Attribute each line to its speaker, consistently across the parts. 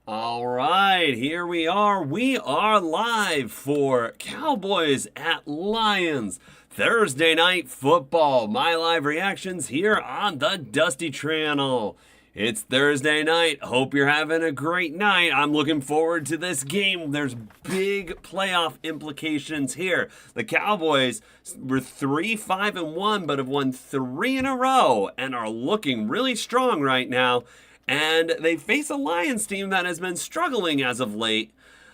Speaker 1: All right, here we are. We are live for Cowboys at Lions. Thursday night football. My live reactions here on the Dusty Channel. It's Thursday night. Hope you're having a great night. I'm looking forward to this game. There's big playoff implications here. The Cowboys were 3-5-1, but have won 3 in a row and are looking really strong right now. And they face a Lions team that has been struggling as of late.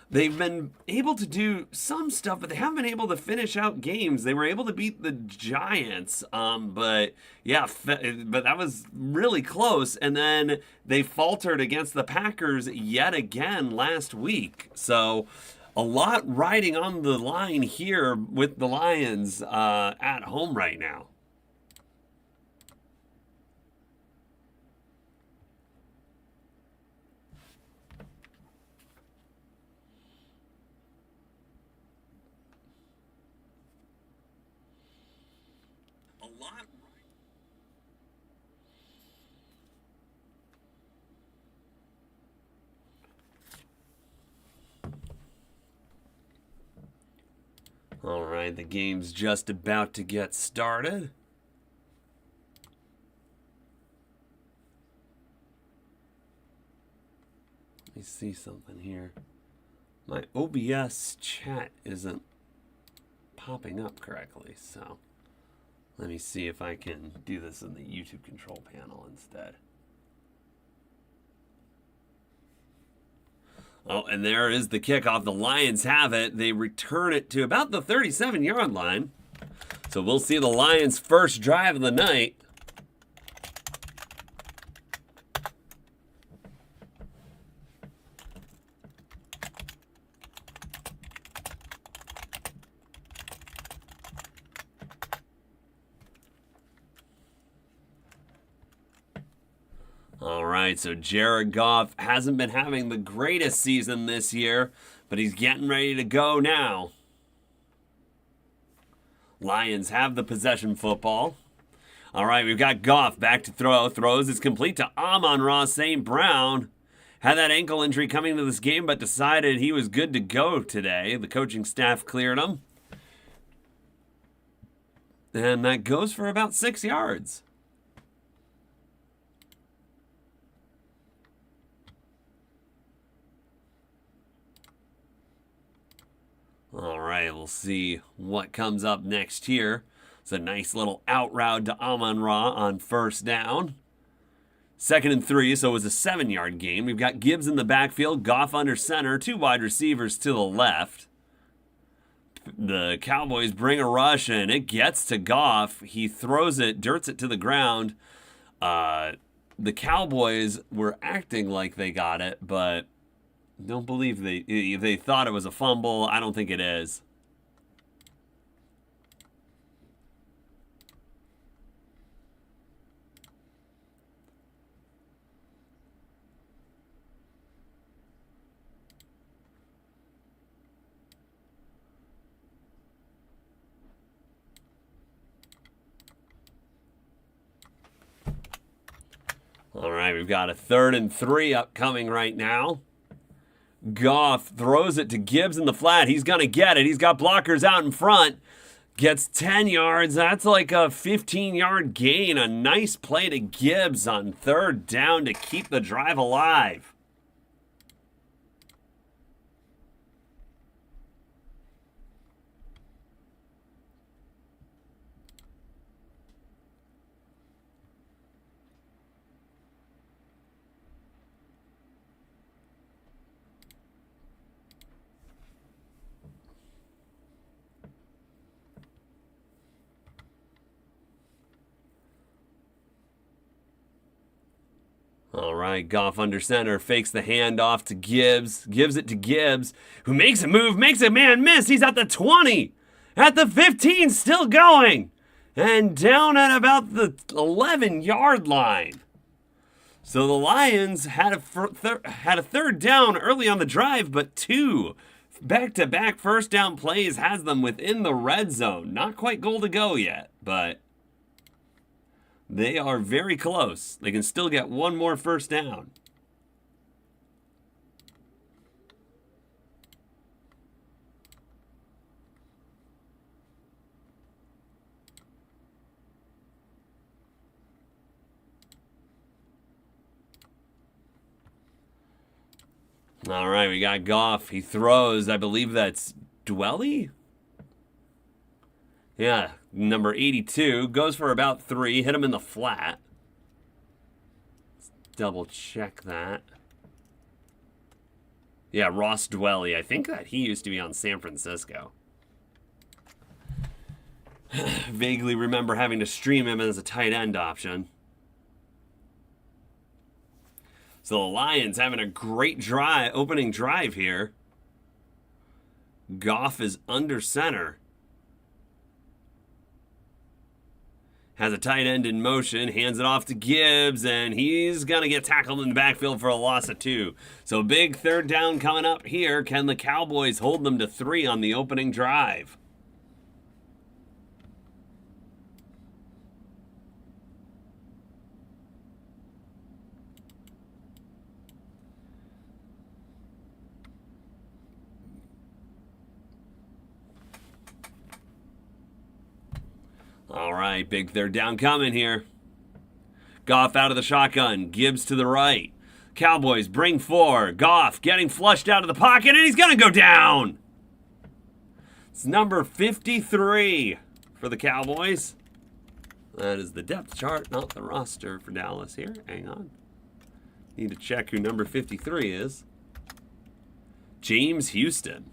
Speaker 1: They've been able to do some stuff, but they haven't been able to finish out games. They were able to beat the Giants, but that was really close. And then they faltered against the Packers yet again last week. So a lot riding on the line here with the Lions at home right now. A lot. All right, the game's just about to get started. Let me see something here. My OBS chat isn't popping up correctly, so let me see if I can do this in the YouTube control panel instead. Oh, and there is the kickoff. The Lions have it. They return it to about the 37-yard line. So we'll see the Lions' first drive of the night. All right, so Jared Goff hasn't been having the greatest season this year, but he's getting ready to go now. Lions have the possession football. All right, we've got Goff back to throw. Throws is complete to Amon-Ra St. Brown. Had that ankle injury coming into this game, but decided he was good to go today. The coaching staff cleared him. And that goes for about 6 yards. All right, we'll see what comes up next here. It's a nice little out route to Amon-Ra on first down. 2nd and 3, so it was a 7-yard gain. We've got Gibbs in the backfield, Goff under center, 2 wide receivers to the left. The Cowboys bring a rush, and it gets to Goff. He throws it, dirts it to the ground. The Cowboys were acting like they got it, but don't believe they thought it was a fumble. I don't think it is. All right, we've got a 3rd and 3 upcoming right now. Goff throws it to Gibbs in the flat. He's going to get it. He's got blockers out in front. Gets 10 yards. That's like a 15-yard gain. A nice play to Gibbs on 3rd down to keep the drive alive. All right, Goff under center, fakes the handoff to Gibbs, gives it to Gibbs, who makes a move, makes a man miss. He's at the 20, at the 15, still going, and down at about the 11-yard line. So the Lions had a 3rd down early on the drive, but 2 back-to-back first down plays has them within the red zone. Not quite goal to go yet, but they are very close. They can still get one more first down. All right, we got Goff. He throws. I believe that's Dwelly? Yeah, number 82. Goes for about 3. Hit him in the flat. Let's double check that. Yeah, Ross Dwelly. I think that he used to be on San Francisco. Vaguely remember having to stream him as a tight end option. So the Lions having a great opening drive here. Goff is under center. Has a tight end in motion, hands it off to Gibbs, and he's going to get tackled in the backfield for a loss of 2. So big third down coming up here. Can the Cowboys hold them to 3 on the opening drive? All right, big third down coming here. Goff out of the shotgun. Gibbs to the right. Cowboys bring 4. Goff getting flushed out of the pocket, and he's going to go down. It's number 53 for the Cowboys. That is the depth chart, not the roster for Dallas here. Hang on. Need to check who number 53 is. James Houston.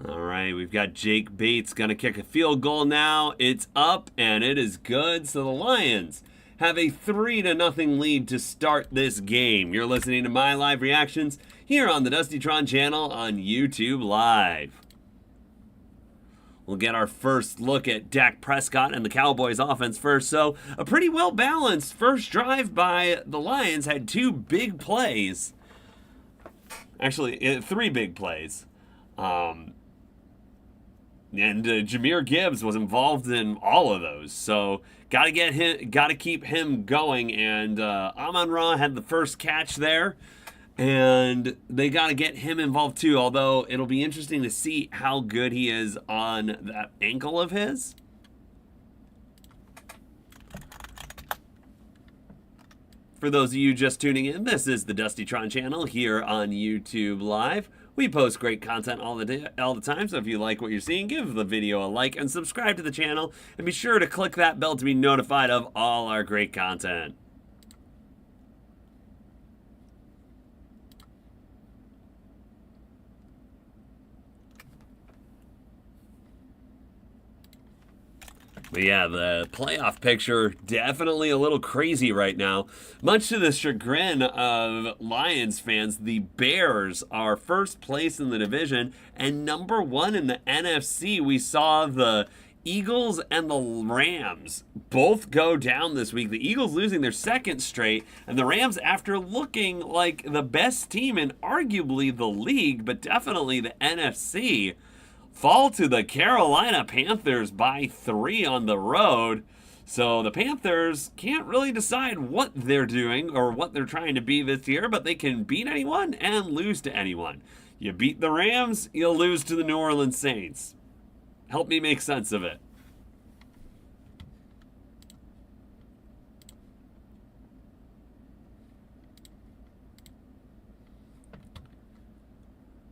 Speaker 1: All right, we've got Jake Bates going to kick a field goal now. It's up, and it is good. So the Lions have a 3-0 lead to start this game. You're listening to my live reactions here on the Dustytron channel on YouTube Live. We'll get our first look at Dak Prescott and the Cowboys offense first. So a pretty well-balanced first drive by the Lions. Had 2 big plays. Actually, 3 big plays. And Jahmyr Gibbs was involved in all of those, so got to keep him going. And Amon-Ra had the first catch there, and they got to get him involved too. Although it'll be interesting to see how good he is on that ankle of his. For those of you just tuning in, this is the Dustytron channel here on YouTube Live. We post great content all the time, so if you like what you're seeing, give the video a like and subscribe to the channel, and be sure to click that bell to be notified of all our great content. But yeah, the playoff picture definitely a little crazy right now. Much to the chagrin of Lions fans, the Bears are first place in the division and number 1 in the NFC. We saw the Eagles and the Rams both go down this week. The Eagles losing their 2nd straight, and the Rams, after looking like the best team in arguably the league, but definitely the NFC, fall to the Carolina Panthers by 3 on the road. So the Panthers can't really decide what they're doing or what they're trying to be this year, but they can beat anyone and lose to anyone. You beat the Rams, you'll lose to the New Orleans Saints. Help me make sense of it.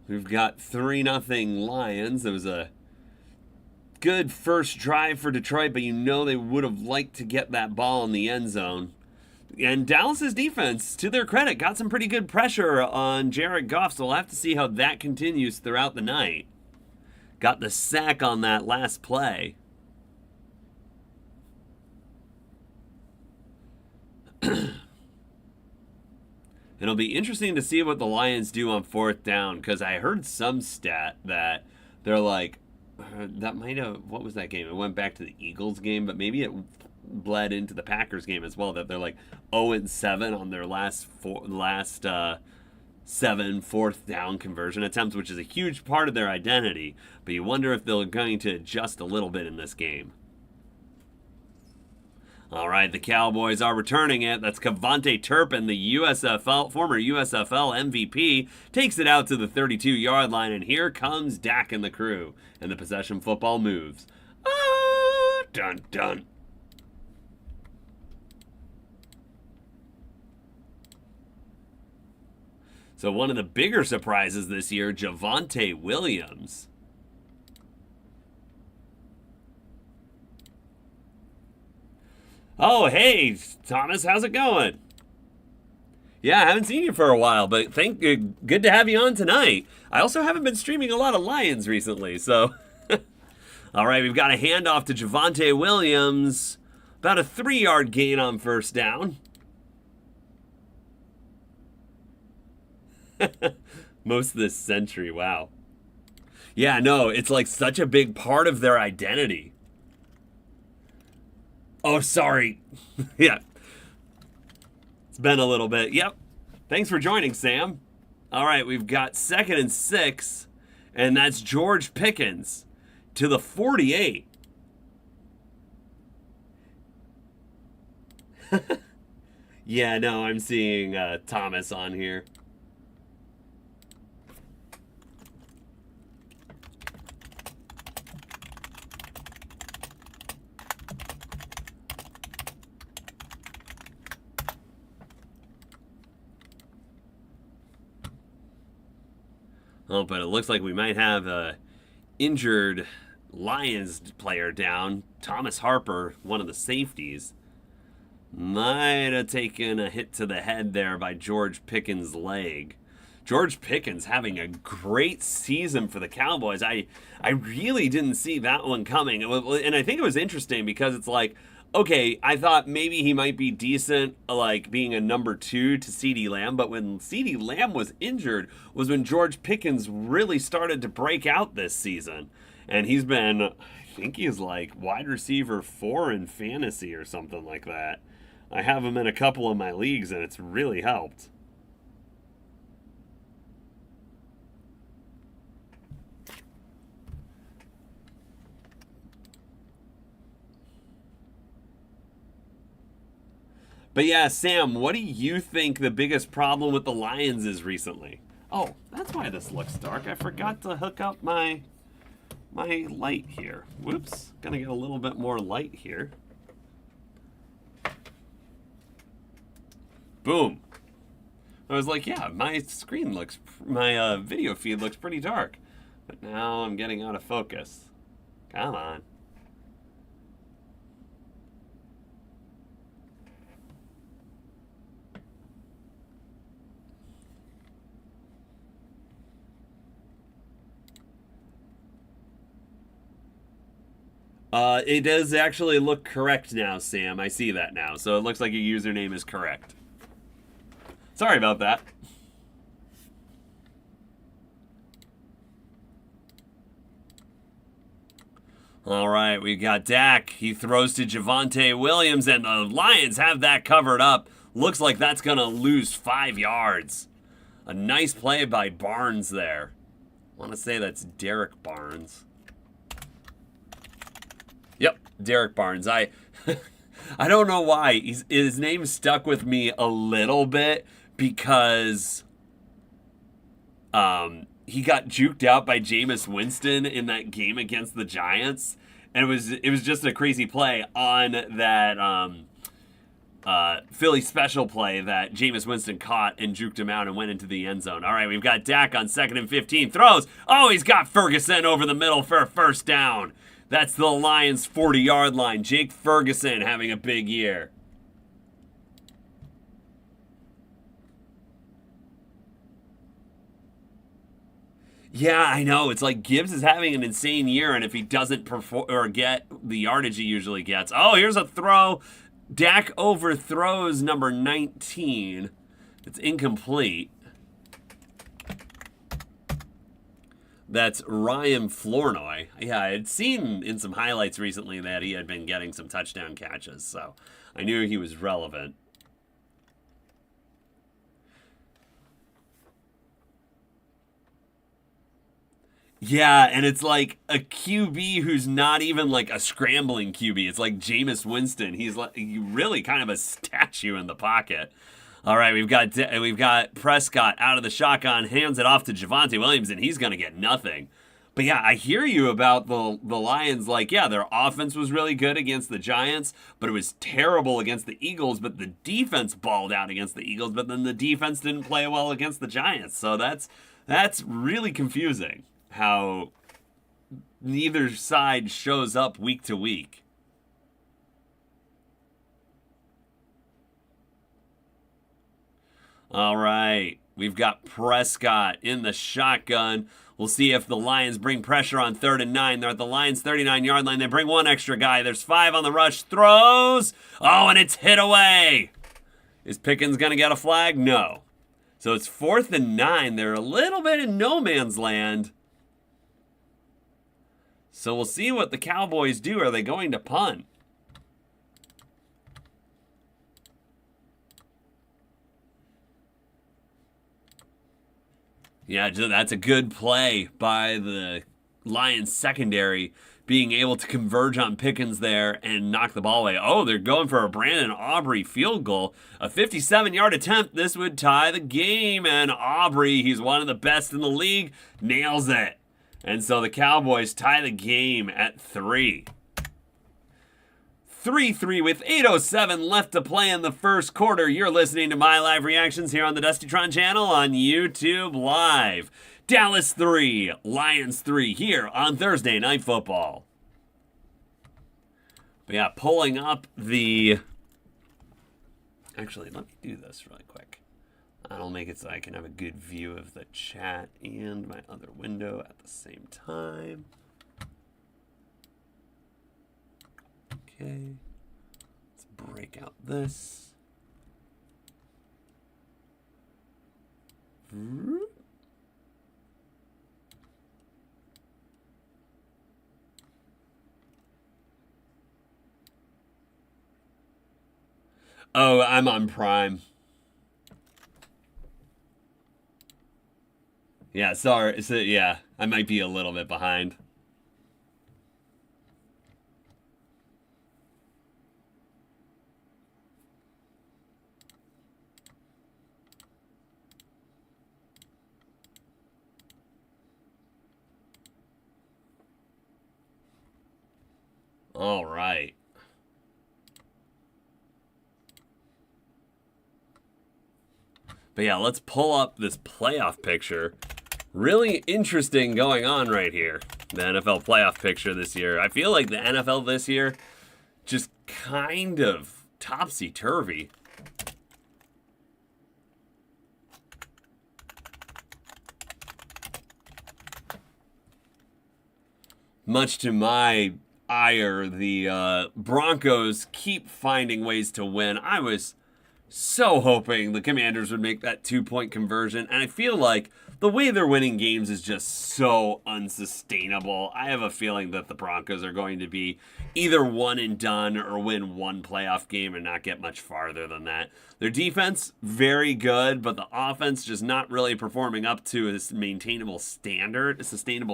Speaker 1: We've got 3-0 Lions. It was a good first drive for Detroit, but you know they would have liked to get that ball in the end zone. And Dallas's defense, to their credit, got some pretty good pressure on Jared Goff, so we'll have to see how that continues throughout the night. Got the sack on that last play. It'll be interesting to see what the Lions do on 4th down, because I heard some stat that they're like, that might have, what was that game? It went back to the Eagles game, but maybe it bled into the Packers game as well, that they're like 0-7 on their last 7 4th down conversion attempts, which is a huge part of their identity. But you wonder if they're going to adjust a little bit in this game. All right, the Cowboys are returning it. That's Cavante Turpin, the former USFL MVP, takes it out to the 32-yard line, and here comes Dak and the crew, and the possession football moves. Ah, dun dun. So one of the bigger surprises this year, Javonte Williams. Oh, hey, Thomas, how's it going? Yeah, I haven't seen you for a while, but good to have you on tonight. I also haven't been streaming a lot of Lions recently, so. All right, we've got a handoff to Javonte Williams. About a 3-yard gain on first down. Most of this century, wow. Yeah, no, it's like such a big part of their identity. Oh, sorry. Yeah. It's been a little bit. Yep. Thanks for joining, Sam. All right, we've got 2nd and 6, and that's George Pickens to the 48. Yeah, no, I'm seeing Thomas on here. Oh, but it looks like we might have a injured Lions player down. Thomas Harper, one of the safeties, might have taken a hit to the head there by George Pickens' leg. George Pickens having a great season for the Cowboys. I really didn't see that one coming. And I think it was interesting because it's like, okay, I thought maybe he might be decent, like being a number 2 to CeeDee Lamb, but when CeeDee Lamb was injured was when George Pickens really started to break out this season. And he's been, I think he's like wide receiver 4 in fantasy or something like that. I have him in a couple of my leagues, and it's really helped. But yeah, Sam, what do you think the biggest problem with the Lions is recently? Oh, that's why this looks dark. I forgot to hook up my light here. Whoops, gonna get a little bit more light here. Boom. I was like, yeah, my video feed looks pretty dark. But now I'm getting out of focus. Come on. It does actually look correct now, Sam. I see that now. So it looks like your username is correct. Sorry about that. All right, we got Dak. He throws to Javonte Williams, and the Lions have that covered up. Looks like that's going to lose 5 yards. A nice play by Barnes there. I want to say that's Derek Barnes. Yep, Derek Barnes. I don't know why. His name stuck with me a little bit because he got juked out by Jameis Winston in that game against the Giants. And it was just a crazy play on that Philly special play that Jameis Winston caught and juked him out and went into the end zone. All right, we've got Dak on 2nd and 15. Throws. Oh, he's got Ferguson over the middle for a first down. That's the Lions' 40-yard line. Jake Ferguson having a big year. Yeah, I know. It's like Gibbs is having an insane year, and if he doesn't perform or get the yardage he usually gets. Oh, here's a throw. Dak overthrows number 19. It's incomplete. That's Ryan Flournoy. Yeah, I had seen in some highlights recently that he had been getting some touchdown catches, so I knew he was relevant. Yeah, and it's like a QB who's not even like a scrambling QB. It's like Jameis Winston. He's like really kind of a statue in the pocket. All right, we've got Prescott out of the shotgun, hands it off to Javonte Williams, and he's gonna get nothing. But yeah, I hear you about the Lions. Like, yeah, their offense was really good against the Giants, but it was terrible against the Eagles. But the defense balled out against the Eagles, but then the defense didn't play well against the Giants. So that's really confusing how neither side shows up week to week. All right, we've got Prescott in the shotgun. We'll see if the Lions bring pressure on 3rd and 9. They're at the Lions' 39-yard line. They bring one extra guy. There's 5 on the rush. Throws. Oh, and it's hit away. Is Pickens going to get a flag? No. So it's 4th and 9. They're a little bit in no man's land. So we'll see what the Cowboys do. Are they going to punt? Yeah, that's a good play by the Lions secondary, being able to converge on Pickens there and knock the ball away. Oh, they're going for a Brandon Aubrey field goal. A 57-yard attempt. This would tie the game. And Aubrey, he's one of the best in the league, nails it. And so the Cowboys tie the game at 3. 3-3 with 8:07 left to play in the first quarter. You're listening to my live reactions here on the Dustytron channel on YouTube Live. Dallas 3, Lions 3 here on Thursday Night Football. But yeah, pulling up the... Actually, let me do this really quick. That'll make it so I can have a good view of the chat and my other window at the same time. Okay, let's break out this. Oh, I'm on Prime. Yeah, sorry. So, yeah, I might be a little bit behind. All right. But yeah, let's pull up this playoff picture. Really interesting going on right here. The NFL playoff picture this year. I feel like the NFL this year just kind of topsy-turvy. Much to my ire, the Broncos keep finding ways to win. I was so hoping the Commanders would make that 2-point conversion, and I feel like the way they're winning games is just so unsustainable. I have a feeling that the Broncos are going to be either one and done or win one playoff game and not get much farther than that. Their defense, very good, but the offense just not really performing up to a sustainable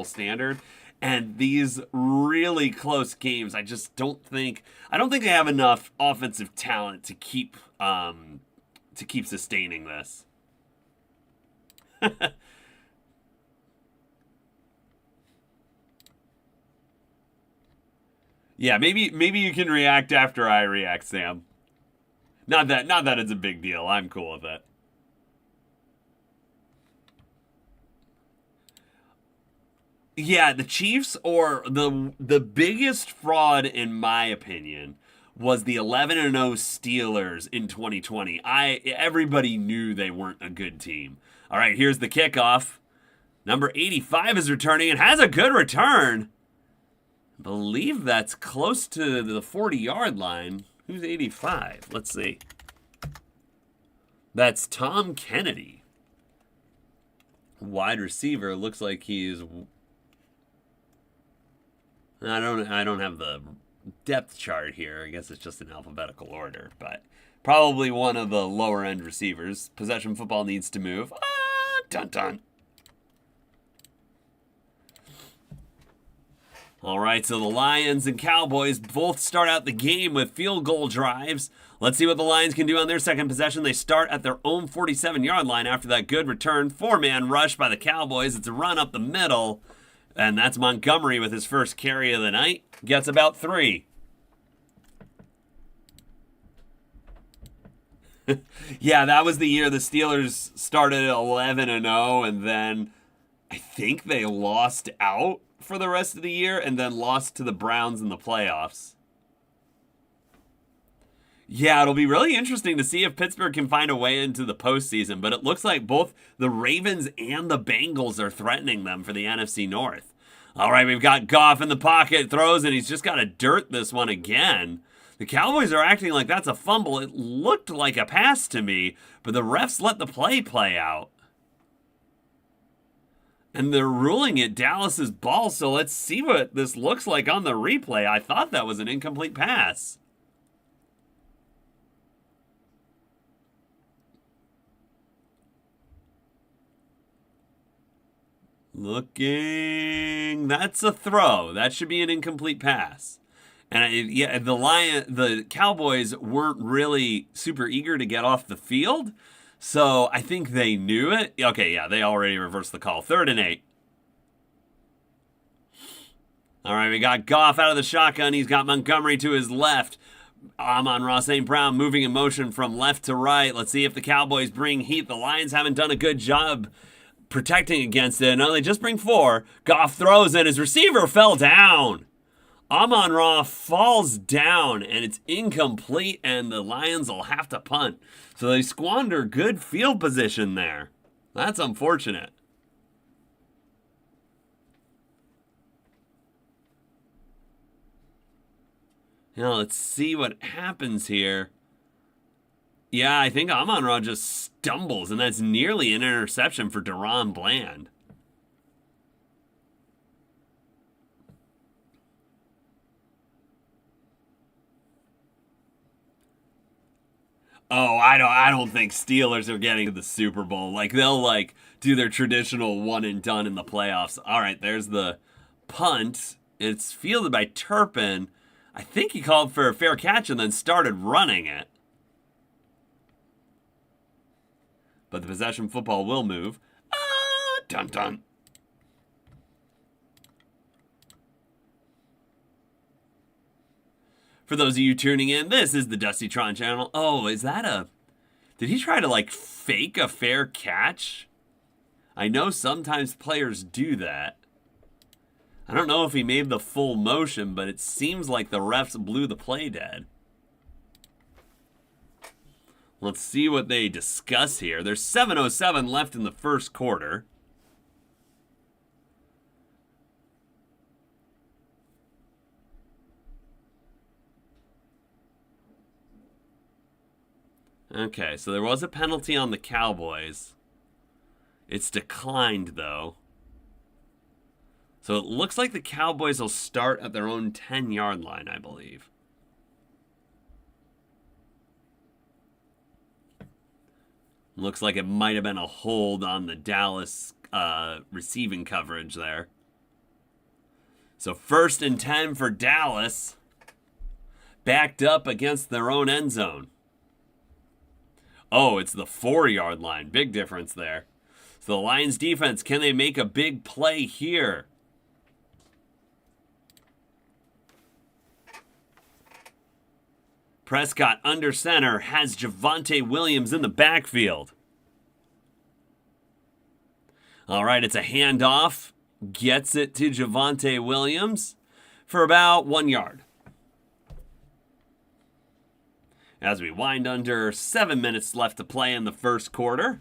Speaker 1: standard. And these really close games, I don't think they have enough offensive talent to keep sustaining this. Yeah, maybe you can react after I react, Sam. Not that it's a big deal. I'm cool with it. Yeah, the Chiefs, or the biggest fraud in my opinion was the 11-0 Steelers in 2020. Everybody knew they weren't a good team. All right, here's the kickoff. Number 85 is returning and has a good return. I believe that's close to the 40-yard line. Who's 85? Let's see. That's Tom Kennedy. Wide receiver. Looks like he's... I don't have the depth chart here. I guess it's just in alphabetical order, but probably one of the lower end receivers. Possession football needs to move. Dun dun. All right, so the Lions and Cowboys both start out the game with field goal drives. Let's see what the Lions can do on their second possession. They start at their own 47-yard line after that good return. Four-man rush by the Cowboys. It's a run up the middle, and that's Montgomery with his first carry of the night. Gets about 3. Yeah, that was the year the Steelers started at 11-0, and then I think they lost out for the rest of the year and then lost to the Browns in the playoffs. Yeah, it'll be really interesting to see if Pittsburgh can find a way into the postseason, but it looks like both the Ravens and the Bengals are threatening them for the NFC North. All right, we've got Goff in the pocket, throws, and he's just got to dirt this one again. The Cowboys are acting like that's a fumble. It looked like a pass to me, but the refs let the play out. And they're ruling it Dallas's ball, so let's see what this looks like on the replay. I thought that was an incomplete pass. Looking, that's a throw. That should be an incomplete pass. And yeah, the Cowboys weren't really super eager to get off the field, so I think they knew it. Okay, yeah, they already reversed the call. 3rd and 8. All right, we got Goff out of the shotgun. He's got Montgomery to his left. Amon-Ra St. Brown moving in motion from left to right. Let's see if the Cowboys bring heat. The Lions haven't done a good job protecting against it. No, they just bring 4. Goff throws, and his receiver fell down. Amon-Ra falls down, and it's incomplete, and the Lions will have to punt. So they squander good field position there. That's unfortunate. Now let's see what happens here. Yeah, I think Amon-Ra just stumbles, and that's nearly an interception for Deron Bland. Oh, I don't think Steelers are getting to the Super Bowl. Like, they'll, do their traditional one and done in the playoffs. All right, there's the punt. It's fielded by Turpin. I think he called for a fair catch and then started running it. But the possession football will move. Dun dun. For those of you tuning in, this is the Dusty Tron channel. Oh, is that did he try to fake a fair catch? I know sometimes players do that. I don't know if he made the full motion, but it seems like the refs blew the play dead. Let's see what they discuss here. There's 7:07 left in the first quarter. Okay, so there was a penalty on the Cowboys. It's declined, though. So it looks like the Cowboys will start at their own 10-yard line, I believe. Looks like it might have been a hold on the Dallas receiving coverage there. So 1st and 10 for Dallas. Backed up against their own end zone. Oh, it's the 4-yard line. Big difference there. So the Lions defense, can they make a big play here? Prescott under center has Javonte Williams in the backfield. All right, it's a handoff. Gets it to Javonte Williams for about 1 yard. As we wind under 7 minutes left to play in the first quarter.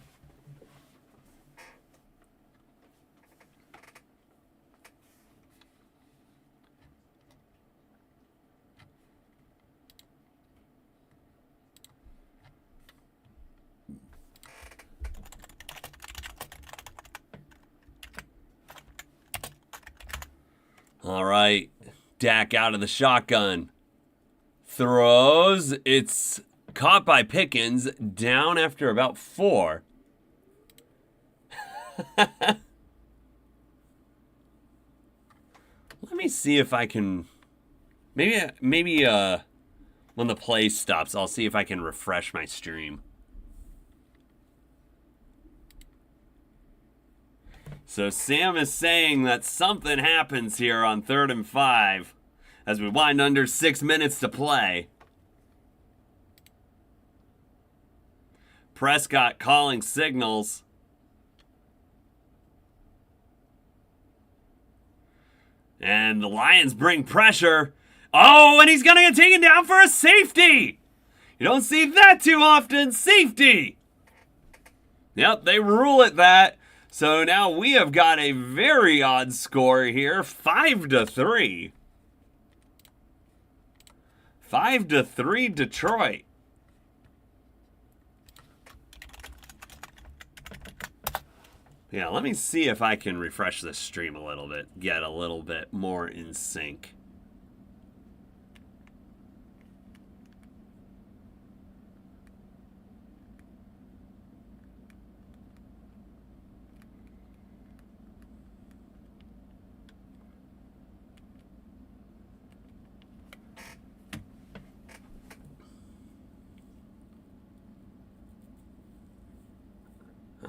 Speaker 1: All right, Dak out of the shotgun. Throws. It's caught by Pickens. Down after about 4. Let Let me see if I can... Maybe when the play stops, I'll see if I can refresh my stream. So Sam is saying that something happens here on 3rd and 5 as we wind under 6 minutes to play. Prescott calling signals. And the Lions bring pressure. Oh, and he's going to get taken down for a safety. You don't see that too often. Safety. Yep, they rule it that. So now we have got a very odd score here. 5-3. 5-3 Detroit. Yeah, let me see if I can refresh this stream a little bit. Get a little bit more in sync.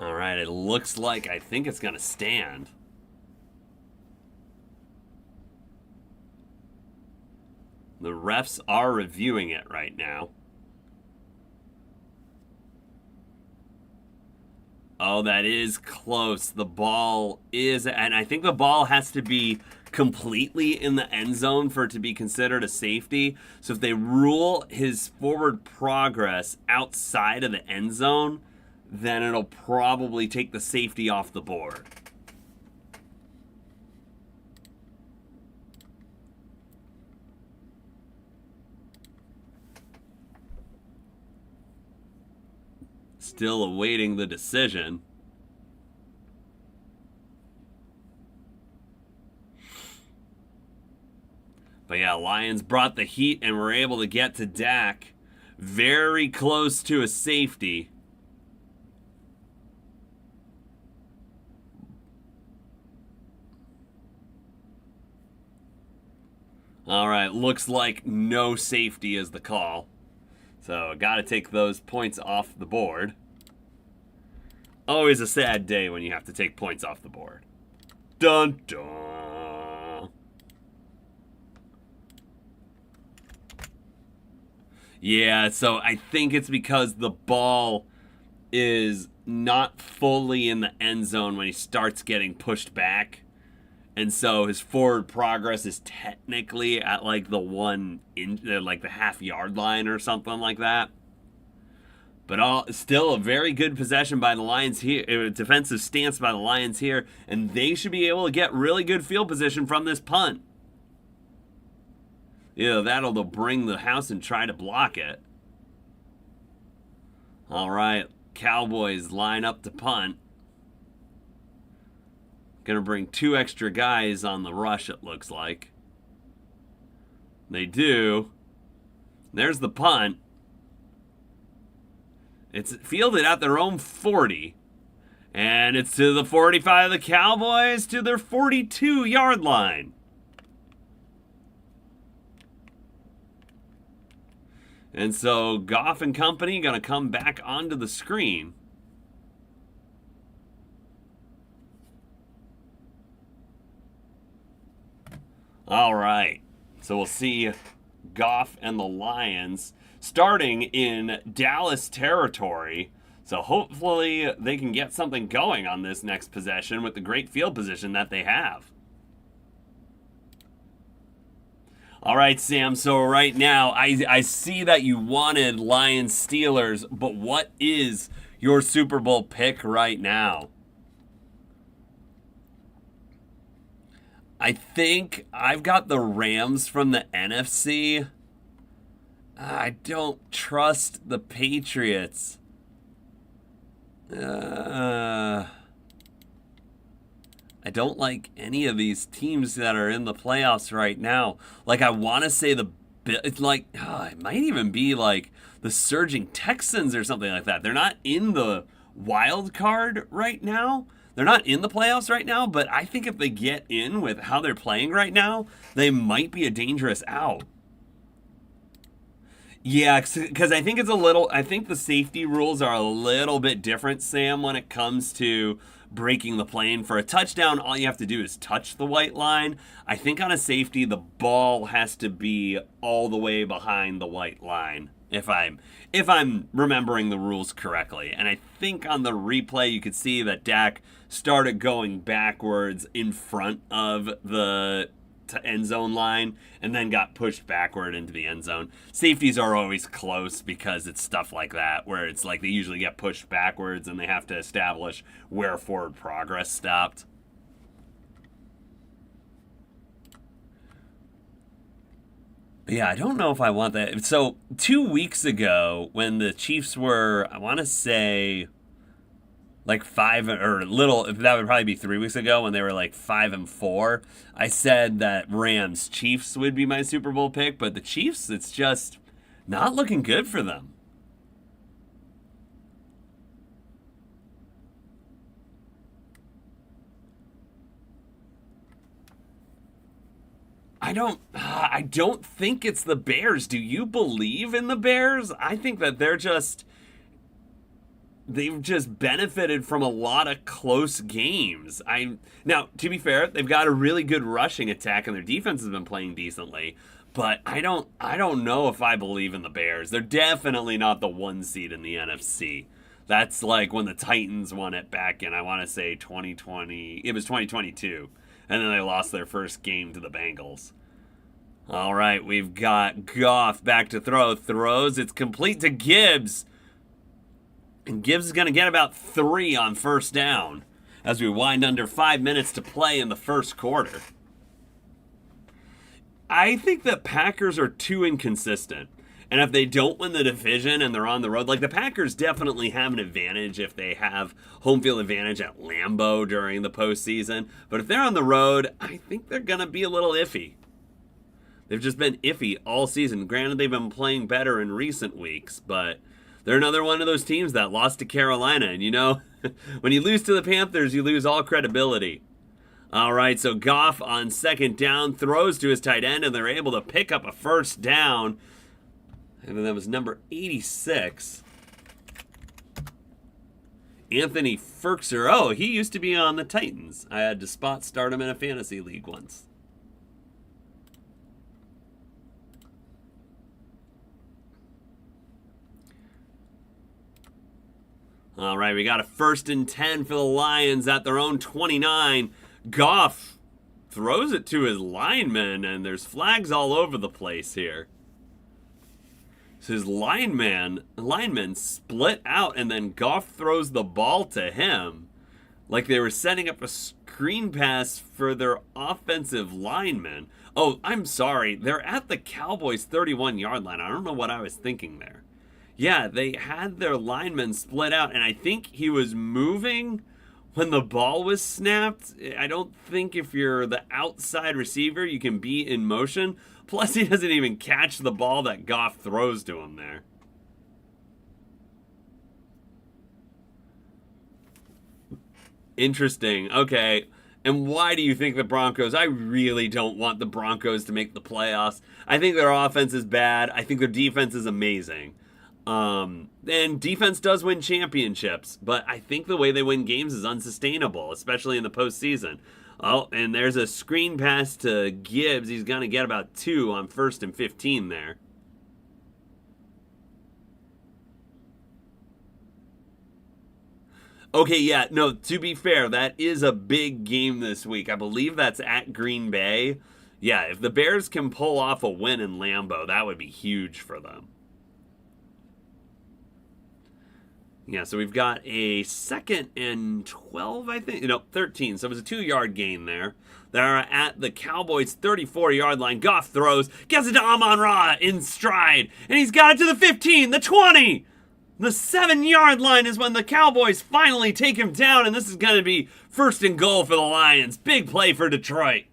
Speaker 1: All right, it looks like I think it's going to stand. The refs are reviewing it right now. Oh, that is close. The ball is, and I think the ball has to be completely in the end zone for it to be considered a safety. So if they rule his forward progress outside of the end zone, then it'll probably take the safety off the board. Still awaiting the decision. But yeah, Lions brought the heat and were able to get to Dak very close to a safety. All right, looks like no safety is the call. So, got to take those points off the board. Always a sad day when you have to take points off the board. Dun dun. Yeah, so I think it's because the ball is not fully in the end zone when he starts getting pushed back. And so his forward progress is technically at like the half-yard line or something like that. But still a very good possession by the Lions here, defensive stance by the Lions here, and they should be able to get really good field position from this punt. That'll bring the house and try to block it. All right, Cowboys line up to punt. Gonna bring 2 extra guys on the rush, it looks like. They do. There's the punt. It's fielded at their own 40. And it's to the 45 of the Cowboys to their 42-yard line. And so Goff and company gonna come back onto the screen. All right, so we'll see Goff and the Lions starting in Dallas territory. So hopefully they can get something going on this next possession with the great field position that they have. All right, Sam, so right now I see that you wanted Lions Steelers, but what is your Super Bowl pick right now? I think I've got the Rams from the NFC. I don't trust the Patriots. I don't like any of these teams that are in the playoffs right now. Like, I want to say it's like, it might even be like the surging Texans or something like that. They're not in the wild card right now. They're not in the playoffs right now, but I think if they get in with how they're playing right now, they might be a dangerous out. Yeah, because I think I think the safety rules are a little bit different, Sam, when it comes to breaking the plane. For a touchdown, all you have to do is touch the white line. I think on a safety, the ball has to be all the way behind the white line, if I'm remembering the rules correctly. And I think on the replay, you could see that Dak started going backwards in front of the end zone line and then got pushed backward into the end zone. Safeties are always close because it's stuff like that where it's like they usually get pushed backwards and they have to establish where forward progress stopped. But yeah, I don't know if I want that. So 2 weeks ago when the Chiefs were, I want to say like 5 or little, that would probably be 3 weeks ago when they were like 5-4. I said that Rams Chiefs would be my Super Bowl pick, but the Chiefs, it's just not looking good for them. I don't think it's the Bears. Do you believe in the Bears? I think that they've just benefited from a lot of close games. Now, to be fair, they've got a really good rushing attack and their defense has been playing decently, but I don't know if I believe in the Bears. They're definitely not the 1 seed in the NFC. That's like when the Titans won it back in, I want to say 2020. It was 2022. And then they lost their first game to the Bengals. All right, we've got Goff back to throw. Throws. It's complete to Gibbs. And Gibbs is going to get about 3 on first down as we wind under 5 minutes to play in the first quarter. I think the Packers are too inconsistent. And if they don't win the division and they're on the road, like the Packers definitely have an advantage if they have home field advantage at Lambeau during the postseason. But if they're on the road, I think they're going to be a little iffy. They've just been iffy all season. Granted, they've been playing better in recent weeks, but they're another one of those teams that lost to Carolina. And you know, when you lose to the Panthers, you lose all credibility. All right, so Goff on second down throws to his tight end, and they're able to pick up a first down. And that was number 86. Anthony Ferkser. Oh, he used to be on the Titans. I had to spot start him in a fantasy league once. All right, we got a 1st and 10 for the Lions at their own 29. Goff throws it to his lineman, and there's flags all over the place here. So his lineman split out, and then Goff throws the ball to him like they were setting up a screen pass for their offensive lineman. Oh, I'm sorry. They're at the Cowboys' 31-yard line. I don't know what I was thinking there. Yeah, they had their lineman split out, and I think he was moving when the ball was snapped. I don't think if you're the outside receiver, you can be in motion. Plus, he doesn't even catch the ball that Goff throws to him there. Interesting. Okay. And why do you think the Broncos? I really don't want the Broncos to make the playoffs. I think their offense is bad. I think their defense is amazing. And defense does win championships, but I think the way they win games is unsustainable, especially in the postseason. Oh, and there's a screen pass to Gibbs. He's going to get about 2 on 1st and 15 there. Okay, yeah, no, to be fair, that is a big game this week. I believe that's at Green Bay. Yeah, if the Bears can pull off a win in Lambeau, that would be huge for them. Yeah, so we've got a 2nd and 12, I think. No, 13. So it was a 2-yard gain there. They're at the Cowboys' 34-yard line. Goff throws, gets it to Amon-Ra in stride, and he's got it to the 15, the 20. The 7-yard line is when the Cowboys finally take him down, and this is going to be 1st and goal for the Lions. Big play for Detroit.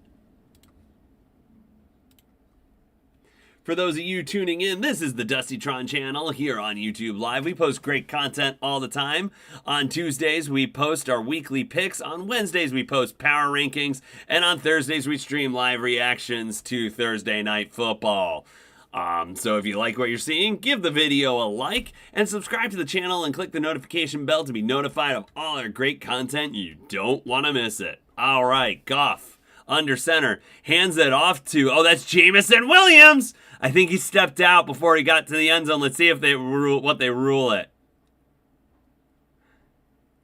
Speaker 1: For those of you tuning in, this is the Dustytron channel here on YouTube Live. We post great content all the time. On Tuesdays, we post our weekly picks. On Wednesdays, we post power rankings. And on Thursdays, we stream live reactions to Thursday Night Football. So if you like what you're seeing, give the video a like and subscribe to the channel and click the notification bell to be notified of all our great content. You don't want to miss it. All right, Goff under center, hands it off to, oh, that's Jameson Williams. I think he stepped out before he got to the end zone. Let's see if they rule it.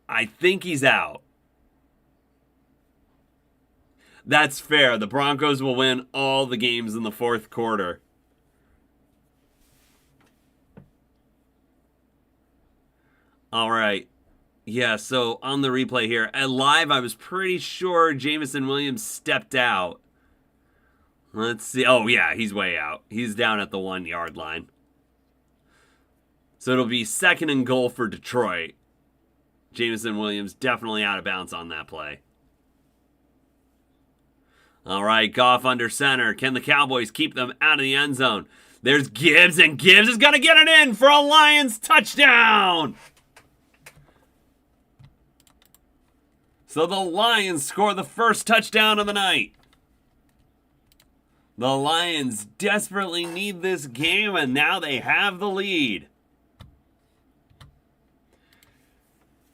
Speaker 1: I think he's out. That's fair. The Broncos will win all the games in the fourth quarter. All right. Yeah, so on the replay here, at live, I was pretty sure Jameson Williams stepped out. Let's see. Oh, yeah, he's way out. He's down at the 1 yard line. So it'll be 2nd and goal for Detroit. Jameson Williams definitely out of bounds on that play. All right, Goff under center. Can the Cowboys keep them out of the end zone? There's Gibbs, and Gibbs is going to get it in for a Lions touchdown. So the Lions score the first touchdown of the night. The Lions desperately need this game, and now they have the lead.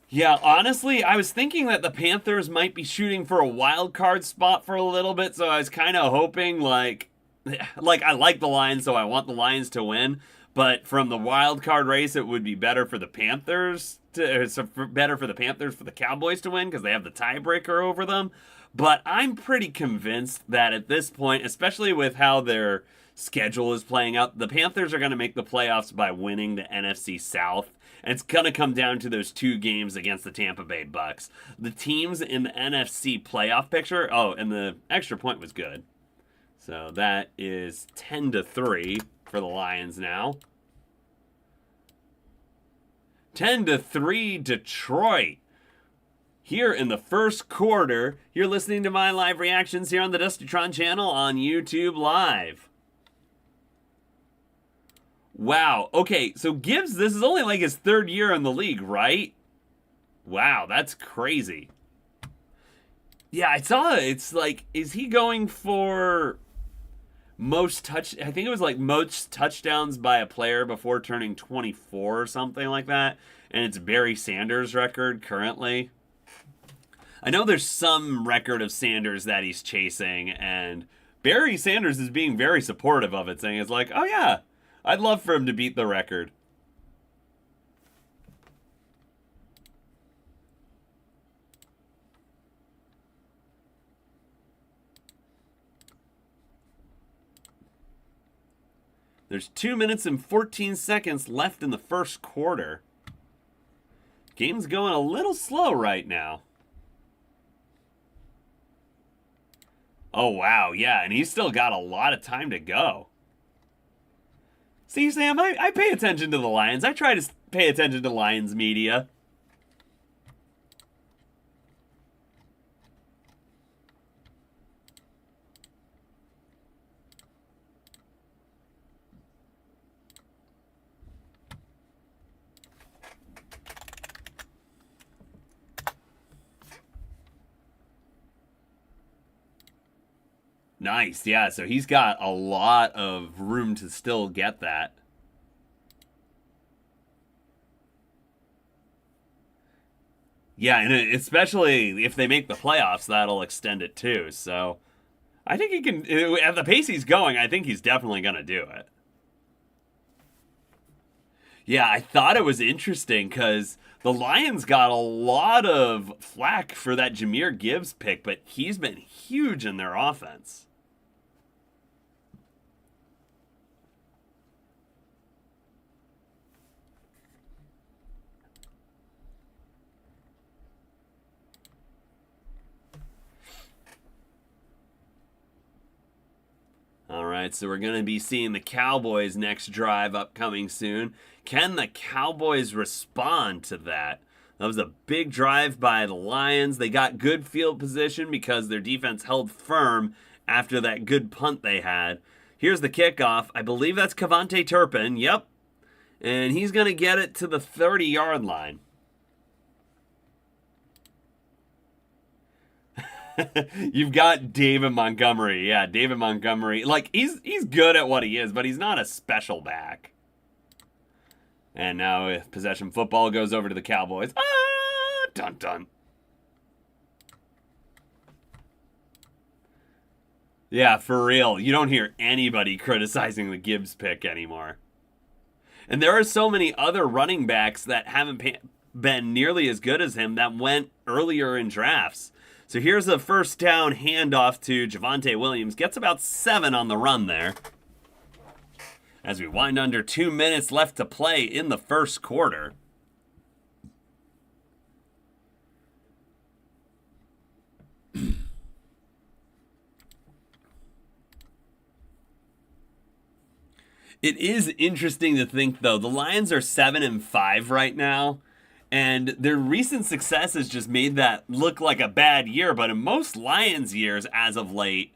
Speaker 1: Yeah, honestly, I was thinking that the Panthers might be shooting for a wild card spot for a little bit, so I was kind of hoping, like I like the Lions, so I want the Lions to win. But from the wild card race, it would be better for the Panthers for the Cowboys to win because they have the tiebreaker over them. But I'm pretty convinced that at this point, especially with how their schedule is playing out, the Panthers are going to make the playoffs by winning the NFC South. And it's going to come down to those 2 games against the Tampa Bay Bucks. The teams in the NFC playoff picture, oh, and the extra point was good. So that is 10-3 for the Lions now. 10-3 Detroit. Here in the first quarter, you're listening to my live reactions here on the Dustytron channel on YouTube Live. Wow. Okay, so Gibbs, this is only like his 3rd year in the league, right? Wow, that's crazy. Yeah, I saw it. It's like, is he going for I think it was like most touchdowns by a player before turning 24 or something like that. And it's Barry Sanders' record currently. I know there's some record of Sanders that he's chasing, and Barry Sanders is being very supportive of it, saying it's like, oh yeah, I'd love for him to beat the record. There's 2 minutes and 14 seconds left in the first quarter. Game's going a little slow right now. Oh, wow, yeah, and he's still got a lot of time to go. See, Sam, I pay attention to the Lions. I try to pay attention to Lions media. Nice, yeah, so he's got a lot of room to still get that. Yeah, and especially if they make the playoffs, that'll extend it too, so I think he can, at the pace he's going, I think he's definitely going to do it. Yeah, I thought it was interesting because the Lions got a lot of flack for that Jahmyr Gibbs pick, but he's been huge in their offense. All right, so we're going to be seeing the Cowboys' next drive upcoming soon. Can the Cowboys respond to that? That was a big drive by the Lions. They got good field position because their defense held firm after that good punt they had. Here's the kickoff. I believe that's Cavante Turpin. Yep. And he's going to get it to the 30-yard line. You've got David Montgomery. Yeah, David Montgomery. Like, he's good at what he is, but he's not a special back. And now if possession football goes over to the Cowboys. Ah, dun dun. Yeah, for real. You don't hear anybody criticizing the Gibbs pick anymore. And there are so many other running backs that haven't been nearly as good as him that went earlier in drafts. So here's a first down handoff to Javonte Williams. Gets about 7 on the run there. As we wind under 2 minutes left to play in the first quarter. It is interesting to think, though. The Lions are 7-5 right now. And their recent success has just made that look like a bad year. But in most Lions years as of late,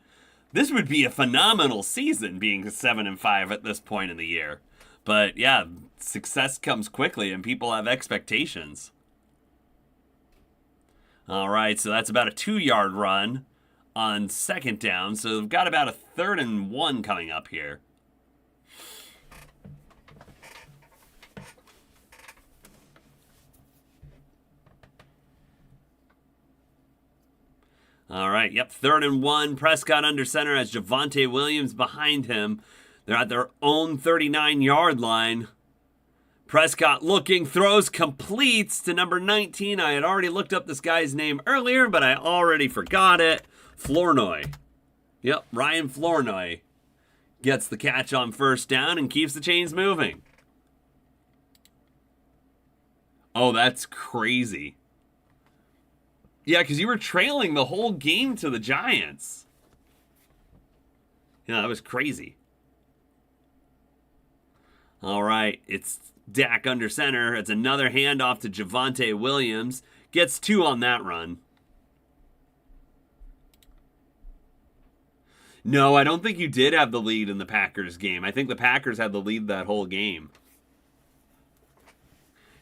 Speaker 1: this would be a phenomenal season being 7-5 at this point in the year. But yeah, success comes quickly and people have expectations. All right, so that's about a 2-yard run on second down. So they've got about a 3rd and 1 coming up here. All right, yep, 3rd and 1. Prescott under center has Javonte Williams behind him. They're at their own 39-yard line. Prescott looking, throws, completes to number 19. I had already looked up this guy's name earlier, but I already forgot it. Flournoy. Yep, Ryan Flournoy gets the catch on first down and keeps the chains moving. Oh, that's crazy. Yeah, because you were trailing the whole game to the Giants. Yeah, that was crazy. All right, it's Dak under center. It's another handoff to Javonte Williams. Gets 2 on that run. No, I don't think you did have the lead in the Packers game. I think the Packers had the lead that whole game.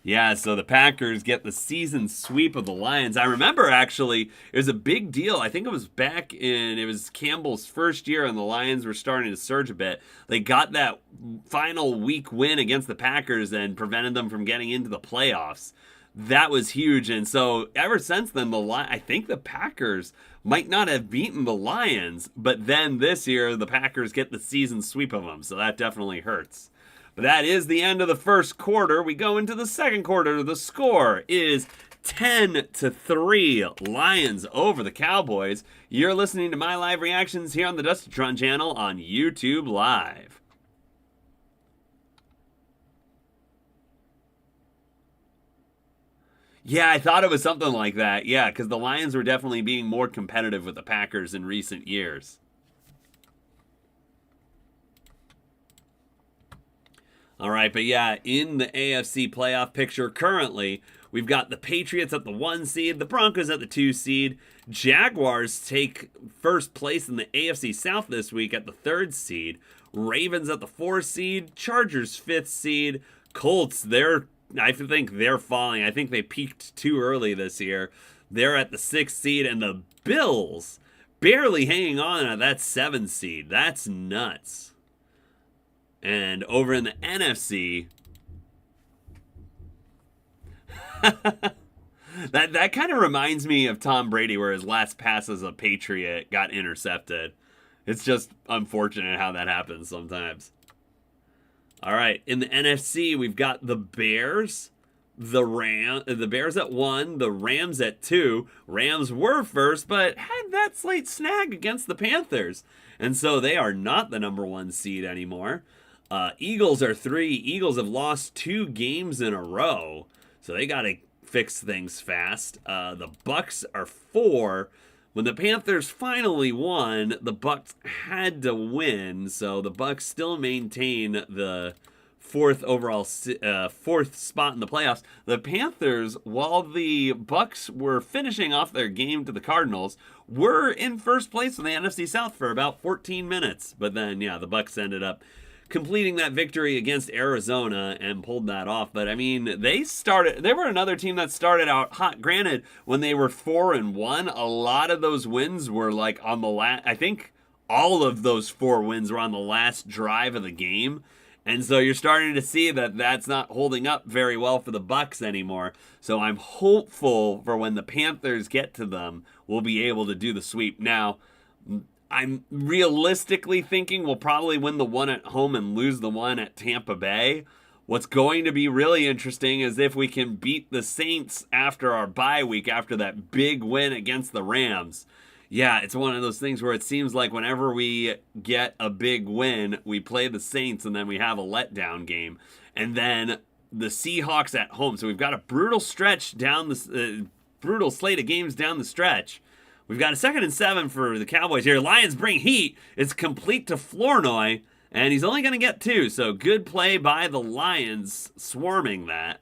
Speaker 1: Yeah, so the Packers get the season sweep of the Lions. I remember, actually, it was a big deal. I think it was it was Campbell's first year, and the Lions were starting to surge a bit. They got that final week win against the Packers and prevented them from getting into the playoffs. That was huge, and so ever since then, I think the Packers might not have beaten the Lions, but then this year, the Packers get the season sweep of them, so that definitely hurts. But that is the end of the first quarter. We go into the second quarter. The score is 10-3. Lions over the Cowboys. You're listening to my live reactions here on the Dustytron channel on YouTube Live. Yeah, I thought it was something like that. Yeah, because the Lions were definitely being more competitive with the Packers in recent years. All right, but yeah, in the AFC playoff picture currently, we've got the Patriots at the 1 seed, the Broncos at the 2 seed. Jaguars take first place in the AFC South this week at the 3rd seed. Ravens at the 4 seed, Chargers 5th seed. Colts, I think they're falling. I think they peaked too early this year. They're at the 6th seed, and the Bills barely hanging on at that 7th seed. That's nuts. And over in the NFC, that kind of reminds me of Tom Brady, where his last pass as a Patriot got intercepted. It's just unfortunate how that happens sometimes. All right, in the NFC, we've got the Bears, the Bears at 1, the Rams at 2. Rams were first, but had that slight snag against the Panthers, and so they are not the number 1 seed anymore. Eagles are 3. Eagles have lost 2 games in a row, so they got to fix things fast. The Bucks are 4. When the Panthers finally won, the Bucks had to win, so the Bucks still maintain the fourth spot in the playoffs. The Panthers, while the Bucks were finishing off their game to the Cardinals, were in first place in the NFC South for about 14 minutes. But then, yeah, the Bucks ended up completing that victory against Arizona and pulled that off. But I mean, they were another team that started out hot. Granted, when they were 4-1, a lot of those wins were like on the last, I think all of those 4 wins were on the last drive of the game. And so you're starting to see that that's not holding up very well for the Bucks anymore. So I'm hopeful for when the Panthers get to them, we'll be able to do the sweep. Now, I'm realistically thinking we'll probably win the one at home and lose the one at Tampa Bay. What's going to be really interesting is if we can beat the Saints after our bye week, after that big win against the Rams. Yeah, it's one of those things where it seems like whenever we get a big win, we play the Saints and then we have a letdown game. And then the Seahawks at home. So we've got a brutal stretch down the brutal slate of games down the stretch. We've got a 2nd and 7 for the Cowboys here. Lions bring heat. It's complete to Flournoy, and he's only going to get 2. So good play by the Lions, swarming that.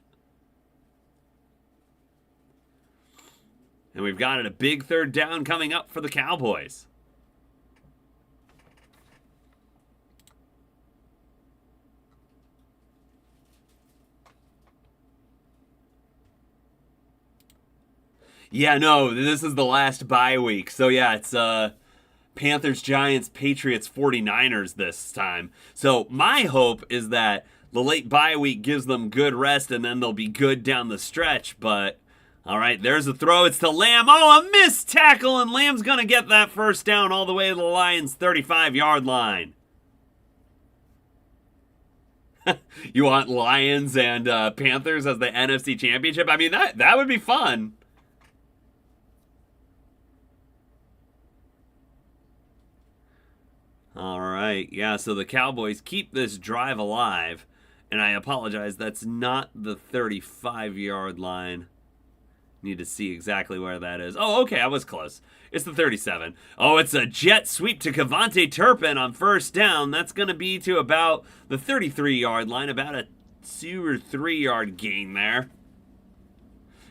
Speaker 1: And we've got a big 3rd down coming up for the Cowboys. Yeah, no, this is the last bye week. So yeah, it's Panthers, Giants, Patriots, 49ers this time. So my hope is that the late bye week gives them good rest and then they'll be good down the stretch. But all right, there's a throw. It's to Lamb. Oh, a missed tackle, and Lamb's going to get that 1st down all the way to the Lions' 35-yard line. You want Lions and Panthers as the NFC Championship? I mean, that would be fun. All right, yeah, so the Cowboys keep this drive alive. And I apologize, that's not the 35-yard line. Need to see exactly where that is. Oh, okay, I was close. It's the 37. Oh, it's a jet sweep to Kevontae Turpin on 1st down. That's going to be to about the 33-yard line, about a 2 or 3-yard gain there.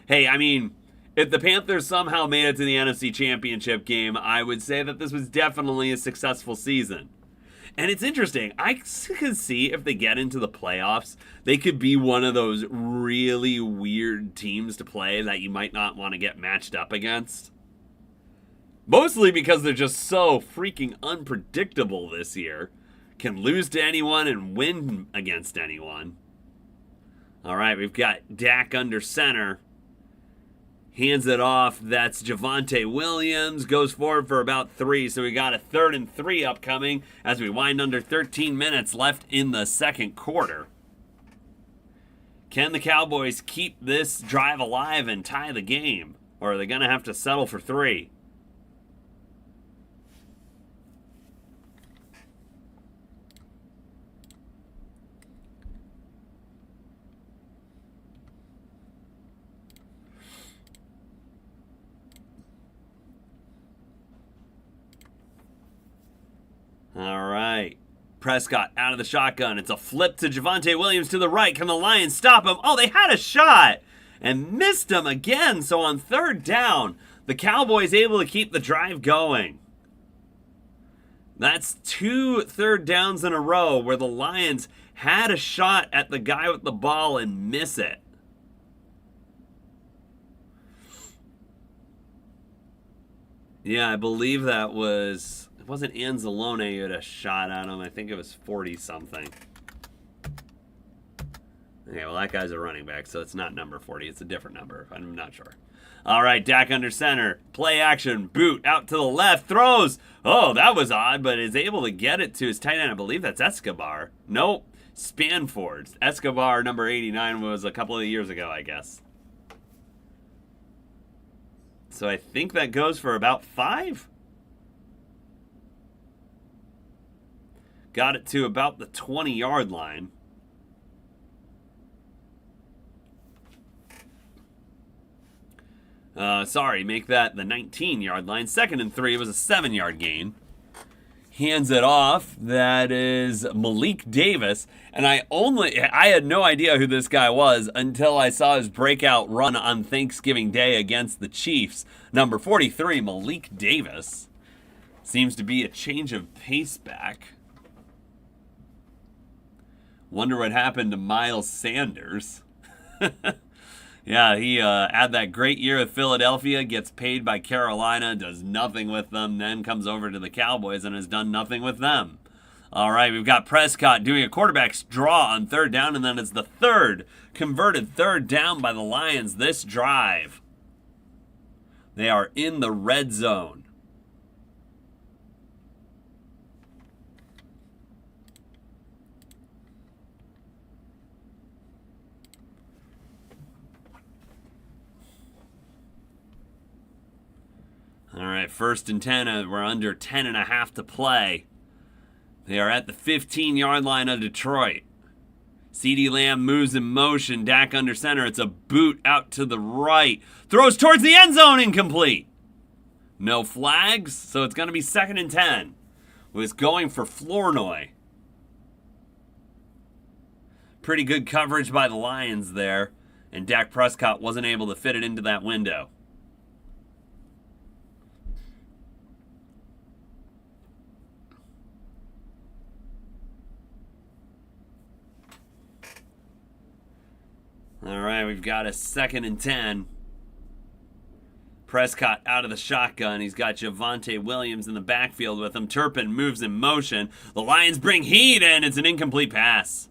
Speaker 1: Hey, I mean, if the Panthers somehow made it to the NFC Championship game, I would say that this was definitely a successful season. And it's interesting. I could see if they get into the playoffs, they could be one of those really weird teams to play that you might not want to get matched up against. Mostly because they're just so freaking unpredictable this year. Can lose to anyone and win against anyone. All right, we've got Dak under center. Hands it off. That's Javonte Williams. Goes forward for about 3. So we got a 3rd and 3 upcoming as we wind under 13 minutes left in the 2nd quarter. Can the Cowboys keep this drive alive and tie the game? Or are they going to have to settle for 3? All right. Prescott out of the shotgun. It's a flip to Javonte Williams to the right. Can the Lions stop him? Oh, they had a shot and missed him again. So on 3rd down, the Cowboys able to keep the drive going. That's 2 3rd downs in a row where the Lions had a shot at the guy with the ball and miss it. Yeah, I believe that was... It wasn't Anzalone who had a shot at him. I think it was 40-something. Okay, well, that guy's a running back, so it's not number 40. It's a different number. I'm not sure. All right, Dak under center. Play action. Boot out to the left. Throws. Oh, that was odd, but is able to get it to his tight end. I believe that's Escobar. Nope. Spanford. Escobar, number 89, was a couple of years ago, I guess. So I think that goes for about 5. Got it to about the 20-yard line. Sorry, make that the 19-yard line. 2nd and 3 was a 7-yard gain. hands it off. That is Malik Davis. And I had no idea who this guy was until I saw his breakout run on Thanksgiving Day against the Chiefs. Number 43, Malik Davis. Seems to be a change of pace back. Wonder what happened to Miles Sanders. Yeah, he had that great year with Philadelphia, gets paid by Carolina, does nothing with them, then comes over to the Cowboys and has done nothing with them. All right, we've got Prescott doing a quarterback's draw on third down, and then it's the third converted third down by the Lions this drive. They are in the red zone. All right, 1st and 10. We're under 10.5 to play. They are at the 15-yard line of Detroit. CeeDee Lamb moves in motion. Dak under center. It's a boot out to the right. Throws towards the end zone. Incomplete. No flags, so it's going to be 2nd and 10. Was going for Flournoy. Pretty good coverage by the Lions there. And Dak Prescott wasn't able to fit it into that window. All right, we've got a 2nd and 10. Prescott out of the shotgun. He's got Javonte Williams in the backfield with him. Turpin moves in motion. The Lions bring heat, and it's an incomplete pass.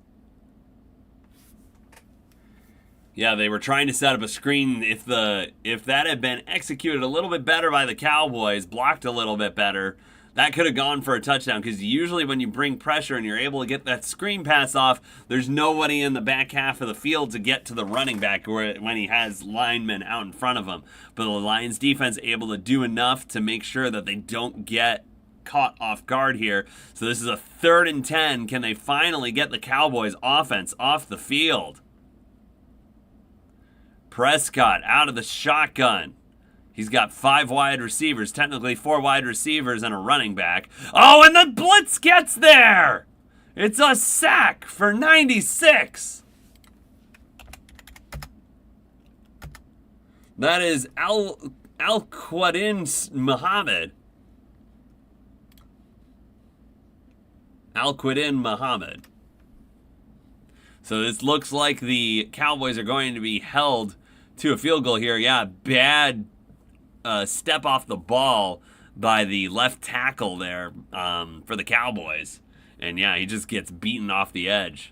Speaker 1: Yeah, they were trying to set up a screen. If that had been executed a little bit better by the Cowboys, blocked a little bit better, that could have gone for a touchdown, because usually when you bring pressure and you're able to get that screen pass off, there's nobody in the back half of the field to get to the running back when he has linemen out in front of him. But the Lions defense able to do enough to make sure that they don't get caught off guard here. So this is a 3rd and 10. Can they finally get the Cowboys offense off the field? Prescott out of the shotgun. He's got 5 wide receivers, technically 4 wide receivers and a running back. Oh, and the blitz gets there! It's a sack for 96. That is Al-Quadin Muhammad. Al-Quadin Muhammad. So this looks like the Cowboys are going to be held to a field goal here. Yeah, bad step off the ball by the left tackle there for the Cowboys. And yeah, he just gets beaten off the edge.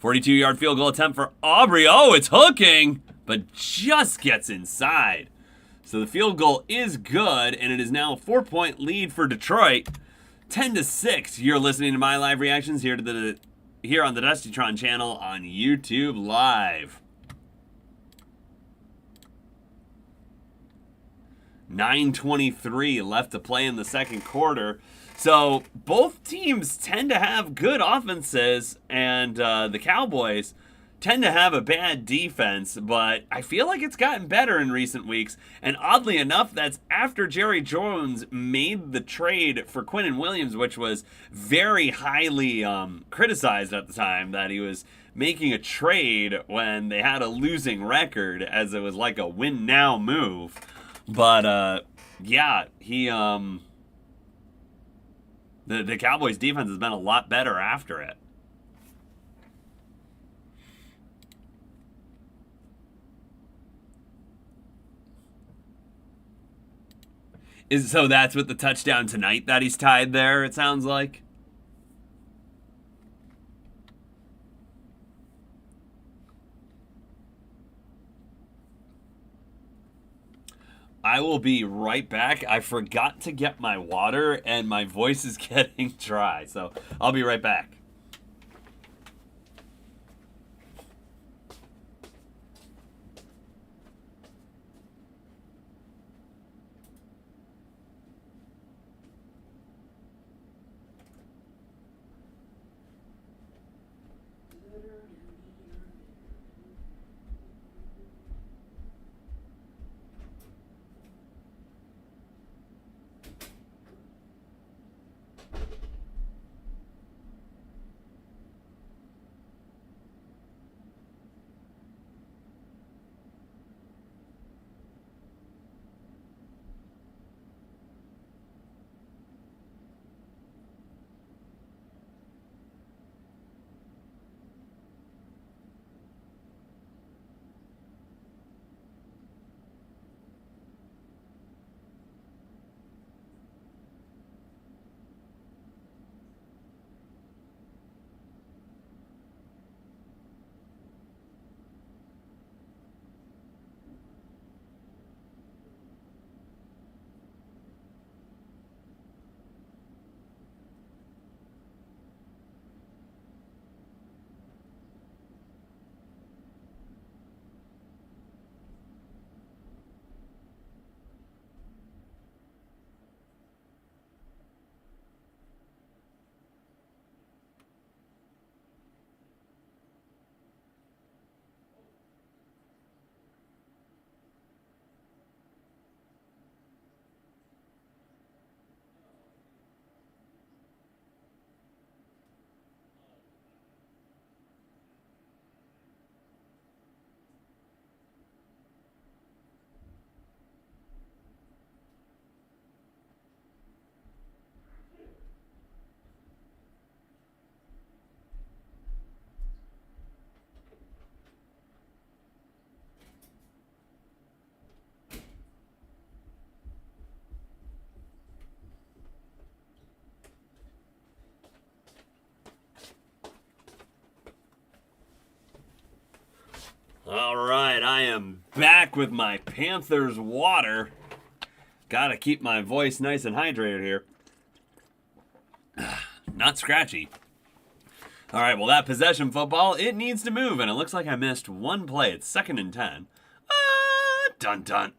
Speaker 1: 42-yard field goal attempt for Aubrey. Oh, it's hooking, but just gets inside. So the field goal is good, and it is now a 4-point lead for Detroit. 10-6. You're listening to my live reactions here on the Dustytron channel on YouTube Live. 9:23 left to play in the second quarter. So both teams tend to have good offenses, and the Cowboys tend to have a bad defense, but I feel like it's gotten better in recent weeks. And oddly enough, that's after Jerry Jones made the trade for Quinnen Williams, which was very highly criticized at the time, that he was making a trade when they had a losing record, as it was like a win now move. But yeah, the Cowboys defense has been a lot better after it. So that's with the touchdown tonight that he's tied there, it sounds like. I will be right back. I forgot to get my water, and my voice is getting dry, so I'll be right back. All right, I am back with my Panthers water. Gotta keep my voice nice and hydrated here. Not scratchy. All right, well, that possession football, it needs to move, and it looks like I missed one play. It's 2nd and 10. Dun dun.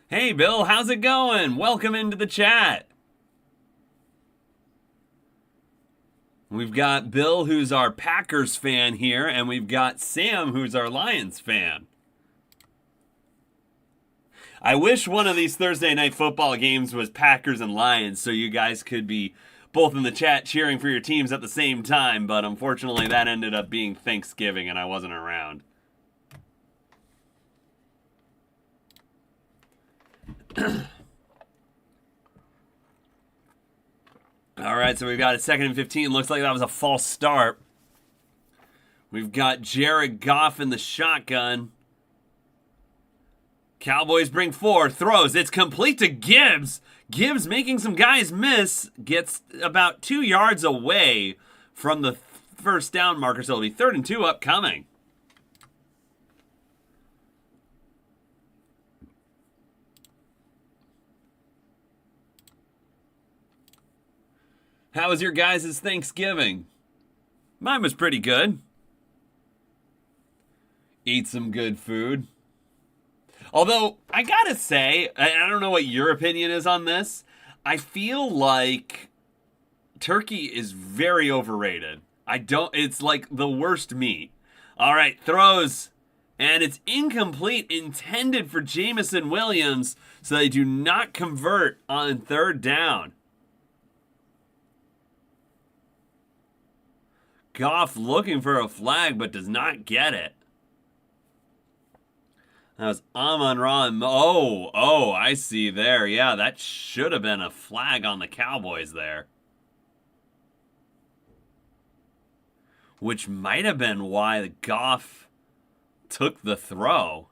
Speaker 1: Hey, Bill, how's it going? Welcome into the chat. We've got Bill, who's our Packers fan here, and we've got Sam, who's our Lions fan. I wish one of these Thursday night football games was Packers and Lions so you guys could be both in the chat cheering for your teams at the same time, but unfortunately that ended up being Thanksgiving and I wasn't around. All right, so we've got a 2nd and 15. Looks like that was a false start. We've got Jared Goff in the shotgun. Cowboys bring 4, throws. It's complete to Gibbs. Gibbs making some guys miss. Gets about 2 yards away from the first down marker, so it'll be 3rd and 2 upcoming. How was your guys' Thanksgiving? Mine was pretty good. Eat some good food. Although, I gotta say, I don't know what your opinion is on this. I feel like turkey is very overrated. It's like the worst meat. All right, throws. And it's incomplete, intended for Jamison Williams, so they do not convert on 3rd down. Goff looking for a flag, but does not get it. That was Amon-Ra. Oh, I see there. Yeah, that should have been a flag on the Cowboys there. Which might have been why Goff took the throw.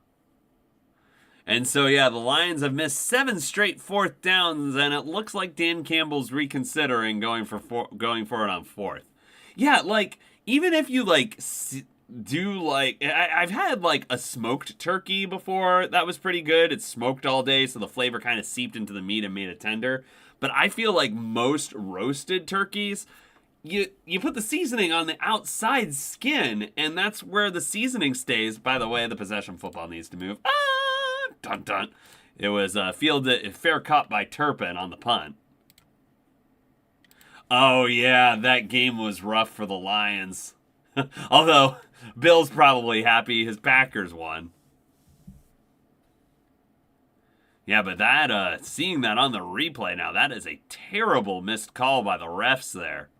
Speaker 1: And so, yeah, the Lions have missed 7 straight 4th downs, and it looks like Dan Campbell's reconsidering going for it on 4th. Yeah, like, even if you, like, I've had, like, a smoked turkey before. That was pretty good. It's smoked all day, so the flavor kind of seeped into the meat and made it tender. But I feel like most roasted turkeys, you put the seasoning on the outside skin, and that's where the seasoning stays. By the way, the possession football needs to move. Dun dun. It was fair caught by Turpin on the punt. Oh, yeah, that game was rough for the Lions. Although, Bill's probably happy his Packers won. Yeah, but that, seeing that on the replay now, that is a terrible missed call by the refs there.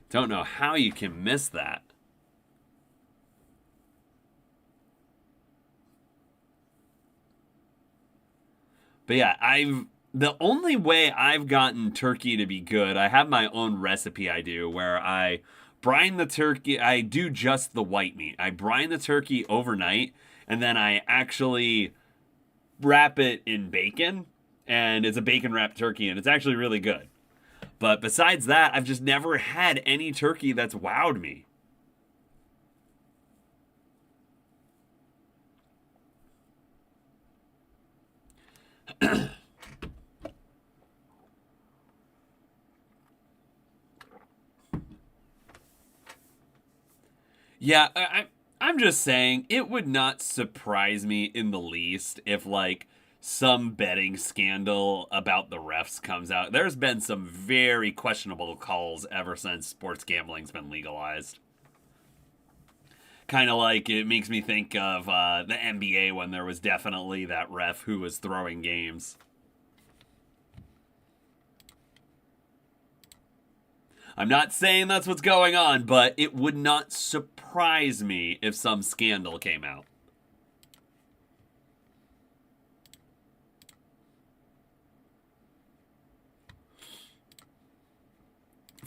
Speaker 1: Don't know how you can miss that. But yeah, the only way I've gotten turkey to be good, I have my own recipe I do where I brine the turkey. I do just the white meat. I brine the turkey overnight and then I actually wrap it in bacon, and it's a bacon wrapped turkey and it's actually really good. But besides that, I've just never had any turkey that's wowed me. Yeah, I'm just saying, it would not surprise me in the least if, like, some betting scandal about the refs comes out. There's been some very questionable calls ever since sports gambling's been legalized. Kind of like, it makes me think of the NBA when there was definitely that ref who was throwing games. I'm not saying that's what's going on, but it would not surprise me if some scandal came out.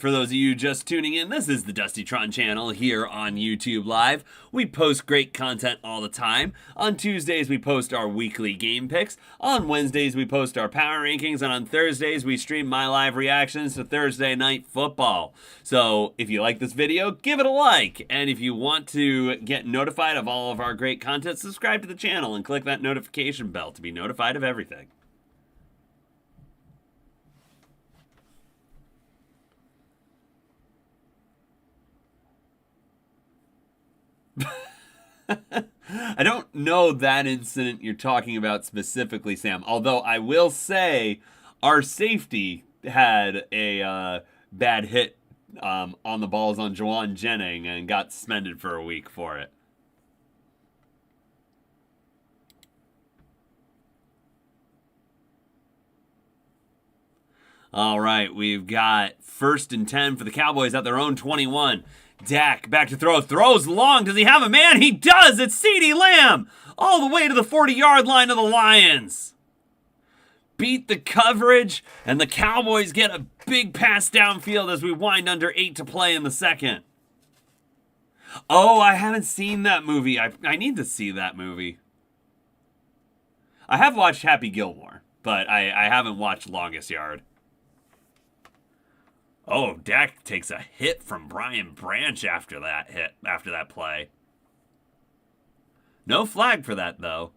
Speaker 1: For those of you just tuning in, this is the Dusty Tron channel here on YouTube Live. We post great content all the time. On Tuesdays, we post our weekly game picks. On Wednesdays, we post our power rankings. And on Thursdays, we stream my live reactions to Thursday Night Football. So if you like this video, give it a like. And if you want to get notified of all of our great content, subscribe to the channel and click that notification bell to be notified of everything. I don't know that incident you're talking about specifically, Sam. Although I will say our safety had a bad hit on the balls on Juwan Jennings and got suspended for a week for it. All right, we've got 1st and 10 for the Cowboys at their own 21. Dak back to throw. Throws long. Does he have a man? He does. It's CeeDee Lamb. All the way to the 40-yard line of the Lions. Beat the coverage, and the Cowboys get a big pass downfield as we wind under 8 to play in the second. Oh, I haven't seen that movie. I need to see that movie. I have watched Happy Gilmore, but I haven't watched Longest Yard. Oh, Dak takes a hit from Brian Branch after that play. No flag for that, though.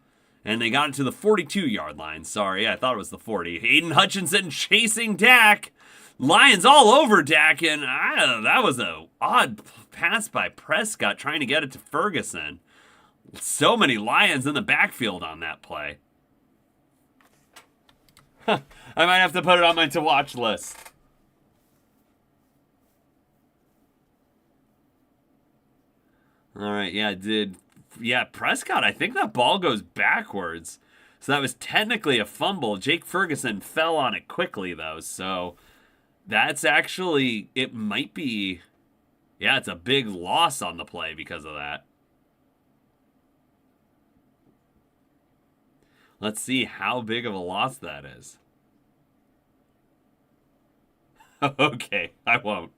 Speaker 1: And they got it to the 42-yard line. Sorry, I thought it was the 40. Hayden Hutchinson chasing Dak. Lions all over Dak, and that was an odd pass by Prescott trying to get it to Ferguson. So many Lions in the backfield on that play. I might have to put it on my to-watch list. All right, yeah, Prescott, I think that ball goes backwards. So that was technically a fumble. Jake Ferguson fell on it quickly, though. So that's actually, it might be, yeah, it's a big loss on the play because of that. Let's see how big of a loss that is. Okay, I won't.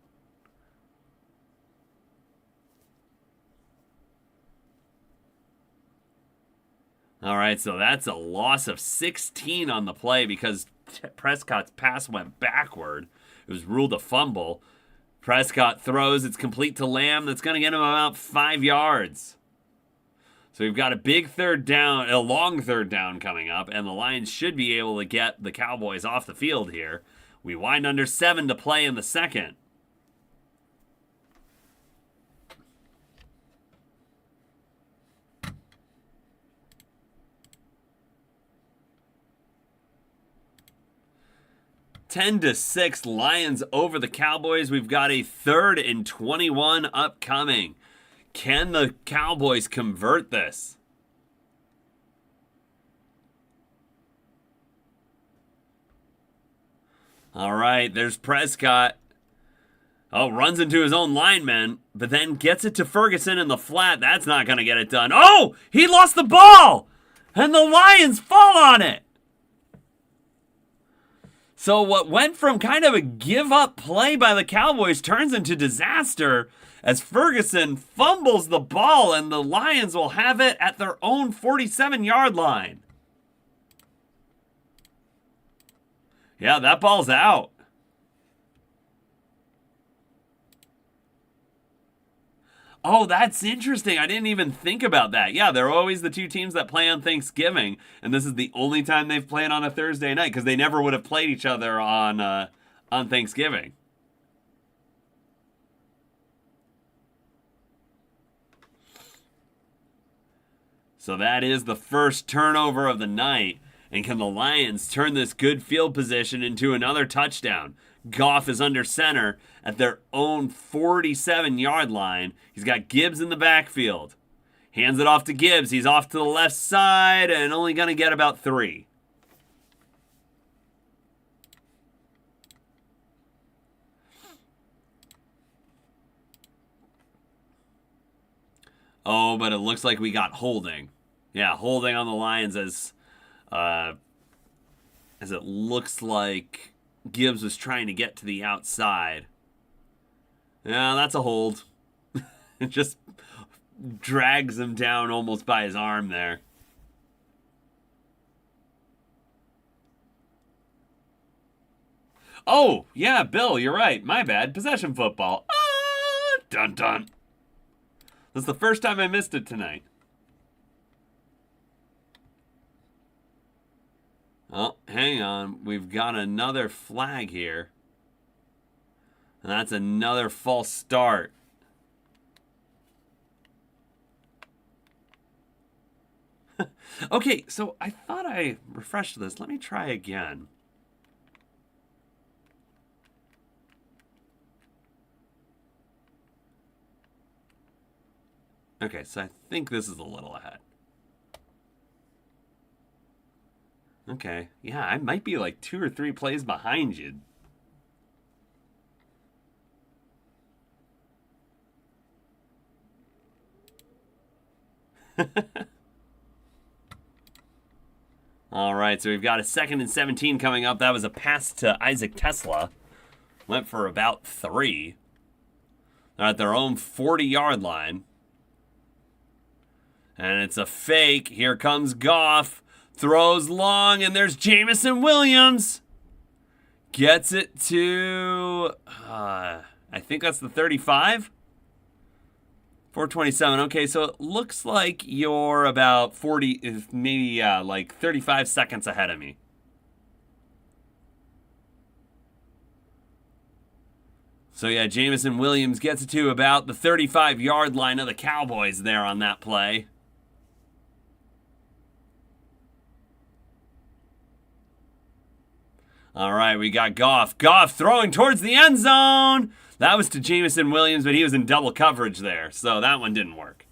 Speaker 1: All right, so that's a loss of 16 on the play because Prescott's pass went backward. It was ruled a fumble. Prescott throws. It's complete to Lamb. That's going to get him about 5 yards. So we've got a big third down, a long third down coming up, and the Lions should be able to get the Cowboys off the field here. We wind under 7 to play in the second. Ten to 6, Lions over the Cowboys. We've got a 3rd and 21 upcoming. Can the Cowboys convert this? All right, there's Prescott. Oh, runs into his own lineman, but then gets it to Ferguson in the flat. That's not going to get it done. Oh, he lost the ball, and the Lions fall on it. So what went from kind of a give-up play by the Cowboys turns into disaster as Ferguson fumbles the ball, and the Lions will have it at their own 47-yard line. Yeah, that ball's out. Oh, that's interesting. I didn't even think about that. Yeah, they're always the two teams that play on Thanksgiving, and this is the only time they've played on a Thursday night because they never would have played each other on Thanksgiving. So that is the first turnover of the night. And can the Lions turn this good field position into another touchdown? Goff is under center at their own 47-yard line. He's got Gibbs in the backfield. Hands it off to Gibbs. He's off to the left side and only going to get about 3. Oh, but it looks like we got holding. Yeah, holding on the Lions as it looks like Gibbs was trying to get to the outside. Yeah, that's a hold. It just drags him down almost by his arm there. Oh, yeah, Bill, you're right. My bad. Possession football. Ah, dun dun. That's the first time I missed it tonight. Oh, hang on. We've got another flag here. And that's another false start. Okay, so I thought I refreshed this. Let me try again. Okay, so I think this is a little ahead. Okay, yeah, I might be like 2 or 3 plays behind you. All right, so we've got a 2nd and 17 coming up. That was a pass to Isaac Tesla. Went for about 3. They're at their own 40-yard line. And it's a fake. Here comes Goff. Throws long, and there's Jameson Williams. Gets it to, I think that's the 35. 4:27. Okay, so it looks like you're about 40, maybe like 35 seconds ahead of me. So yeah, Jameson Williams gets it to about the 35-yard line of the Cowboys there on that play. All right, we got Goff. Goff throwing towards the end zone. That was to Jameson Williams, but he was in double coverage there, so that one didn't work.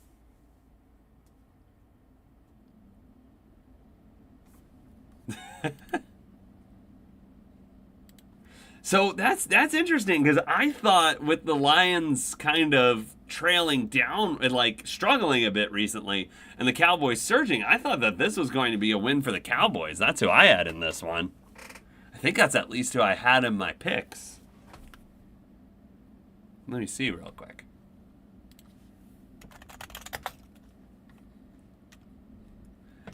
Speaker 1: So that's interesting, because I thought with the Lions kind of trailing down and like struggling a bit recently and the Cowboys surging, I thought that this was going to be a win for the Cowboys. That's who I had in this one. I think that's at least who I had in my picks. Let me see real quick.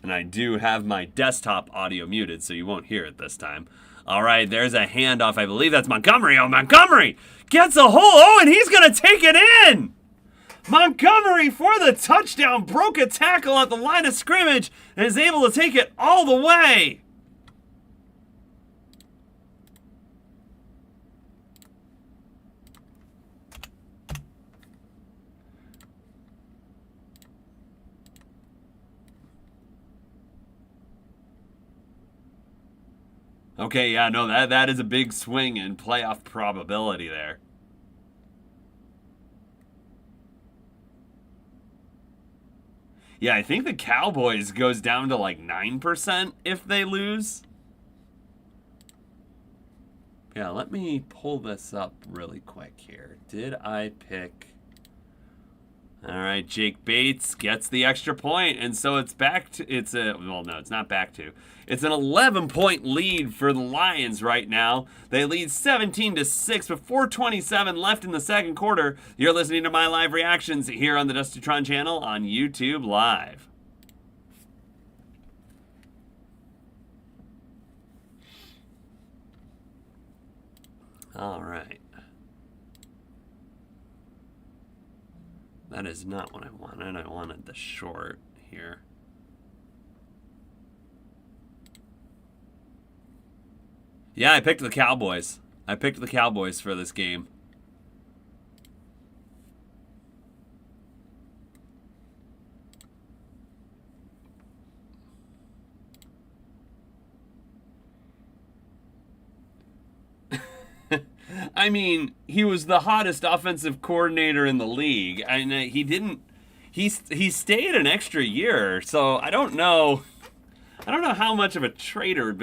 Speaker 1: And I do have my desktop audio muted, so you won't hear it this time. All right, there's a handoff. I believe that's Montgomery. Oh, Montgomery gets a hole. Oh, and he's going to take it in. Montgomery for the touchdown. Broke a tackle at the line of scrimmage and is able to take it all the way. Okay, yeah, no, that is a big swing in playoff probability there. Yeah, I think the Cowboys goes down to like 9% if they lose. Yeah, let me pull this up really quick here. Did I pick... All right, Jake Bates gets the extra point, and so it's back to, well, no, it's not back to. It's an 11-point lead for the Lions right now. They lead 17-6 with 4:27 left in the second quarter. You're listening to my live reactions here on the Dustytron channel on YouTube Live. All right. That is not what I wanted. I wanted the short here. Yeah, I picked the Cowboys. I picked the Cowboys for this game. I mean, he was the hottest offensive coordinator in the league, and he didn't. He stayed an extra year, so I don't know. I don't know how much of a traitor.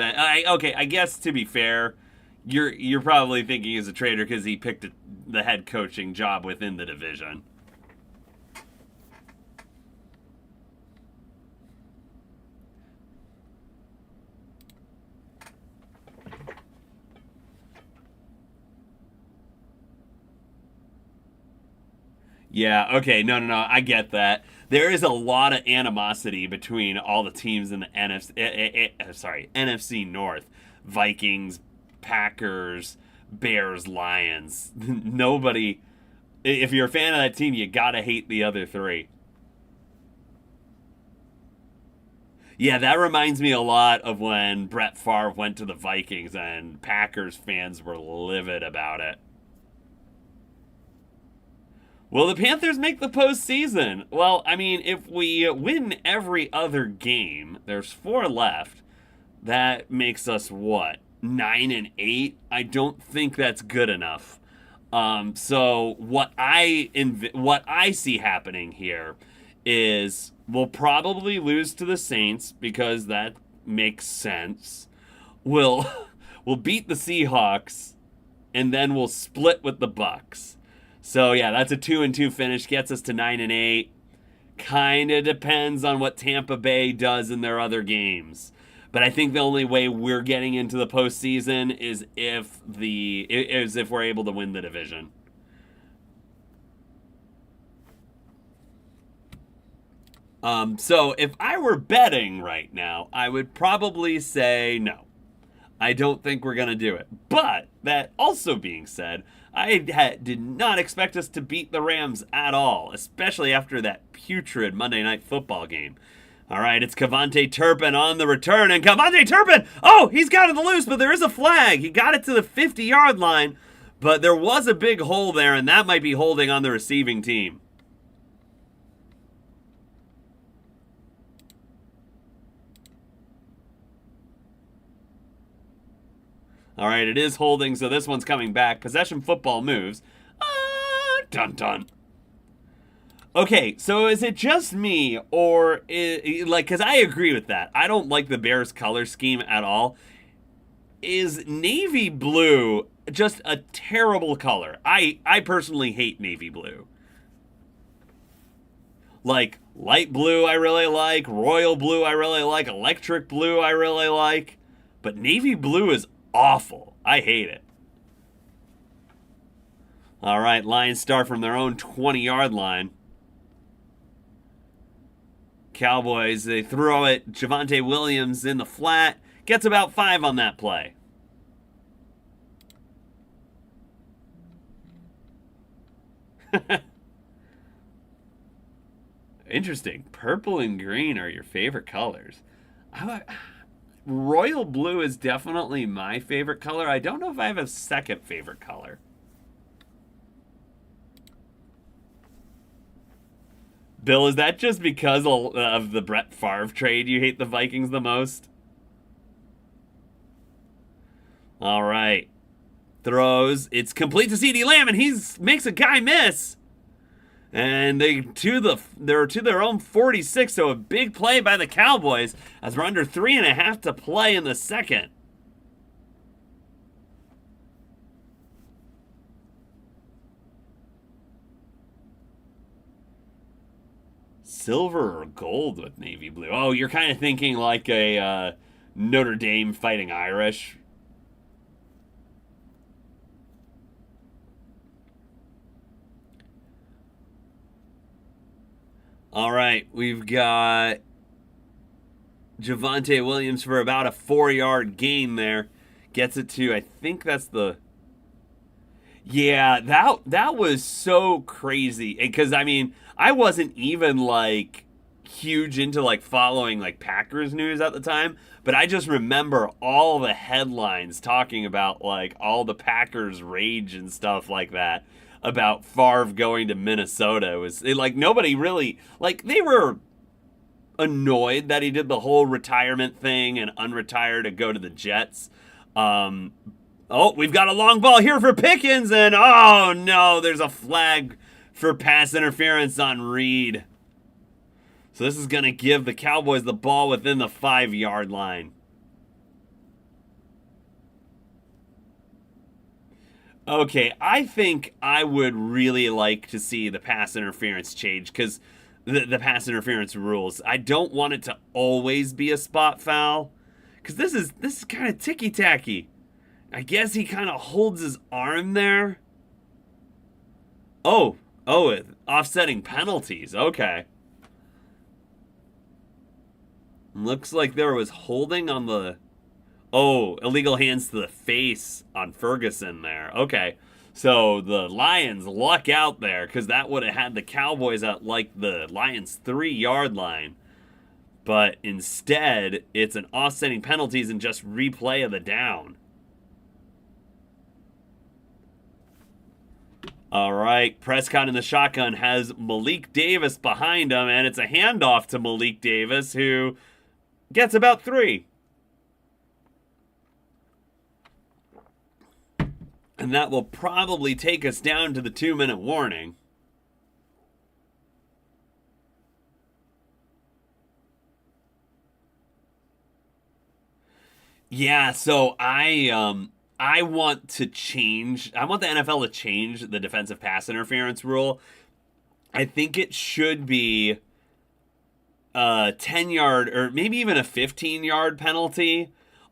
Speaker 1: Okay, I guess to be fair, you're probably thinking he's a traitor because he picked the head coaching job within the division. Yeah, okay, no, I get that. There is a lot of animosity between all the teams in the NFC North. Vikings, Packers, Bears, Lions. Nobody, if you're a fan of that team, you gotta hate the other three. Yeah, that reminds me a lot of when Brett Favre went to the Vikings and Packers fans were livid about it. Will the Panthers make the postseason? Well, I mean, if we win every other game, there's four left. That makes us what, 9-8? I don't think that's good enough. So what I see happening here is we'll probably lose to the Saints because that makes sense. We'll we'll beat the Seahawks, and then we'll split with the Bucks. So yeah, that's a 2-2 finish, gets us to 9-8. Kind of depends on what Tampa Bay does in their other games. But I think the only way we're getting into the postseason is if we're able to win the division. So if I were betting right now, I would probably say no. I don't think we're going to do it. But that also being said, did not expect us to beat the Rams at all, especially after that putrid Monday Night Football game. All right, it's Cavante Turpin on the return, and Cavante Turpin, oh, he's got it loose, but there is a flag. He got it to the 50-yard line, but there was a big hole there, and that might be holding on the receiving team. All right, it is holding, so this one's coming back. Possession football moves. Dun dun. Okay, so is it just me, or because I agree with that. I don't like the Bears color scheme at all. Is navy blue just a terrible color? I personally hate navy blue. Like light blue I really like, royal blue I really like, electric blue I really like, but navy blue is awful. I hate it. All right, Lions start from their own 20-yard line. Cowboys, they throw it. Javonte Williams in the flat. Gets about 5 on that play. Interesting. Purple and green are your favorite colors. Royal blue is definitely my favorite color. I don't know if I have a second favorite color. Bill, is that just because of the Brett Favre trade you hate the Vikings the most? All right. Throws. It's complete to CeeDee Lamb, and he makes a guy miss. And they're to their own 46, so a big play by the Cowboys as we're under 3.5 to play in the second. Silver or gold with navy blue? Oh, you're kind of thinking like a Notre Dame Fighting Irish. All right, we've got Javonte Williams for about a 4-yard gain there. Gets it to, I think that's the... Yeah, that was so crazy. Because, I mean, I wasn't even, like, huge into, like, following, like, Packers news at the time. But I just remember all the headlines talking about, like, all the Packers rage and stuff like that. About Favre going to Minnesota. Like, nobody really... Like, they were annoyed that he did the whole retirement thing and unretire to go to the Jets. Oh, we've got a long ball here for Pickens, and oh no, there's a flag for pass interference on Reed. So this is going to give the Cowboys the ball within the 5-yard line. Okay, I think I would really like to see the pass interference change because the pass interference rules. I don't want it to always be a spot foul because this is kind of ticky-tacky. I guess he kind of holds his arm there. Oh, Offsetting penalties. Okay. Looks like there was holding on the... Oh, illegal hands to the face on Ferguson there. Okay. So the Lions luck out there because that would have had the Cowboys at like the Lions 3-yard line. But instead, it's an offsetting penalties and just replay of the down. All right, Prescott in the shotgun has Malik Davis behind him, and it's a handoff to Malik Davis, who gets about 3. And that will probably take us down to the 2-minute warning. Yeah, so I want to change. I want the NFL to change the defensive pass interference rule. I think it should be a 10-yard or maybe even a 15-yard penalty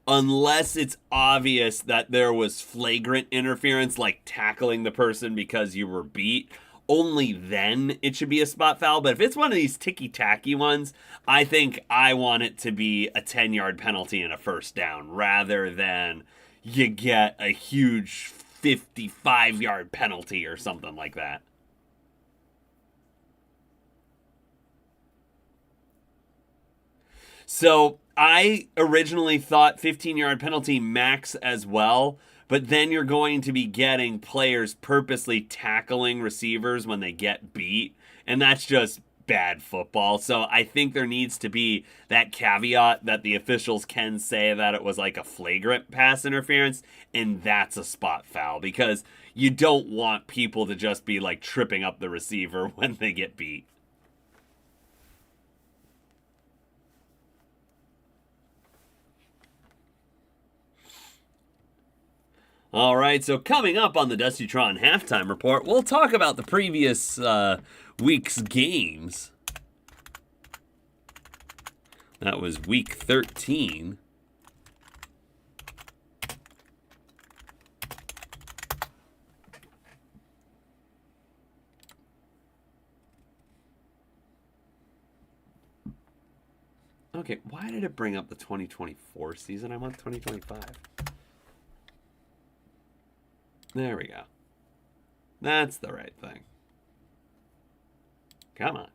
Speaker 1: unless it's obvious that there was flagrant interference, like tackling the person because you were beat. Only then it should be a spot foul. But if it's one of these ticky-tacky ones, I think I want it to be a 10-yard penalty and a first down rather than you get a huge 55-yard penalty or something like that. So I originally thought 15-yard penalty max as well, but then you're going to be getting players purposely tackling receivers when they get beat, and that's just bad football. So I think there needs to be that caveat that the officials can say that it was like a flagrant pass interference, and that's a spot foul, because you don't want people to just be like tripping up the receiver when they get beat. All right, so coming up on the Dustytron halftime report, we'll talk about the previous week's games. That was week 13. Okay, why did it bring up the 2024 season? I want 2025. There we go. That's the right thing. Come on.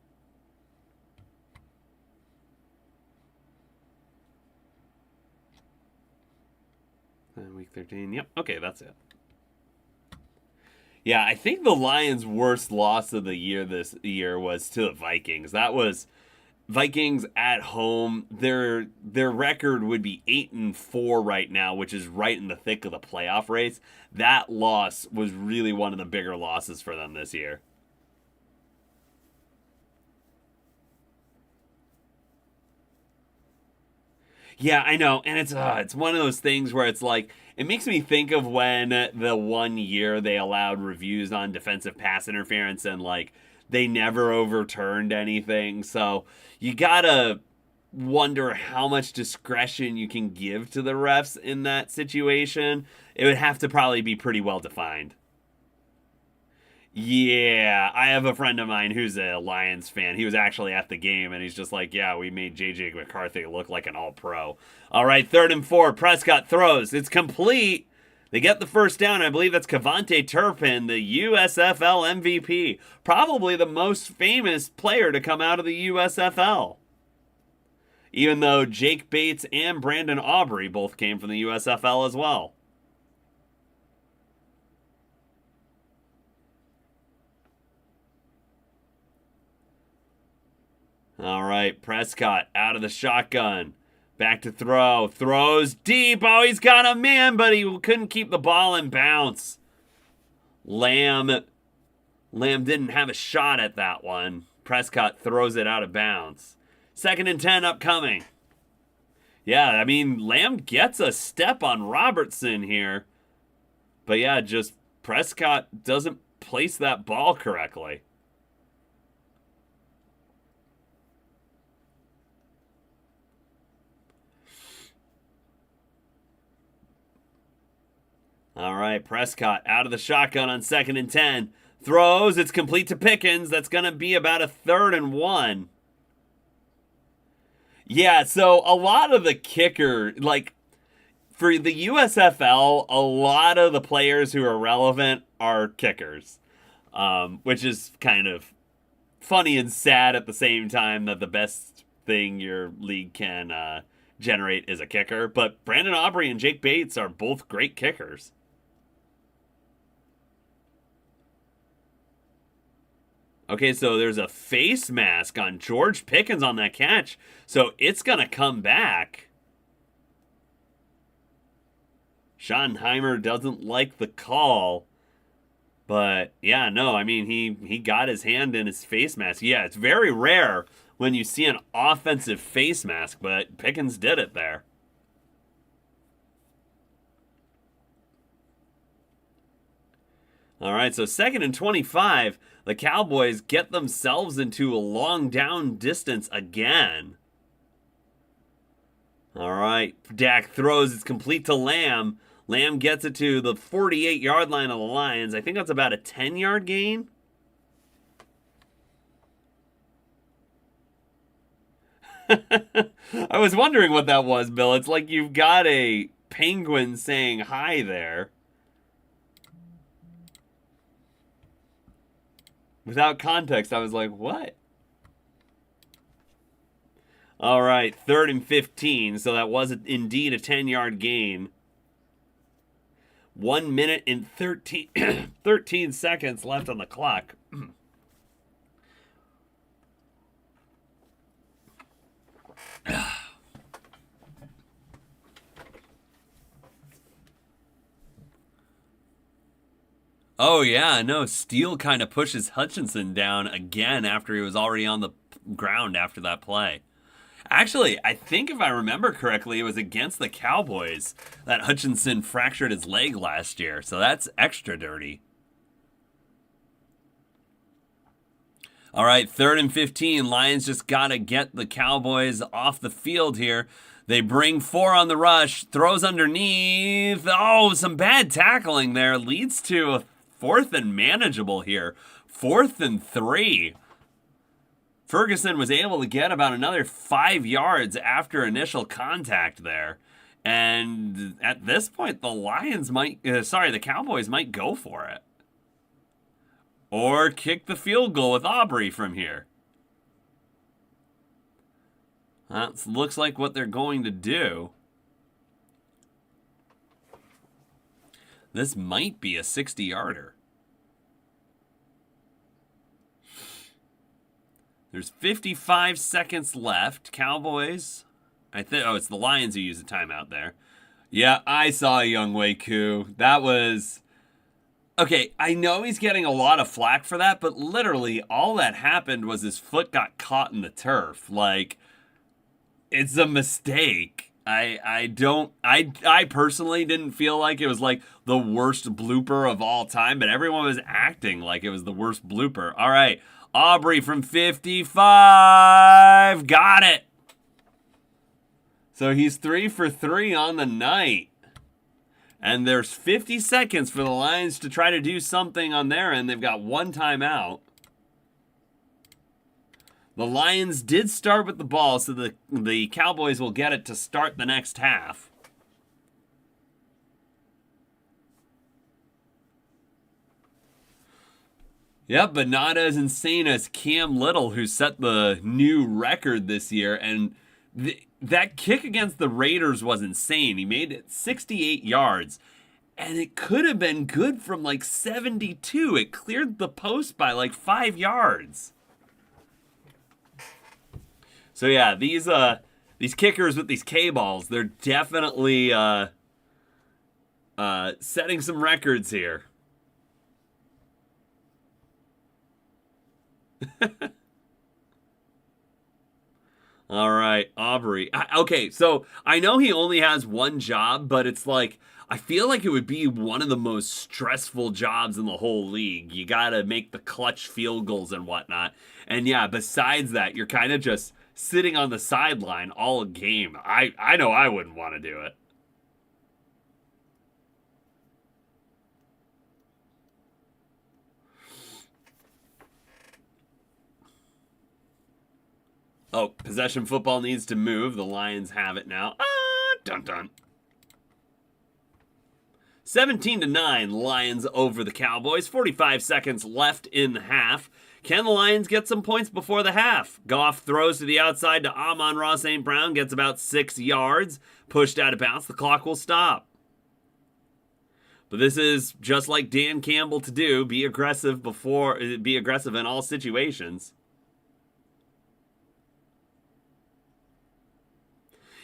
Speaker 1: And week 13. Yep. Okay, that's it. Yeah, I think the Lions' worst loss of the year this year was to the Vikings. That was Vikings at home. Their record would be 8-4 right now, which is right in the thick of the playoff race. That loss was really one of the bigger losses for them this year. Yeah, I know, and it's one of those things where it's like it makes me think of when the one year they allowed reviews on defensive pass interference and like they never overturned anything. So you gotta wonder how much discretion you can give to the refs in that situation. It would have to probably be pretty well defined. Yeah, I have a friend of mine who's a Lions fan. He was actually at the game, and he's just like, yeah, we made J.J. McCarthy look like an all-pro. All right, 3rd and 4. Prescott throws. It's complete. They get the first down. I believe that's Kevontae Turpin, the USFL MVP. Probably the most famous player to come out of the USFL. Even though Jake Bates and Brandon Aubrey both came from the USFL as well. All right, Prescott out of the shotgun. Back to throw. Throws deep. Oh, he's got a man, but he couldn't keep the ball in bounds. Lamb didn't have a shot at that one. Prescott throws it out of bounds. 2nd and 10 upcoming. Yeah, I mean, Lamb gets a step on Robertson here. But yeah, just Prescott doesn't place that ball correctly. All right, Prescott out of the shotgun on 2nd and 10. Throws. It's complete to Pickens. That's going to be about a 3rd and 1. Yeah, so a lot of the kicker, like for the USFL, a lot of the players who are relevant are kickers, which is kind of funny and sad at the same time that the best thing your league can generate is a kicker. But Brandon Aubrey and Jake Bates are both great kickers. Okay, so there's a face mask on George Pickens on that catch. So it's going to come back. Schottenheimer doesn't like the call. But, yeah, no, I mean, he got his hand in his face mask. Yeah, it's very rare when you see an offensive face mask, but Pickens did it there. All right, so 2nd and 25. The Cowboys get themselves into a long down distance again. All right, Dak throws. It's complete to Lamb. Lamb gets it to the 48-yard line of the Lions. I think that's about a 10-yard gain. I was wondering what that was, Bill. It's like you've got a penguin saying hi there. Without context, I was like, what? All right, 3rd and 15. So that was indeed a 10-yard gain. 1 minute and 13 seconds left on the clock. Oh, yeah, no, Steele kind of pushes Hutchinson down again after he was already on the ground after that play. Actually, I think if I remember correctly, it was against the Cowboys that Hutchinson fractured his leg last year, so that's extra dirty. All right, 3rd and 15. Lions just got to get the Cowboys off the field here. They bring 4 on the rush, throws underneath. Oh, some bad tackling there leads to a 4th and manageable here. 4th and 3. Ferguson was able to get about another 5 yards after initial contact there. And at this point, the Cowboys might go for it. Or kick the field goal with Aubrey from here. That looks like what they're going to do. This might be a 60-yarder. There's 55 seconds left. Cowboys. It's the Lions who use a timeout there. Yeah, I saw Younghoe Koo. That was... Okay, I know he's getting a lot of flack for that, but literally all that happened was his foot got caught in the turf. Like, it's a mistake. I personally didn't feel like it was like the worst blooper of all time, but everyone was acting like it was the worst blooper. All right, Aubrey from 55. Got it. So he's 3 for 3 on the night. And there's 50 seconds for the Lions to try to do something on their end. They've got 1 timeout. The Lions did start with the ball, so the Cowboys will get it to start the next half. Yep, but not as insane as Cam Little, who set the new record this year. And that kick against the Raiders was insane. He made it 68 yards. And it could have been good from like 72. It cleared the post by like 5 yards. So yeah, these kickers with these K-balls, they're definitely setting some records here. All right, Aubrey. Okay, so I know he only has one job, but it's like, I feel like it would be one of the most stressful jobs in the whole league. You got to make the clutch field goals and whatnot. And yeah, besides that, you're kind of just sitting on the sideline all game. I know I wouldn't want to do it. Oh, possession football needs to move. The Lions have it now. Dun dun. 17-9, Lions over the Cowboys. 45 seconds left in the half. Can the Lions get some points before the half? Goff throws to the outside to Amon-Ra St. Brown, gets about 6 yards. Pushed out of bounds, the clock will stop. But this is just like Dan Campbell to do. Be aggressive in all situations.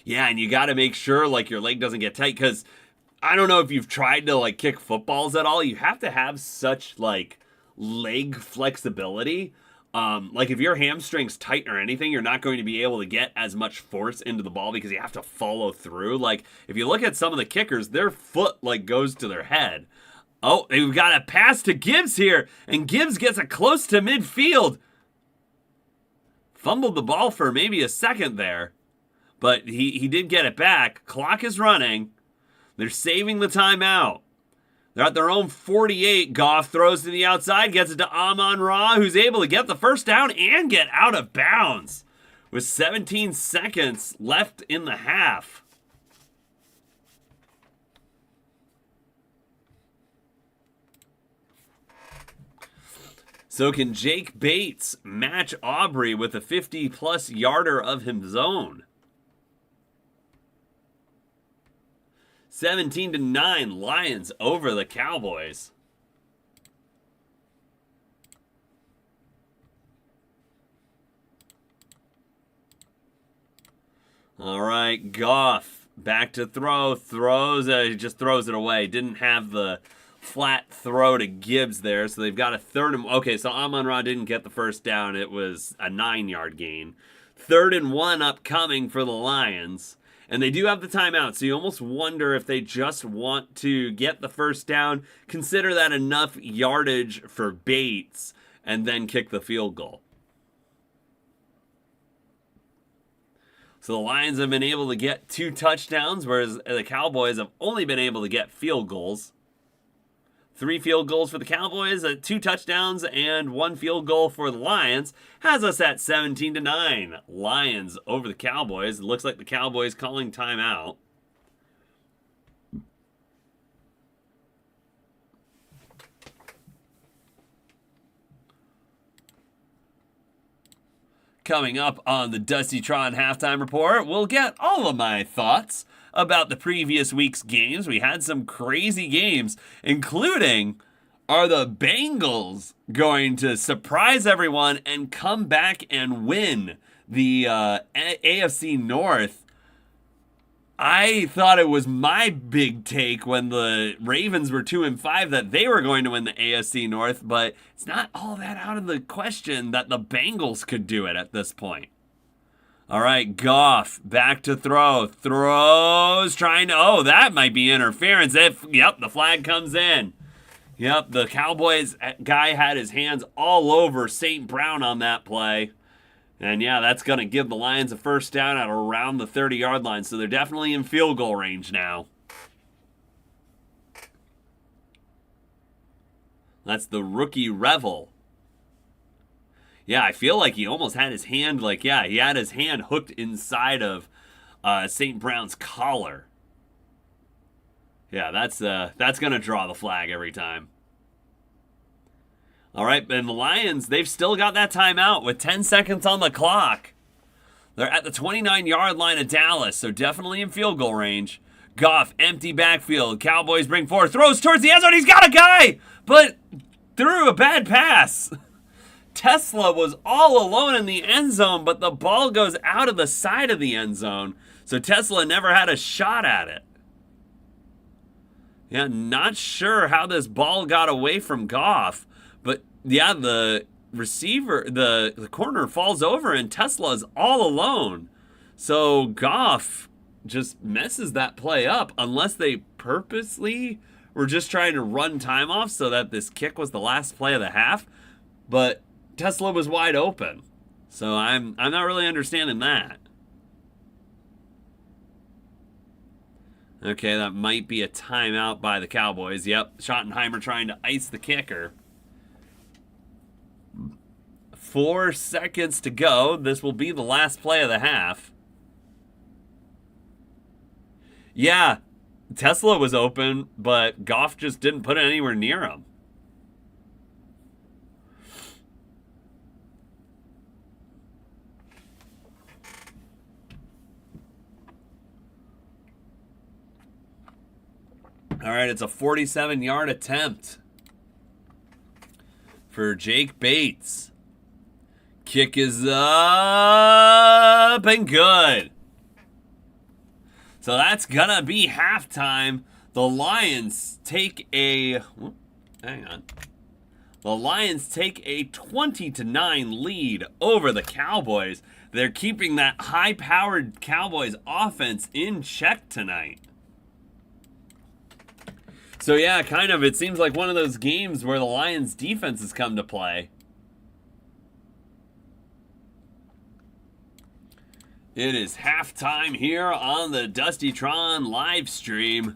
Speaker 1: Yeah, and you got to make sure like your leg doesn't get tight, because I don't know if you've tried to like kick footballs at all. You have to have such like leg flexibility. Like if your hamstring's tight or anything, you're not going to be able to get as much force into the ball because you have to follow through. Like if you look at some of the kickers, their foot like goes to their head. Oh, we've got a pass to Gibbs here, and Gibbs gets it close to midfield. Fumbled the ball for maybe a second there, but he did get it back. Clock is running. They're saving the timeout. They're at their own 48. Goff throws to the outside, gets it to Amon-Ra, who's able to get the first down and get out of bounds with 17 seconds left in the half. So can Jake Bates match Aubrey with a 50-plus yarder of his own? 17-9, Lions over the Cowboys. All right, Goff back to throw. He just throws it away. Didn't have the flat throw to Gibbs there, so they've got a third and... Okay, so Amon-Ra didn't get the first down. It was a 9-yard gain. 3rd and 1 upcoming for the Lions. And they do have the timeout, so you almost wonder if they just want to get the first down, consider that enough yardage for Bates, and then kick the field goal. So the Lions have been able to get 2 touchdowns, whereas the Cowboys have only been able to get field goals. 3 field goals for the Cowboys, 2 touchdowns, and 1 field goal for the Lions. Has us at 17-9. Lions over the Cowboys. It looks like the Cowboys calling timeout. Coming up on the Dusty Tron Halftime Report, we'll get all of my thoughts about the previous week's games. We had some crazy games, including, are the Bengals going to surprise everyone and come back and win the AFC North? I thought it was my big take when the Ravens were 2-5 that they were going to win the AFC North, but it's not all that out of the question that the Bengals could do it at this point. All right, Goff back to throw. Throws, trying to... Oh, that might be interference. Yep, the flag comes in. Yep, the Cowboys guy had his hands all over St. Brown on that play. And yeah, that's going to give the Lions a first down at around the 30-yard line. So they're definitely in field goal range now. That's the rookie Revel. Yeah, I feel like he almost had his hand, he had his hand hooked inside of St. Brown's collar. Yeah, that's going to draw the flag every time. All right, and the Lions, they've still got that timeout with 10 seconds on the clock. They're at the 29-yard line of Dallas, so definitely in field goal range. Goff, empty backfield. Cowboys bring forward, throws towards the end zone. He's got a guy, but threw a bad pass. Tesla was all alone in the end zone, but the ball goes out of the side of the end zone, so Tesla never had a shot at it. Yeah, not sure how this ball got away from Goff, but yeah, the receiver, the corner falls over and Tesla's all alone. So Goff just messes that play up, unless they purposely were just trying to run time off so that this kick was the last play of the half. But Tesla was wide open. So I'm not really understanding that. Okay, that might be a timeout by the Cowboys. Yep, Schottenheimer trying to ice the kicker. 4 seconds to go. This will be the last play of the half. Yeah, Tesla was open, but Goff just didn't put it anywhere near him. All right, it's a 47-yard attempt for Jake Bates. Kick is up and good. So that's going to be halftime. The Lions take a... hang on. The Lions take a 20-9 lead over the Cowboys. They're keeping that high-powered Cowboys offense in check tonight. So yeah, kind of, it seems like one of those games where the Lions defense has come to play. It is halftime here on the Dustytron live stream.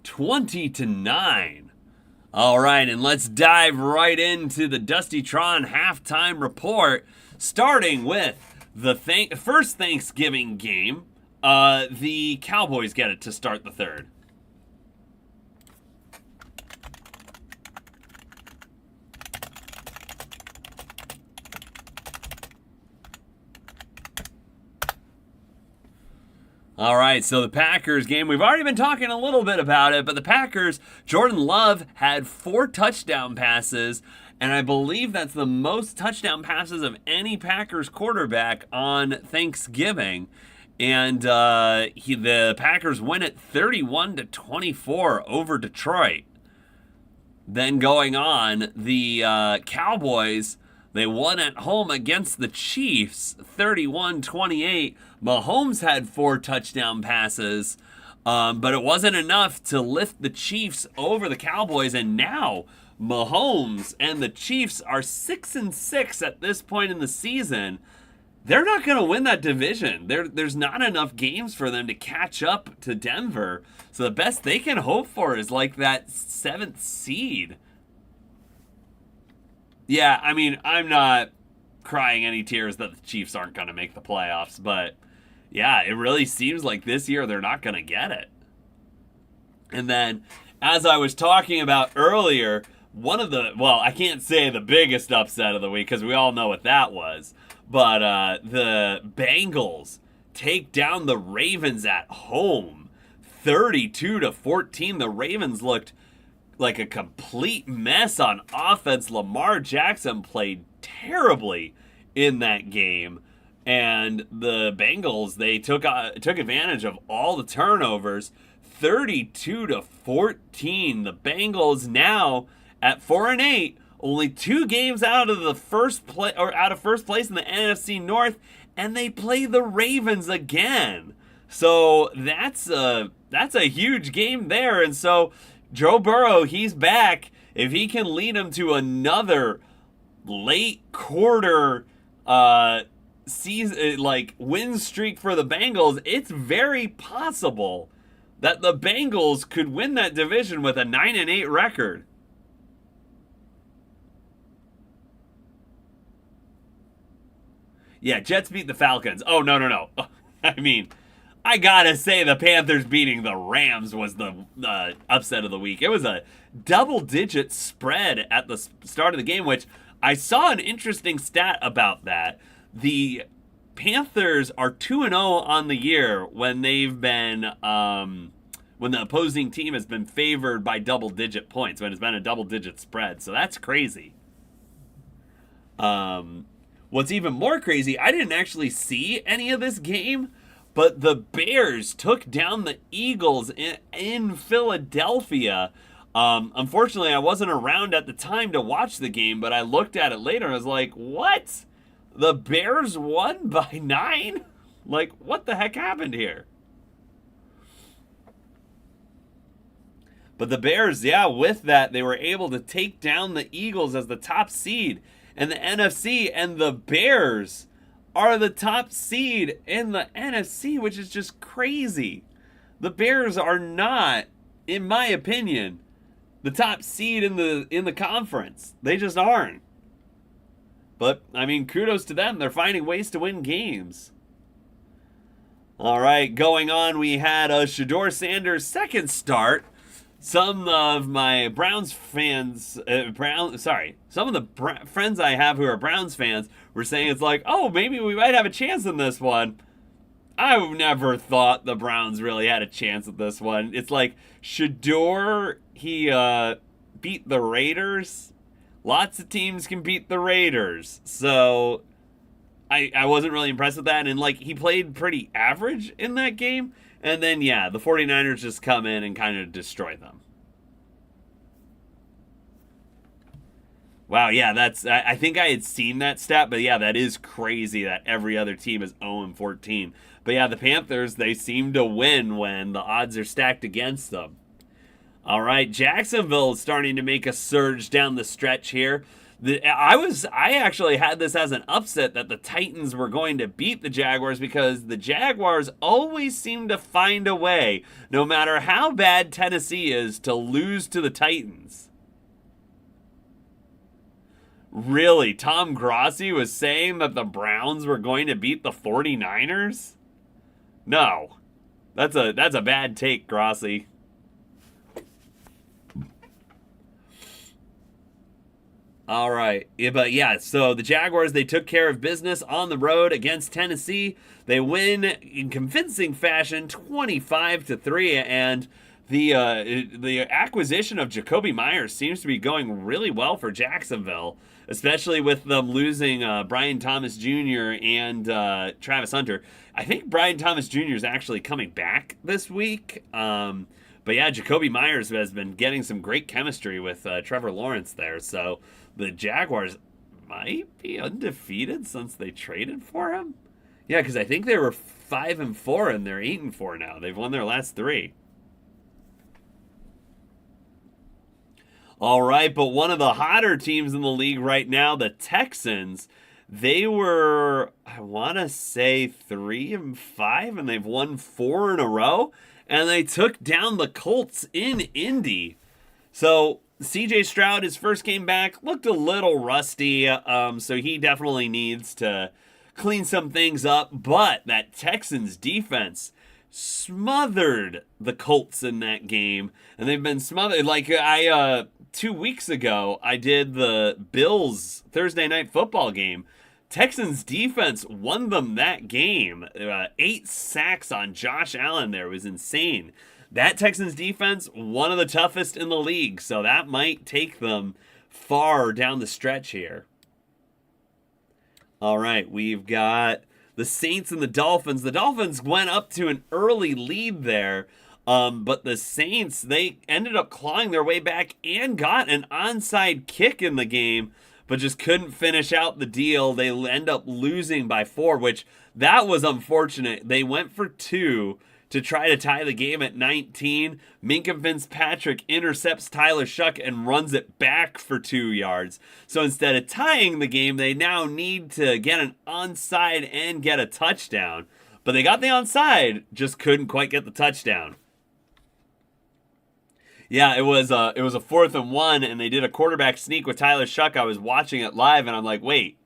Speaker 1: 20-9. All right, and let's dive right into the Dustytron halftime report, starting with the first Thanksgiving game. The Cowboys get it to start the third. All right, so the Packers game, we've already been talking a little bit about it, but the Packers, Jordan Love had 4 touchdown passes, and I believe that's the most touchdown passes of any Packers quarterback on Thanksgiving. And the Packers win it 31-24 over Detroit. Then going on, the Cowboys, they won at home against the Chiefs 31-28. Mahomes had 4 touchdown passes, but it wasn't enough to lift the Chiefs over the Cowboys. And now Mahomes and the Chiefs are 6-6 at this point in the season. They're not going to win that division. There's not enough games for them to catch up to Denver. So the best they can hope for is like that 7th seed. Yeah, I mean, I'm not crying any tears that the Chiefs aren't going to make the playoffs. But yeah, it really seems like this year they're not going to get it. And then, as I was talking about earlier, one of the, well, I can't say the biggest upset of the week because we all know what that was. But the Bengals take down the Ravens at home, 32-14. The Ravens looked like a complete mess on offense. Lamar Jackson played terribly in that game, and the Bengals, they took advantage of all the turnovers, 32-14. The Bengals now at 4-8. Only 2 games out of first place in the NFC North, and they play the Ravens again. So that's a huge game there. And so Joe Burrow, he's back. If he can lead them to another late quarter season win streak for the Bengals, it's very possible that the Bengals could win that division with a 9-8 record. Yeah, Jets beat the Falcons. Oh, no. I mean, I gotta say the Panthers beating the Rams was the upset of the week. It was a double-digit spread at the start of the game, which I saw an interesting stat about that. The Panthers are 2-0 on the year when they've been, when the opposing team has been favored by double-digit points, when it's been a double-digit spread. So that's crazy. What's even more crazy, I didn't actually see any of this game, but the Bears took down the Eagles in Philadelphia. Unfortunately, I wasn't around at the time to watch the game, but I looked at it later and I was like, what? The Bears won by 9? Like, what the heck happened here? But the Bears, yeah, with that, they were able to take down the Eagles as the top seed in the NFC, and the Bears are the top seed in the NFC, which is just crazy. The Bears are not, in my opinion, the top seed in the conference. They just aren't. But, I mean, kudos to them. They're finding ways to win games. All right, going on, we had Shedeur Sanders' second start. Some of my Browns fans, some of the friends I have who are Browns fans were saying it's like, oh, maybe we might have a chance in this one. I've never thought the Browns really had a chance at this one. It's like Shedeur, he beat the Raiders. Lots of teams can beat the Raiders, so I wasn't really impressed with that. And like, he played pretty average in that game. And then, yeah, the 49ers just come in and kind of destroy them. Wow, yeah, I think I had seen that stat, but yeah, that is crazy that every other team is 0-14. But yeah, the Panthers, they seem to win when the odds are stacked against them. All right, Jacksonville is starting to make a surge down the stretch here. I actually had this as an upset that the Titans were going to beat the Jaguars because the Jaguars always seem to find a way, no matter how bad Tennessee is, to lose to the Titans. Really? Tom Grossi was saying that the Browns were going to beat the 49ers? No. That's a bad take, Grossi. All right. Yeah, but yeah, so the Jaguars, they took care of business on the road against Tennessee. They win in convincing fashion, 25-3, and the acquisition of Jacoby Myers seems to be going really well for Jacksonville, especially with them losing Brian Thomas Jr. and Travis Hunter. I think Brian Thomas Jr. is actually coming back this week. But yeah, Jacoby Myers has been getting some great chemistry with Trevor Lawrence there. So the Jaguars might be undefeated since they traded for him. Yeah, because I think they were 5-4 and they're 8-4 now. They've won their last 3. All right, but one of the hotter teams in the league right now, the Texans, they were, I want to say 3-5, and they've won 4 in a row, and they took down the Colts in Indy. So CJ Stroud, his first game back, looked a little rusty, so he definitely needs to clean some things up. But that Texans defense smothered the Colts in that game, and they've been smothered. Like 2 weeks ago, I did the Bills Thursday night football game. Texans defense won them that game. 8 sacks on Josh Allen there was insane. That Texans defense, one of the toughest in the league, so that might take them far down the stretch here. All right, we've got the Saints and the Dolphins. The Dolphins went up to an early lead there, but the Saints, they ended up clawing their way back and got an onside kick in the game, but just couldn't finish out the deal. They end up losing by 4, which that was unfortunate. They went for 2 to try to tie the game at 19. Minkah Fitzpatrick intercepts Tyler Shuck and runs it back for 2 yards. So instead of tying the game, they now need to get an onside and get a touchdown. But they got the onside, just couldn't quite get the touchdown. Yeah, it was a 4th and 1, and they did a quarterback sneak with Tyler Shuck. I was watching it live, and I'm like, wait,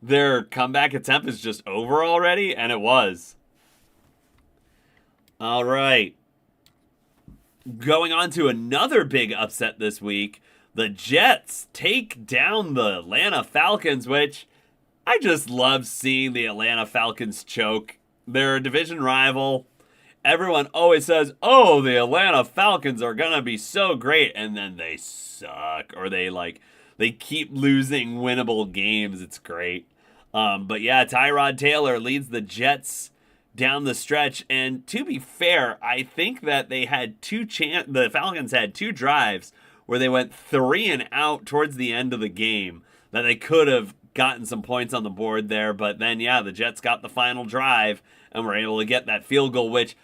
Speaker 1: their comeback attempt is just over already? And it was. All right. Going on to another big upset this week. The Jets take down the Atlanta Falcons, which I just love seeing the Atlanta Falcons choke. They're a division rival. Everyone always says, oh, the Atlanta Falcons are going to be so great. And then they suck. Or they keep losing winnable games. It's great. But yeah, Tyrod Taylor leads the Jets down the stretch. And to be fair, I think that they had the Falcons had 2 drives where they went 3 and out towards the end of the game that they could have gotten some points on the board there. But then, yeah, the Jets got the final drive and were able to get that field goal, which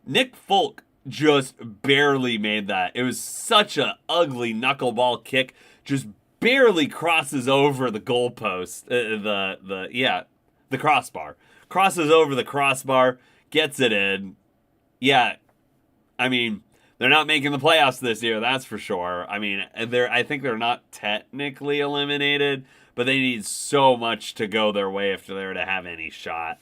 Speaker 1: Nick Folk just barely made that. It was such an ugly knuckleball kick, just barely crosses over the goalpost, the crossbar. Crosses over the crossbar, gets it in. Yeah, I mean, They're not making the playoffs this year, that's for sure. I mean, I think they're not technically eliminated, but they need so much to go their way if they're to have any shot.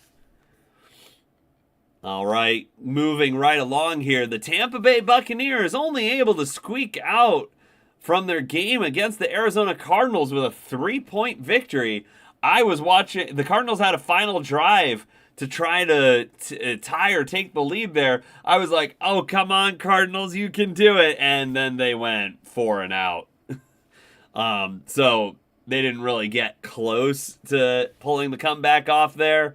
Speaker 1: All right, moving right along here. The Tampa Bay Buccaneers only able to squeak out from their game against the Arizona Cardinals with a 3-point victory. I was watching, the Cardinals had a final drive to try to tie or take the lead there. I was like, oh, come on, Cardinals, you can do it. And then they went 4 and out. So they didn't really get close to pulling the comeback off there.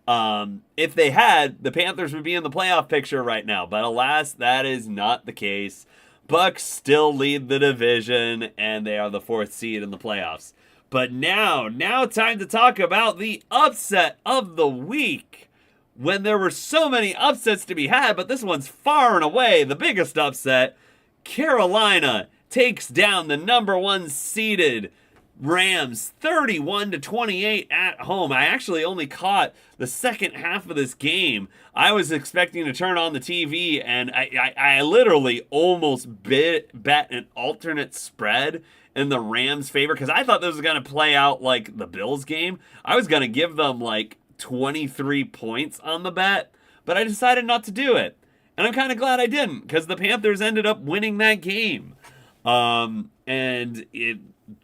Speaker 1: If they had, the Panthers would be in the playoff picture right now. But alas, that is not the case. Bucs still lead the division, and they are the 4th seed in the playoffs. But now time to talk about the upset of the week. When there were so many upsets to be had, but this one's far and away the biggest upset. Carolina takes down the number 1 seeded Rams 31-28 at home. I actually only caught the second half of this game. I was expecting to turn on the TV, and I literally almost bet an alternate spread in the Rams' favor because I thought this was going to play out like the Bills game. I was going to give them like 23 points on the bet, but I decided not to do it. And I'm kind of glad I didn't because the Panthers ended up winning that game.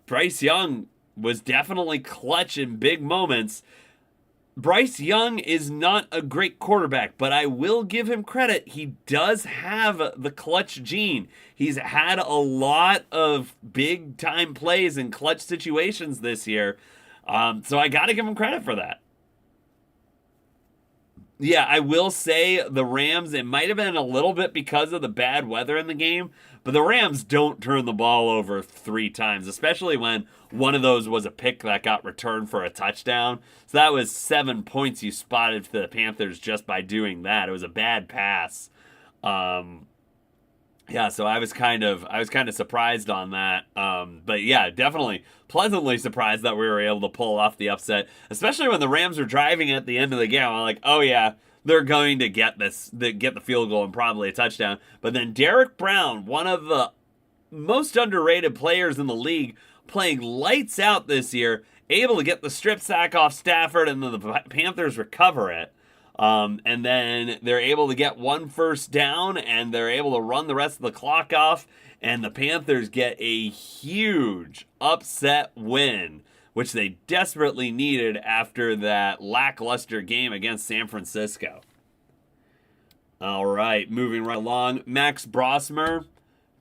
Speaker 1: Bryce Young was definitely clutch in big moments. Bryce Young is not a great quarterback, but I will give him credit. He does have the clutch gene. He's had a lot of big-time plays in clutch situations this year, so I got to give him credit for that. Yeah, I will say the Rams, it might have been a little bit because of the bad weather in the game, but the Rams don't turn the ball over 3 times, especially when one of those was a pick that got returned for a touchdown. So that was 7 points you spotted for the Panthers just by doing that. It was a bad pass. Yeah, so I was kind of surprised on that. But yeah, definitely pleasantly surprised that we were able to pull off the upset, especially when the Rams were driving at the end of the game. I'm like, oh yeah, they're going to get the field goal and probably a touchdown. But then Derek Brown, one of the most underrated players in the league, playing lights out this year, able to get the strip sack off Stafford, and then the Panthers recover it. And then they're able to get 1 first down, and they're able to run the rest of the clock off, and the Panthers get a huge upset win, which they desperately needed after that lackluster game against San Francisco. All right, moving right along. Max Brosmer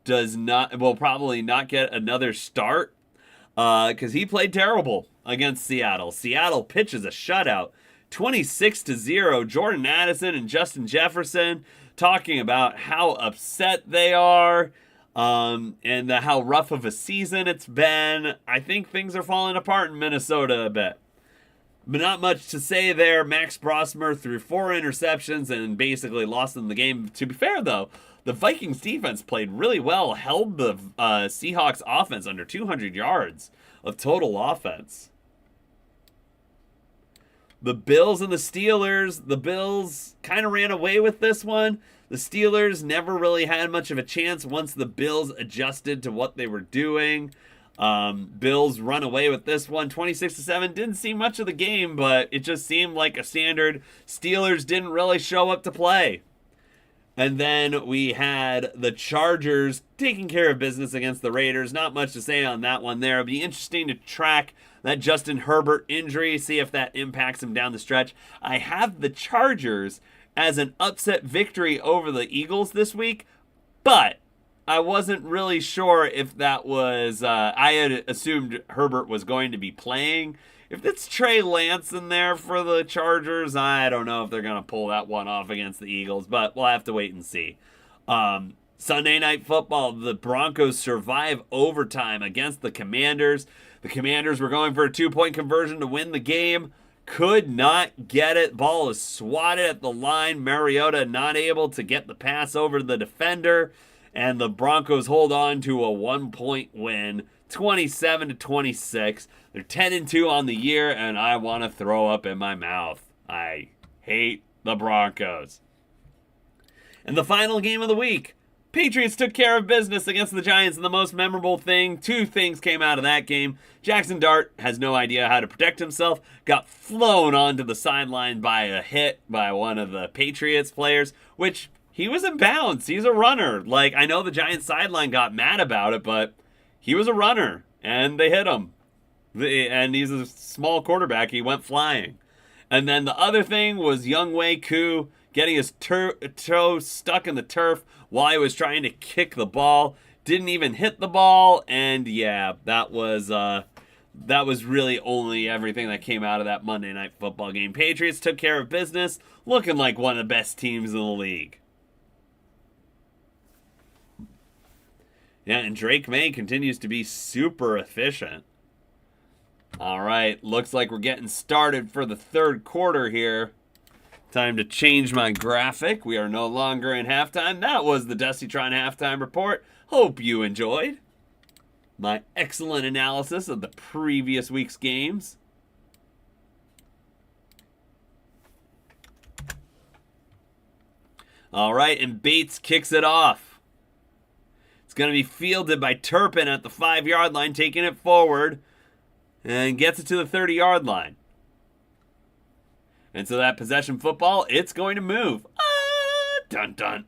Speaker 1: will probably not get another start because he played terrible against Seattle. Seattle pitches a shutout. 26-0, Jordan Addison and Justin Jefferson talking about how upset they are and how rough of a season it's been. I think things are falling apart in Minnesota a bit. But not much to say there. Max Brosmer threw 4 interceptions and basically lost them the game. To be fair, though, the Vikings defense played really well, held the Seahawks offense under 200 yards of total offense. The Bills and the Steelers. The Bills kind of ran away with this one. The Steelers never really had much of a chance once the Bills adjusted to what they were doing. Bills run away with this one, 26-7. Didn't see much of the game, but it just seemed like a standard. Steelers didn't really show up to play. And then we had the Chargers taking care of business against the Raiders. Not much to say on that one there. It'll be interesting to track that Justin Herbert injury, see if that impacts him down the stretch. I have the Chargers as an upset victory over the Eagles this week, but I wasn't really sure if that was, I had assumed Herbert was going to be playing. If it's Trey Lance in there for the Chargers, I don't know if they're going to pull that one off against the Eagles, but we'll have to wait and see. Sunday Night Football, the Broncos survive overtime against the Commanders. The Commanders were going for a 2-point conversion to win the game. Could not get it. Ball is swatted at the line. Mariota not able to get the pass over to the defender. And the Broncos hold on to a 1-point win, 27-26. They're 10-2 on the year, and I want to throw up in my mouth. I hate the Broncos. And the final game of the week, Patriots took care of business against the Giants, and the most memorable thing, two things came out of that game. Jackson Dart has no idea how to protect himself, got flown onto the sideline by a hit by one of the Patriots players, which he was in bounds. He's a runner. Like, I know the Giants sideline got mad about it, but he was a runner, and they hit him. And he's a small quarterback. He went flying. And then the other thing was Younghoe Koo getting his toe stuck in the turf while he was trying to kick the ball. Didn't even hit the ball. And yeah, that was really only everything that came out of that Monday Night Football game. Patriots took care of business, looking like one of the best teams in the league. Yeah, and Drake May continues to be super efficient. All right, looks like we're getting started for the third quarter here. Time to change my graphic. We are no longer in halftime. That was the Dustytron halftime report. Hope you enjoyed my excellent analysis of the previous week's games. All right, and Bates kicks it off. It's going to be fielded by Turpin at the 5-yard line, taking it forward, and gets it to the 30-yard line. And so that possession football, it's going to move. Dun dun.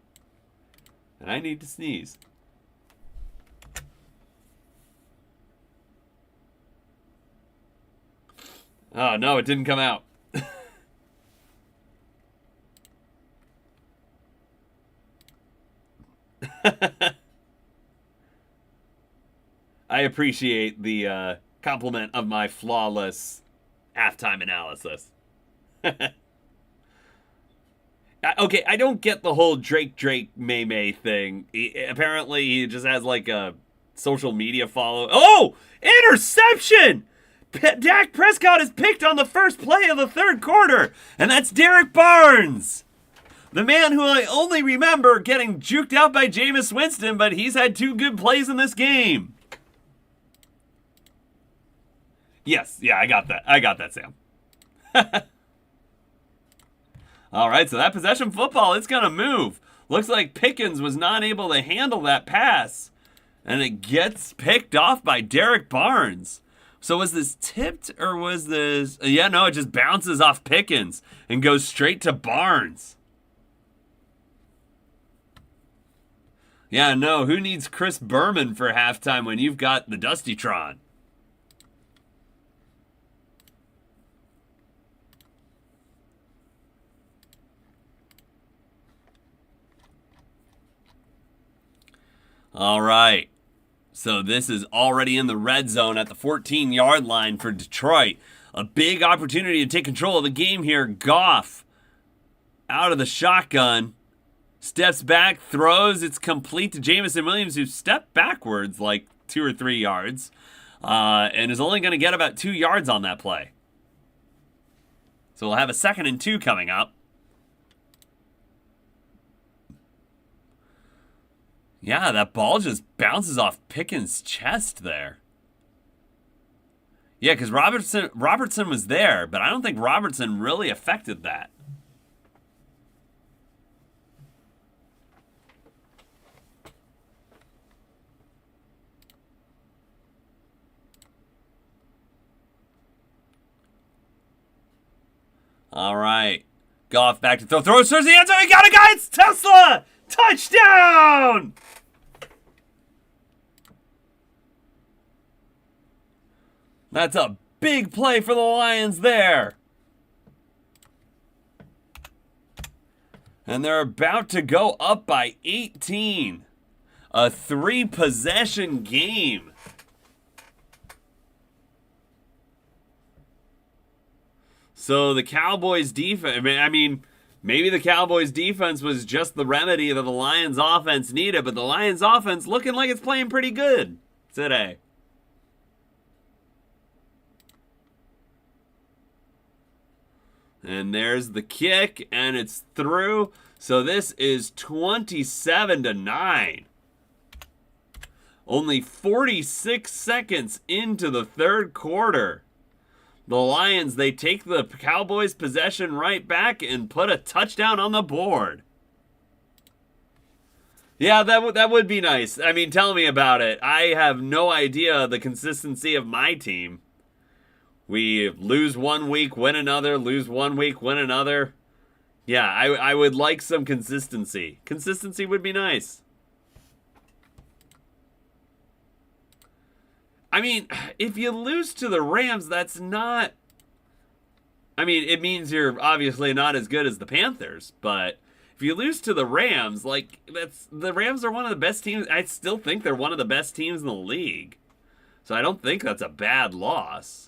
Speaker 1: And I need to sneeze. Oh, no, it didn't come out. I appreciate the compliment of my flawless halftime analysis. Okay, I don't get the whole Drake May thing. Apparently, he just has like a social media follow. Oh, interception! Dak Prescott is picked on the first play of the third quarter, and that's Derek Barnes, the man who I only remember getting juked out by Jameis Winston, but he's had 2 good plays in this game. Yes, yeah, I got that, Sam. All right, so that possession football, it's going to move. Looks like Pickens was not able to handle that pass, and it gets picked off by Derek Barnes. So was this tipped or was this... Yeah, no, it just bounces off Pickens and goes straight to Barnes. Yeah, no, who needs Chris Berman for halftime when you've got the Dustytron? All right, so this is already in the red zone at the 14-yard line for Detroit. A big opportunity to take control of the game here. Goff out of the shotgun, steps back, throws. It's complete to Jameson Williams, who stepped backwards like 2 or 3 yards and is only going to get about 2 yards on that play. So we'll have a 2nd and 2 coming up. Yeah, that ball just bounces off Pickens' chest there. Yeah, because Robertson was there, but I don't think Robertson really affected that. All right. Goff back to throw. Throws towards the end zone. He got a guy. It's Tesla. Touchdown! That's a big play for the Lions there. And they're about to go up by 18. A 3-possession game. So the Cowboys defense, I mean, maybe the Cowboys defense was just the remedy that the Lions offense needed, but the Lions offense looking like it's playing pretty good today. And there's the kick, and it's through. So this is 27-9. Only 46 seconds into the third quarter. The Lions, they take the Cowboys' possession right back and put a touchdown on the board. Yeah, that would be nice. I mean, tell me about it. I have no idea the consistency of my team. We lose one week, win another, lose one week, win another. Yeah, I would like some consistency. Consistency would be nice. I mean, if you lose to the Rams, that's not... I mean, it means you're obviously not as good as the Panthers, but if you lose to the Rams, like, the Rams are one of the best teams. I still think they're one of the best teams in the league. So I don't think that's a bad loss.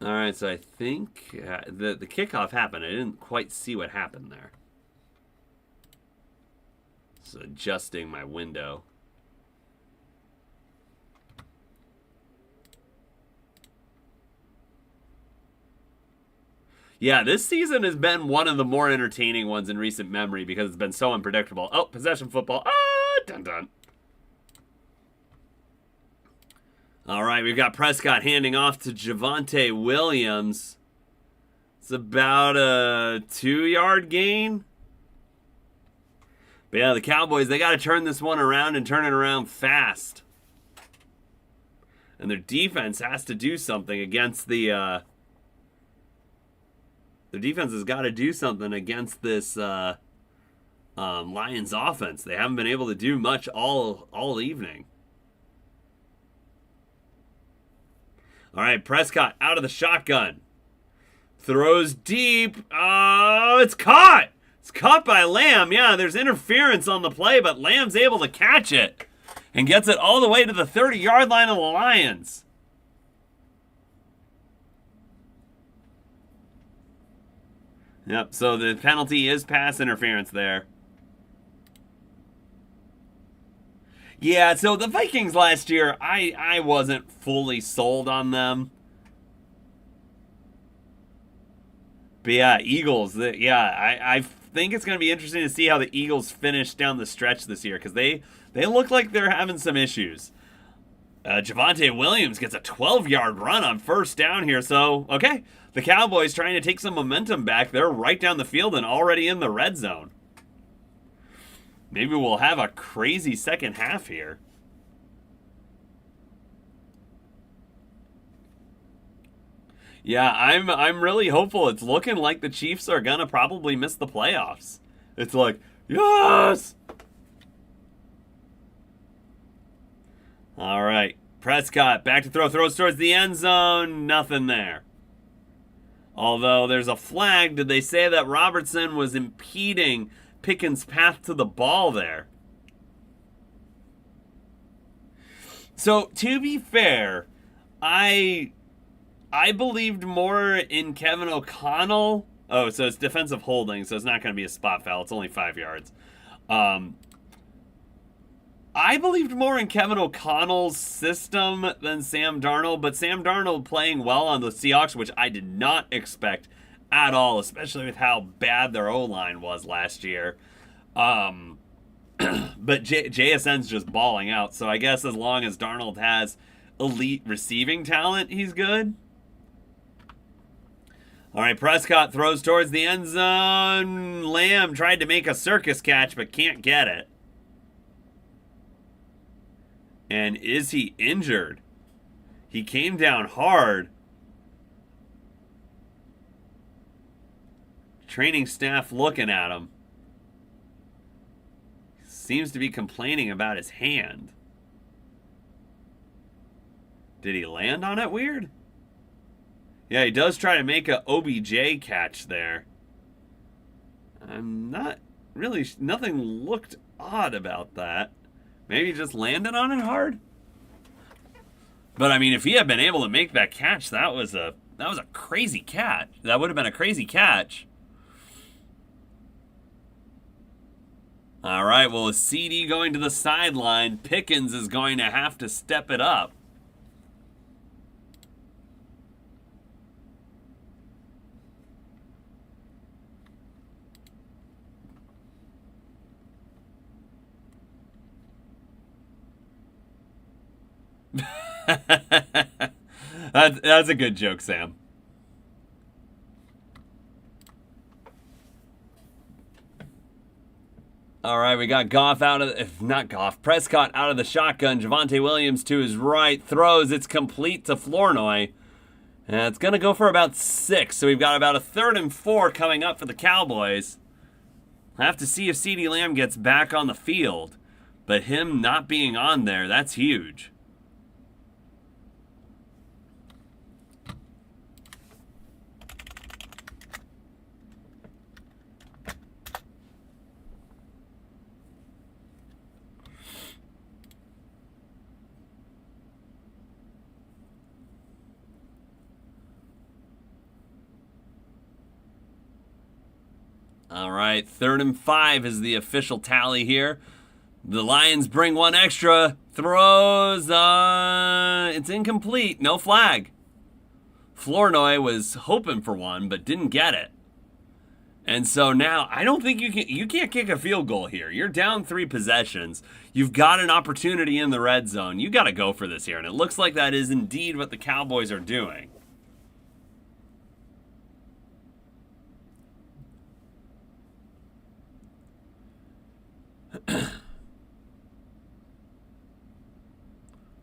Speaker 1: All right, so I think the kickoff happened. I didn't quite see what happened there. So adjusting my window. Yeah, this season has been one of the more entertaining ones in recent memory because it's been so unpredictable. Oh, possession football. Ah, dun dun. All right, we've got Prescott handing off to Javonte Williams. It's about a 2-yard gain. But yeah, the Cowboys, they got to turn this one around and turn it around fast. And their defense has to do something against the... their defense has got to do something against this Lions offense. They haven't been able to do much all evening. All right, Prescott out of the shotgun. Throws deep. Oh, it's caught. It's caught by Lamb. Yeah, there's interference on the play, but Lamb's able to catch it and gets it all the way to the 30-yard line of the Lions. Yep, so the penalty is pass interference there. Yeah, so the Vikings last year, I wasn't fully sold on them. But yeah, Eagles, I think it's going to be interesting to see how the Eagles finish down the stretch this year because they look like they're having some issues. Javonte Williams gets a 12-yard run on first down here, so, okay. The Cowboys trying to take some momentum back. They're right down the field and already in the red zone. Maybe we'll have a crazy second half here. Yeah, I'm really hopeful. It's looking like the Chiefs are gonna probably miss the playoffs. It's like, yes! All right, Prescott back to throw. Throws towards the end zone. Nothing there. Although there's a flag. Did they say that Robertson was impeding Pickens' path to the ball there? So, to be fair, I believed more in Kevin O'Connell. Oh, so it's defensive holding, so it's not going to be a spot foul. It's only 5 yards. I believed more in Kevin O'Connell's system than Sam Darnold, but Sam Darnold playing well on the Seahawks, which I did not expect at all, especially with how bad their O-line was last year. But JSN's just balling out, so I guess as long as Darnold has elite receiving talent, he's good. All right, Prescott throws towards the end zone. Lamb tried to make a circus catch, but can't get it. And is he injured? He came down hard. Training staff looking at him. Seems to be complaining about his hand. Did he land on it weird? Yeah, he does try to make a OBJ catch there. I'm not really... Nothing looked odd about that. Maybe he just landed on it hard? But, I mean, if he had been able to make that catch, that was a crazy catch. That would have been a crazy catch. All right, well, with CD going to the sideline, Pickens is going to have to step it up. That's a good joke, Sam. All right, we got Goff out of, if not Goff, Prescott out of the shotgun. Javonte Williams to his right, throws. It's complete to Flournoy. And it's going to go for about 6. So we've got about a 3rd and 4 coming up for the Cowboys. I have to see if CeeDee Lamb gets back on the field. But him not being on there, that's huge. All right, 3rd and 5 is the official tally here. The Lions bring one extra. Throws, it's incomplete. No flag. Flournoy was hoping for one, but didn't get it. And so now, I don't think you can't kick a field goal here. You're down 3 possessions. You've got an opportunity in the red zone. You got to go for this here. And it looks like that is indeed what the Cowboys are doing.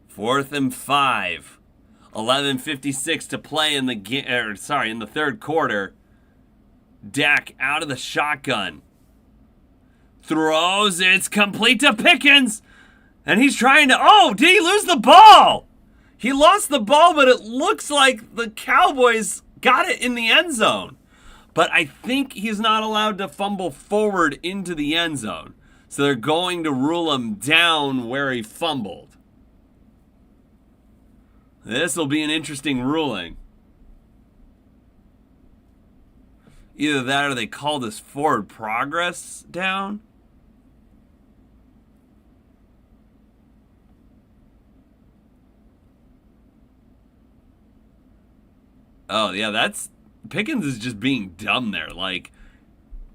Speaker 1: Fourth and 5. 11:56 to play in the in the 3rd quarter. Dak out of the shotgun. Throws, it's complete to Pickens. And he's trying to, did he lose the ball? He lost the ball, but it looks like the Cowboys got it in the end zone. But I think he's not allowed to fumble forward into the end zone. So they're going to rule him down where he fumbled. This will be an interesting ruling. Either that or they call this forward progress down. Oh, yeah, Pickens is just being dumb there. Like,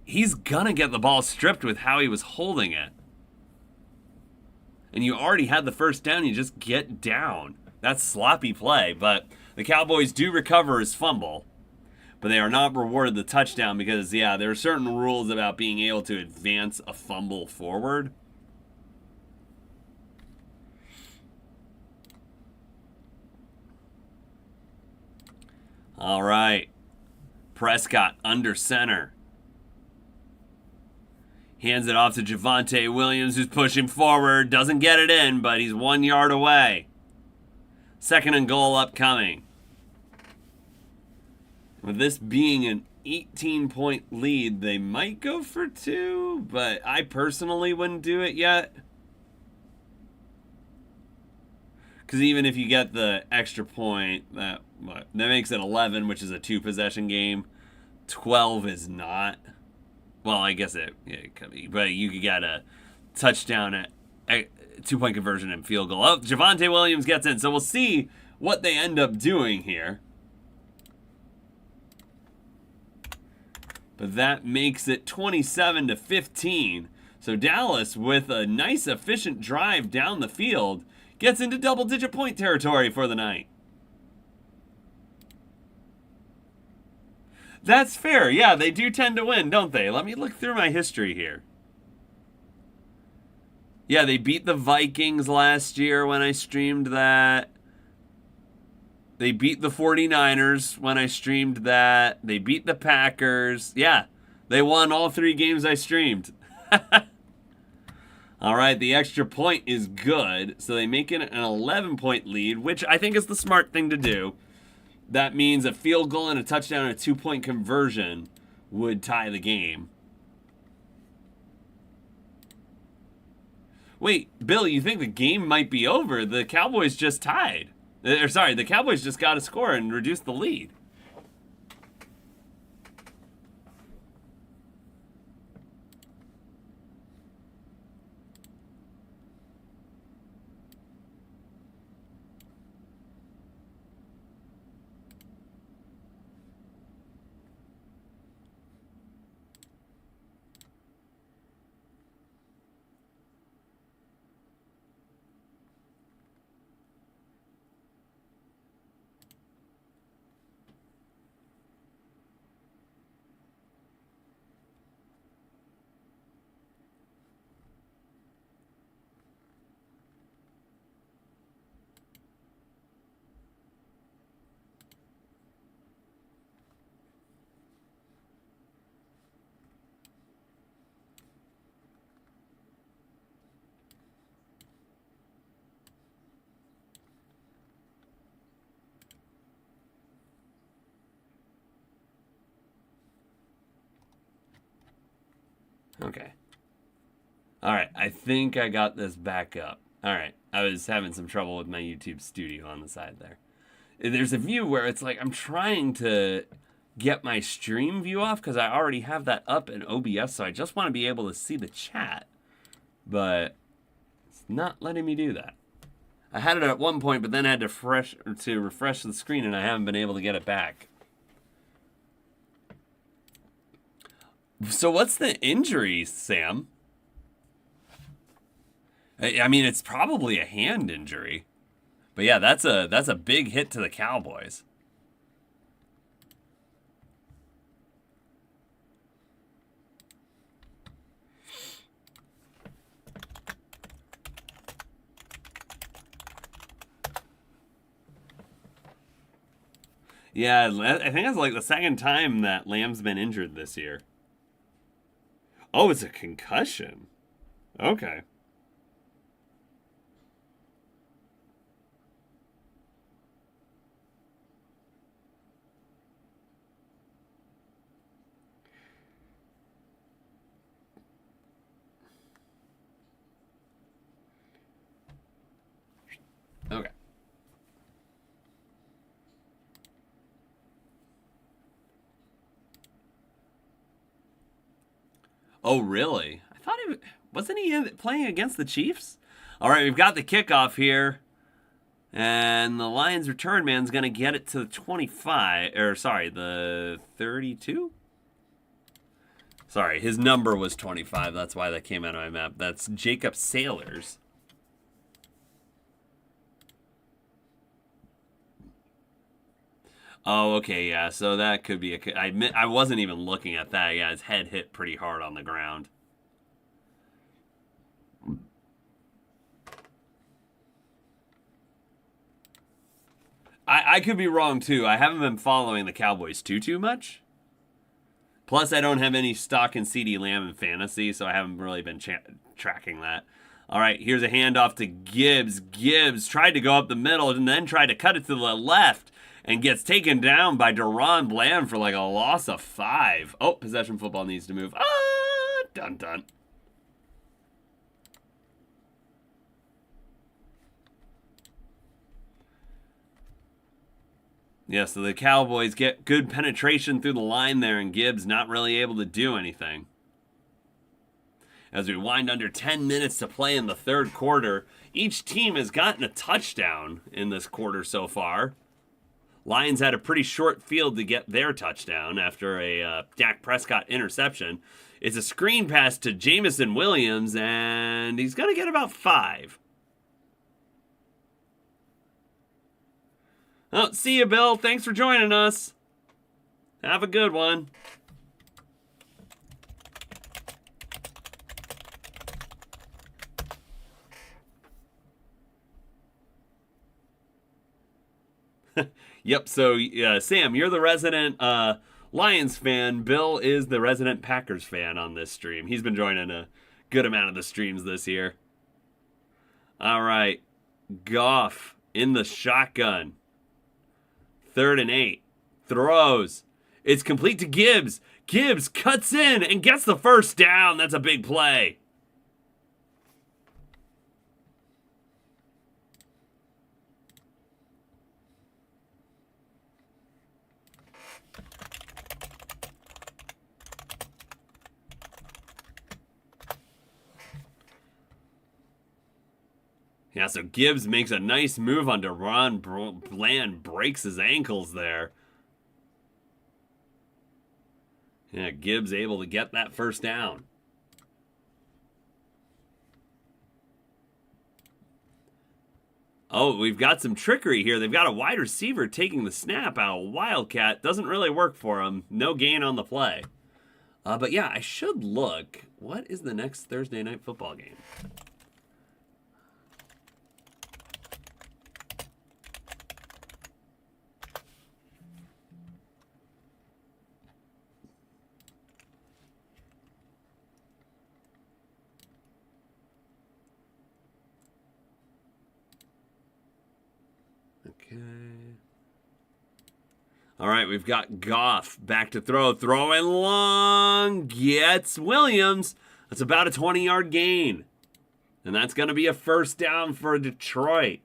Speaker 1: he's gonna get the ball stripped with how he was holding it. And you already had the first down, you just get down. That's sloppy play, but the Cowboys do recover his fumble. But they are not rewarded the touchdown because, there are certain rules about being able to advance a fumble forward. All right. Prescott under center. Hands it off to Javonte Williams, who's pushing forward. Doesn't get it in, but he's 1 yard away. 2nd and goal upcoming. With this being an 18-point lead, they might go for 2, but I personally wouldn't do it yet. Because even if you get the extra point, that makes it 11, which is a 2-possession game. 12 is not. Well, I guess it could be, but you could get a touchdown at 2-point conversion and field goal. Oh, Javonte Williams gets in, so we'll see what they end up doing here. But that makes it 27-15. So Dallas, with a nice, efficient drive down the field, gets into double-digit point territory for the night. That's fair. Yeah, they do tend to win, don't they? Let me look through my history here. Yeah, they beat the Vikings last year when I streamed that. They beat the 49ers when I streamed that. They beat the Packers. Yeah, they won all 3 games I streamed. All right, the extra point is good. So they make it an 11-point lead, which I think is the smart thing to do. That means a field goal and a touchdown and a 2-point conversion would tie the game. Wait, Bill, you think the game might be over? The Cowboys just tied. The Cowboys just got a score and reduced the lead. Okay. All right. I think I got this back up. All right. I was having some trouble with my YouTube studio on the side there. There's a view where it's like I'm trying to get my stream view off because I already have that up in OBS, so I just want to be able to see the chat. But it's not letting me do that. I had it at one point, but then I had to refresh the screen, and I haven't been able to get it back. So what's the injury, Sam? I mean, it's probably a hand injury. But yeah, that's a big hit to the Cowboys. Yeah, I think it's like the second time that Lamb's been injured this year. Oh, it's a concussion. Okay. Okay. Oh, really? I thought wasn't he playing against the Chiefs? All right, we've got the kickoff here. And the Lions return man's going to get it to the 25, or sorry, the 32? Sorry, his number was 25. That's why that came out of my map. That's Jacob Sailors. Oh, okay, yeah. So that could be I wasn't even looking at that. Yeah, his head hit pretty hard on the ground. I could be wrong too. I haven't been following the Cowboys too much. Plus, I don't have any stock in CeeDee Lamb in fantasy, so I haven't really been tracking that. All right, here's a handoff to Gibbs. Gibbs tried to go up the middle and then tried to cut it to the left and gets taken down by Deron Bland for like a loss of 5. Oh, possession football needs to move. Ah, dun dun. Yeah, so the Cowboys get good penetration through the line there, and Gibbs not really able to do anything. As we wind under 10 minutes to play in the third quarter, each team has gotten a touchdown in this quarter so far. Lions had a pretty short field to get their touchdown after a Dak Prescott interception. It's a screen pass to Jameson Williams, and he's going to get about 5. Oh, see you, Bill. Thanks for joining us. Have a good one. Yep, so Sam, you're the resident Lions fan. Bill is the resident Packers fan on this stream. He's been joining a good amount of the streams this year. All right, Goff in the shotgun. 3rd and 8. Throws. It's complete to Gibbs. Gibbs cuts in and gets the first down. That's a big play. Yeah, so Gibbs makes a nice move on Deron Bland, breaks his ankles there. Yeah, Gibbs able to get that first down. Oh, we've got some trickery here. They've got a wide receiver taking the snap out. Wildcat doesn't really work for him. No gain on the play. But yeah, I should look. What is the next Thursday night football game? Okay. All right, we've got Goff back to throw. Throwing long. Gets Williams. It's about a 20-yard gain. And that's going to be a first down for Detroit.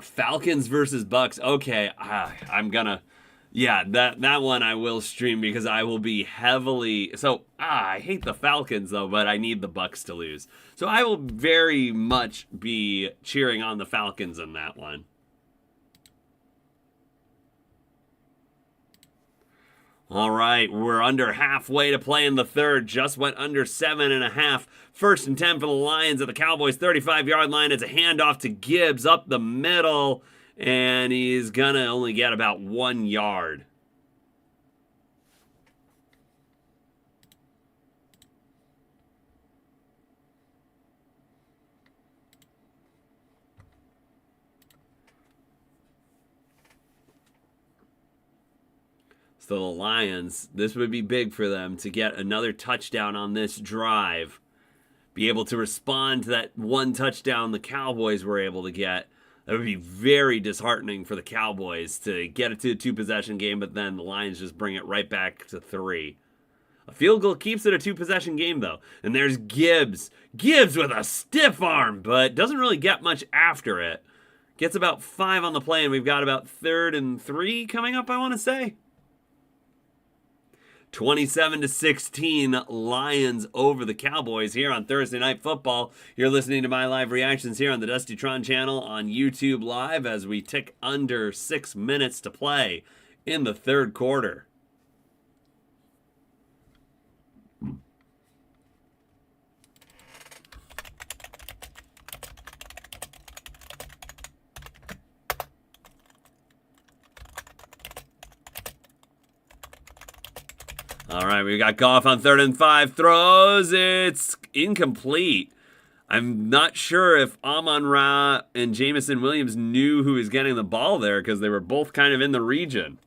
Speaker 1: Falcons versus Bucks. Okay, I'm gonna, yeah, that one I will stream because I will be heavily. So I hate the Falcons though, but I need the Bucks to lose. So I will very much be cheering on the Falcons in that one. All right, we're under halfway to play in the third. Just went under 7.5. 1st and 10 for the Lions at the Cowboys 35-yard line. It's a handoff to Gibbs up the middle, and he's going to only get about 1 yard. So the Lions, this would be big for them to get another touchdown on this drive. Be able to respond to that one touchdown the Cowboys were able to get. That would be very disheartening for the Cowboys to get it to a 2-possession game, but then the Lions just bring it right back to 3. A field goal keeps it a 2-possession game, though. And there's Gibbs. Gibbs with a stiff arm, but doesn't really get much after it. Gets about 5 on the play, and we've got about 3rd and 3 coming up, I want to say. 27-16, Lions over the Cowboys here on Thursday Night Football. You're listening to my live reactions here on the Dusty Tron channel on YouTube Live as we tick under 6 minutes to play in the third quarter. All right, we got Goff on 3rd and 5. Throws. It's incomplete. I'm not sure if Amon-Ra and Jameson Williams knew who was getting the ball there because they were both kind of in the region.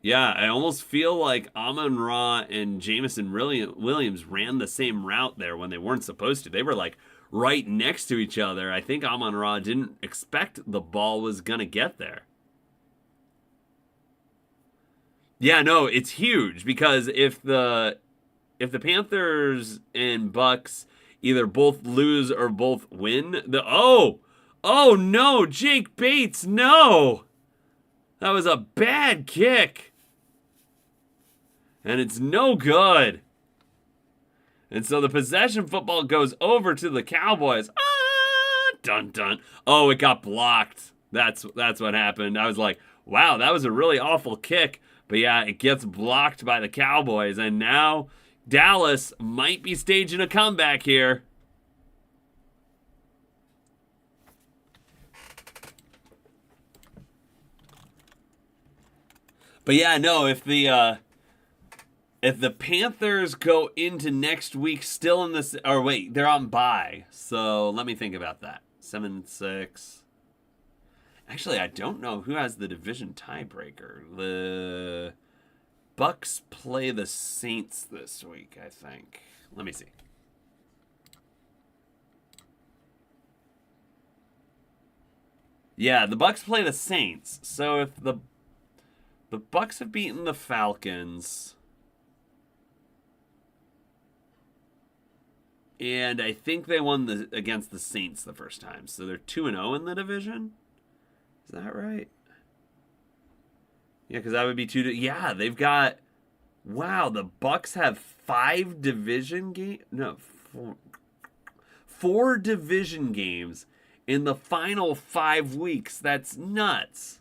Speaker 1: Yeah, I almost feel like Amon-Ra and Jameson Williams ran the same route there when they weren't supposed to. They were like right next to each other. I think Amon-Ra didn't expect the ball was going to get there. Yeah, no, it's huge because if the Panthers and Bucks either both lose or both win, oh no, Jake Bates, no. That was a bad kick. And it's no good. And so the possession football goes over to the Cowboys. Dun dun. Oh, it got blocked. That's what happened. I was like, wow, that was a really awful kick. But yeah, it gets blocked by the Cowboys. And now Dallas might be staging a comeback here. But yeah, no, if the Panthers go into next week still in this, or wait, they're on bye. So let me think about that. 7-6. Actually, I don't know who has the division tiebreaker. The Bucks play the Saints this week, I think. Let me see. Yeah, the Bucks play the Saints. So if the Bucks have beaten the Falcons, and I think they won against the Saints the first time. So they're 2-0 in the division. Is that right? Yeah, because that would be 2. Yeah, they've got. Wow, the Bucks have 5 division games. No, 4 division games in the final 5 weeks. That's nuts.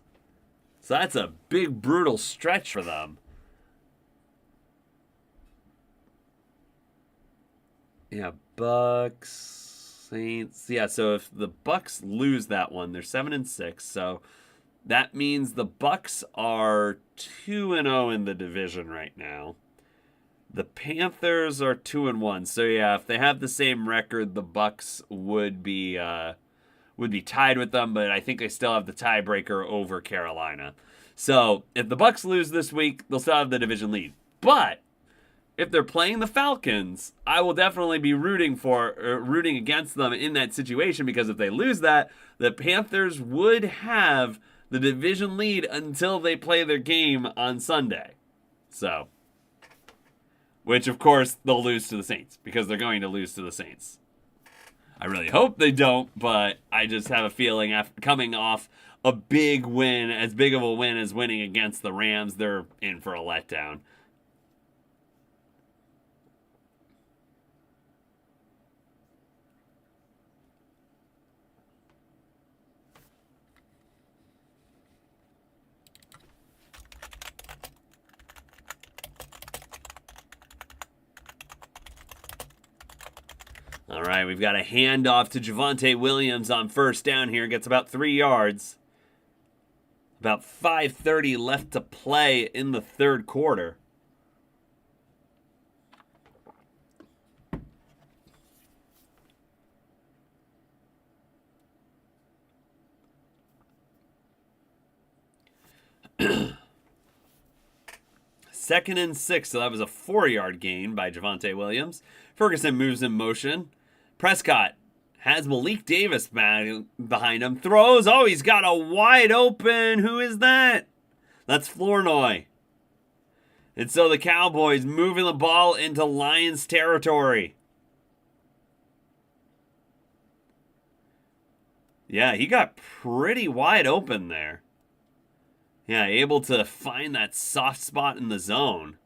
Speaker 1: So that's a big, brutal stretch for them. Yeah, Bucks, Saints. Yeah, so if the Bucks lose that one, they're 7-6. So that means the Bucks are 2-0 in the division right now. The Panthers are 2-1. So yeah, if they have the same record, the Bucks would be tied with them, but I think they still have the tiebreaker over Carolina. So if the Bucks lose this week, they'll still have the division lead. But if they're playing the Falcons, I will definitely be rooting against them in that situation, because if they lose that, the Panthers would have the division lead until they play their game on Sunday. So, which of course they'll lose to the Saints, because they're going to lose to the Saints. I really hope they don't, but I just have a feeling after coming off a big win, as big of a win as winning against the Rams, they're in for a letdown. All right, we've got a handoff to Javonte Williams on first down here. Gets about 3 yards. About 5:30 left to play in the third quarter. Second and 6, so that was a 4-yard gain by Javonte Williams. Ferguson moves in motion. Prescott has Malik Davis behind him. Throws. Oh, he's got a wide open. Who is that? That's Flournoy. And so the Cowboys moving the ball into Lions territory. Yeah, he got pretty wide open there. Yeah, able to find that soft spot in the zone.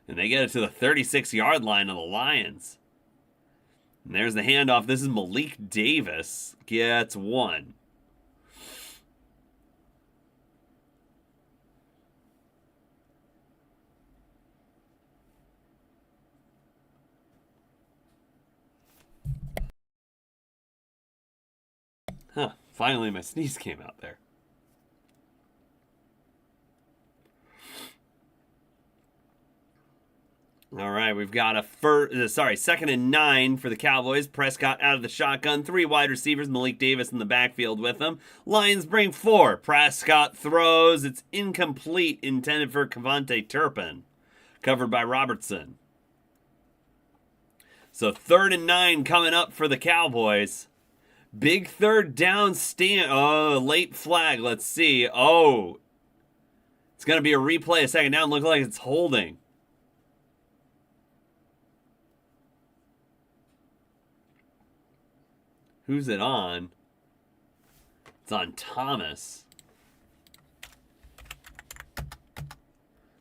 Speaker 1: And they get it to the 36-yard line of the Lions. And there's the handoff. This is Malik Davis. Gets 1. Huh. Finally, my sneeze came out there. All right, we've got a second and 9 for the Cowboys. Prescott out of the shotgun. 3 wide receivers. Malik Davis in the backfield with him. Lions bring 4. Prescott throws. It's incomplete, intended for Kevontae Turpin. Covered by Robertson. So 3rd and 9 coming up for the Cowboys. Big third down stand. Oh, late flag. Let's see. Oh, it's going to be a replay. A second down. Looks like it's holding. Who's it on? It's on Thomas.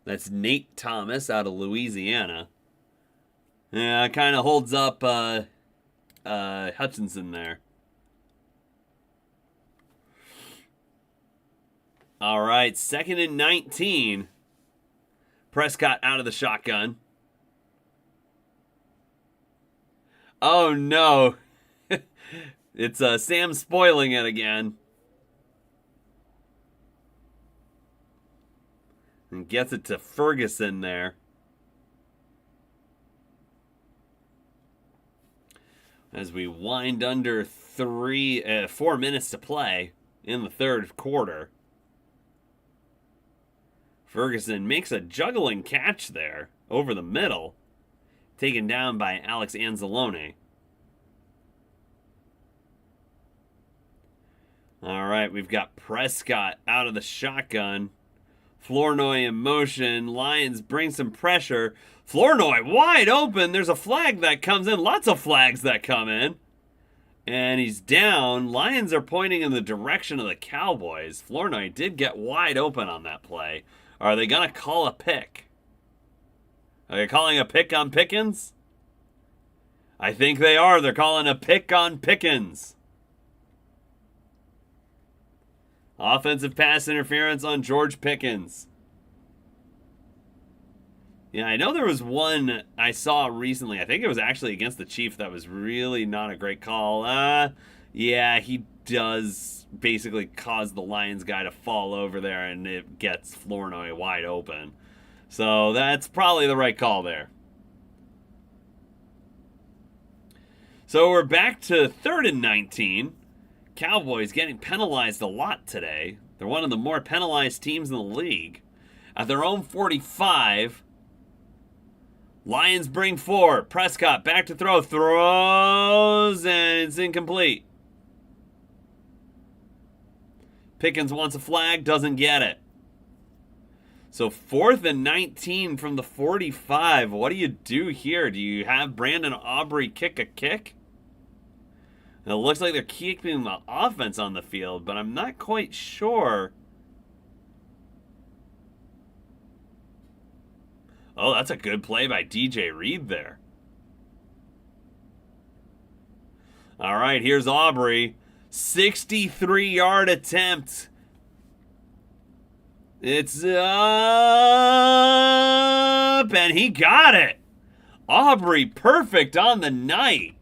Speaker 1: That's Nate Thomas out of Louisiana. Yeah, kind of holds up Hutchinson there. All right, 2nd and 19. Prescott out of the shotgun. Oh, no. It's Sam spoiling it again. And gets it to Ferguson there. As we wind under 4 minutes to play in the third quarter. Ferguson makes a juggling catch there over the middle. Taken down by Alex Anzalone. All right, we've got Prescott out of the shotgun. Flournoy in motion. Lions bring some pressure. Flournoy wide open. There's a flag that comes in. Lots of flags that come in. And he's down. Lions are pointing in the direction of the Cowboys. Flournoy did get wide open on that play. Are they going to call a pick? Are they calling a pick on Pickens? I think they are. They're calling a pick on Pickens. Offensive pass interference on George Pickens. Yeah, I know there was one I saw recently. I think it was actually against the Chiefs. That was really not a great call. Yeah, he does basically cause the Lions guy to fall over there, and it gets Flournoy wide open. So that's probably the right call there. So we're back to 3rd and 19. Cowboys getting penalized a lot today. They're one of the more penalized teams in the league. At their own 45, Lions bring 4. Prescott back to throw. Throws, and it's incomplete. Pickens wants a flag, doesn't get it. So 4th and 19 from the 45. What do you do here? Do you have Brandon Aubrey kick a kick? And it looks like they're keeping the offense on the field, but I'm not quite sure. Oh, that's a good play by DJ Reed there. All right, here's Aubrey. 63-yard attempt. It's up, and he got it. Aubrey perfect on the night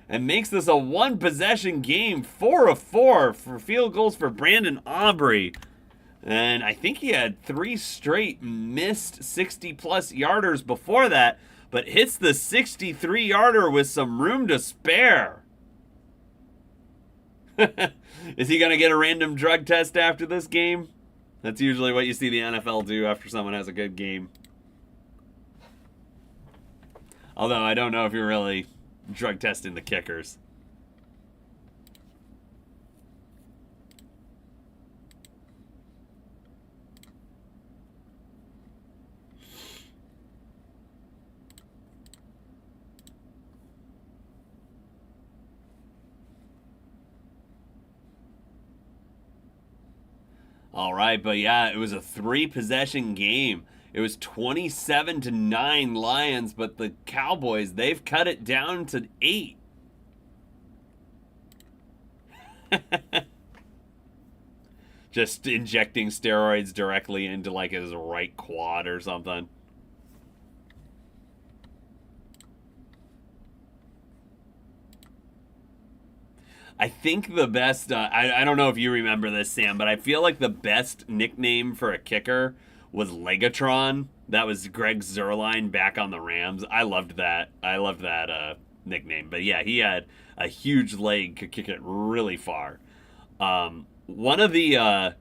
Speaker 1: and makes this a one-possession game. 4 of 4 for field goals for Brandon Aubrey. And I think he had 3 straight missed 60-plus yarders before that, but hits the 63-yarder with some room to spare. Is he going to get a random drug test after this game? That's usually what you see the NFL do after someone has a good game. Although I don't know if you're really drug testing the kickers. All right, but yeah, it was a 3-possession game. It was 27-9 Lions, but the Cowboys, they've cut it down to 8. Just injecting steroids directly into like his right quad or something. I think the best, I don't know if you remember this, Sam, but I feel like the best nickname for a kicker was Legatron. That was Greg Zuerlein back on the Rams. I loved that. Nickname. But yeah, he had a huge leg, could kick it really far. One of the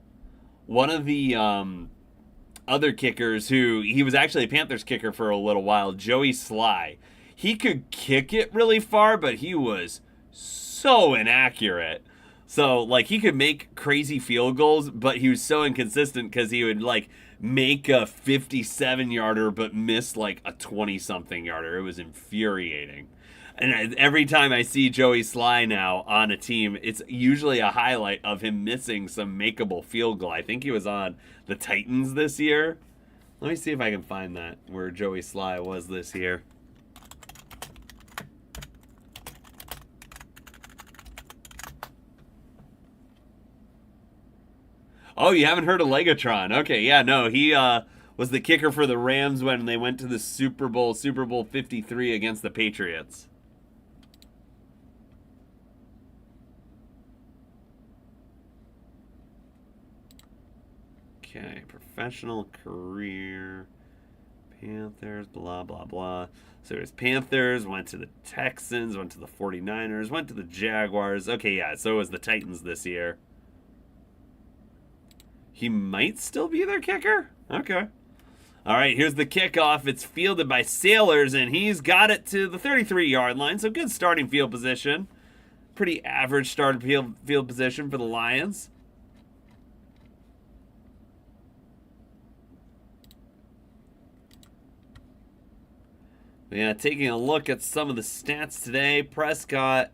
Speaker 1: other kickers who, he was actually a Panthers kicker for a little while, Joey Sly. He could kick it really far, but he was so inaccurate. So like he could make crazy field goals, but he was so inconsistent because he would like make a 57-yarder but miss like a 20-something yarder. It was infuriating. And every time I see Joey Sly now on a team, it's usually a highlight of him missing some makeable field goal. I think he was on the Titans this year. Let me see if I can find that, where Joey Sly was this year. Oh, you haven't heard of Legatron. Okay, yeah, no, he was the kicker for the Rams when they went to the Super Bowl 53 against the Patriots. Okay, professional career, Panthers, blah, blah, blah. So his Panthers, went to the Texans, went to the 49ers, went to the Jaguars. Okay, yeah, so it was the Titans this year. He might still be their kicker? Okay. All right, here's the kickoff. It's fielded by Sailors, and he's got it to the 33-yard line, so good starting field position. Pretty average starting field position for the Lions. Yeah, taking a look at some of the stats today. Prescott,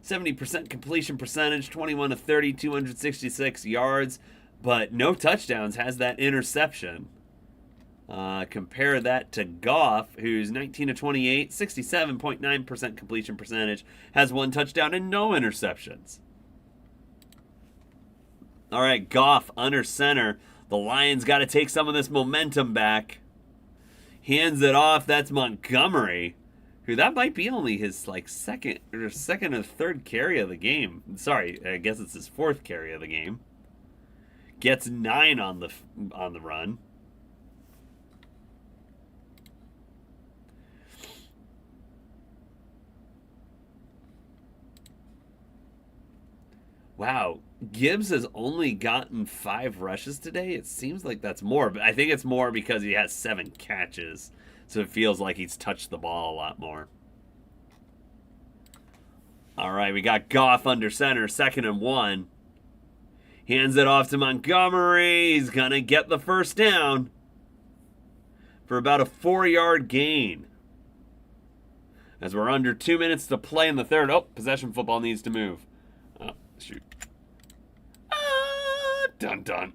Speaker 1: 70% completion percentage, 21 of 30, 266 yards. But no touchdowns, has that interception. Compare that to Goff, who's 19 of 28, 67.9% completion percentage, has 1 touchdown and no interceptions. All right, Goff under center. The Lions got to take some of this momentum back. Hands it off. That's Montgomery, who that might be only his like second or third carry of the game. Sorry, I guess it's his 4th carry of the game. Gets 9 on the run. Wow, Gibbs has only gotten 5 rushes today. It seems like that's more, but I think it's more because he has 7 catches. So it feels like he's touched the ball a lot more. All right, we got Goff under center, 2nd and 1. Hands it off to Montgomery. He's going to get the first down for about a 4-yard gain. As we're under 2 minutes to play in the third. Oh, possession football needs to move. Oh, shoot. Dun dun.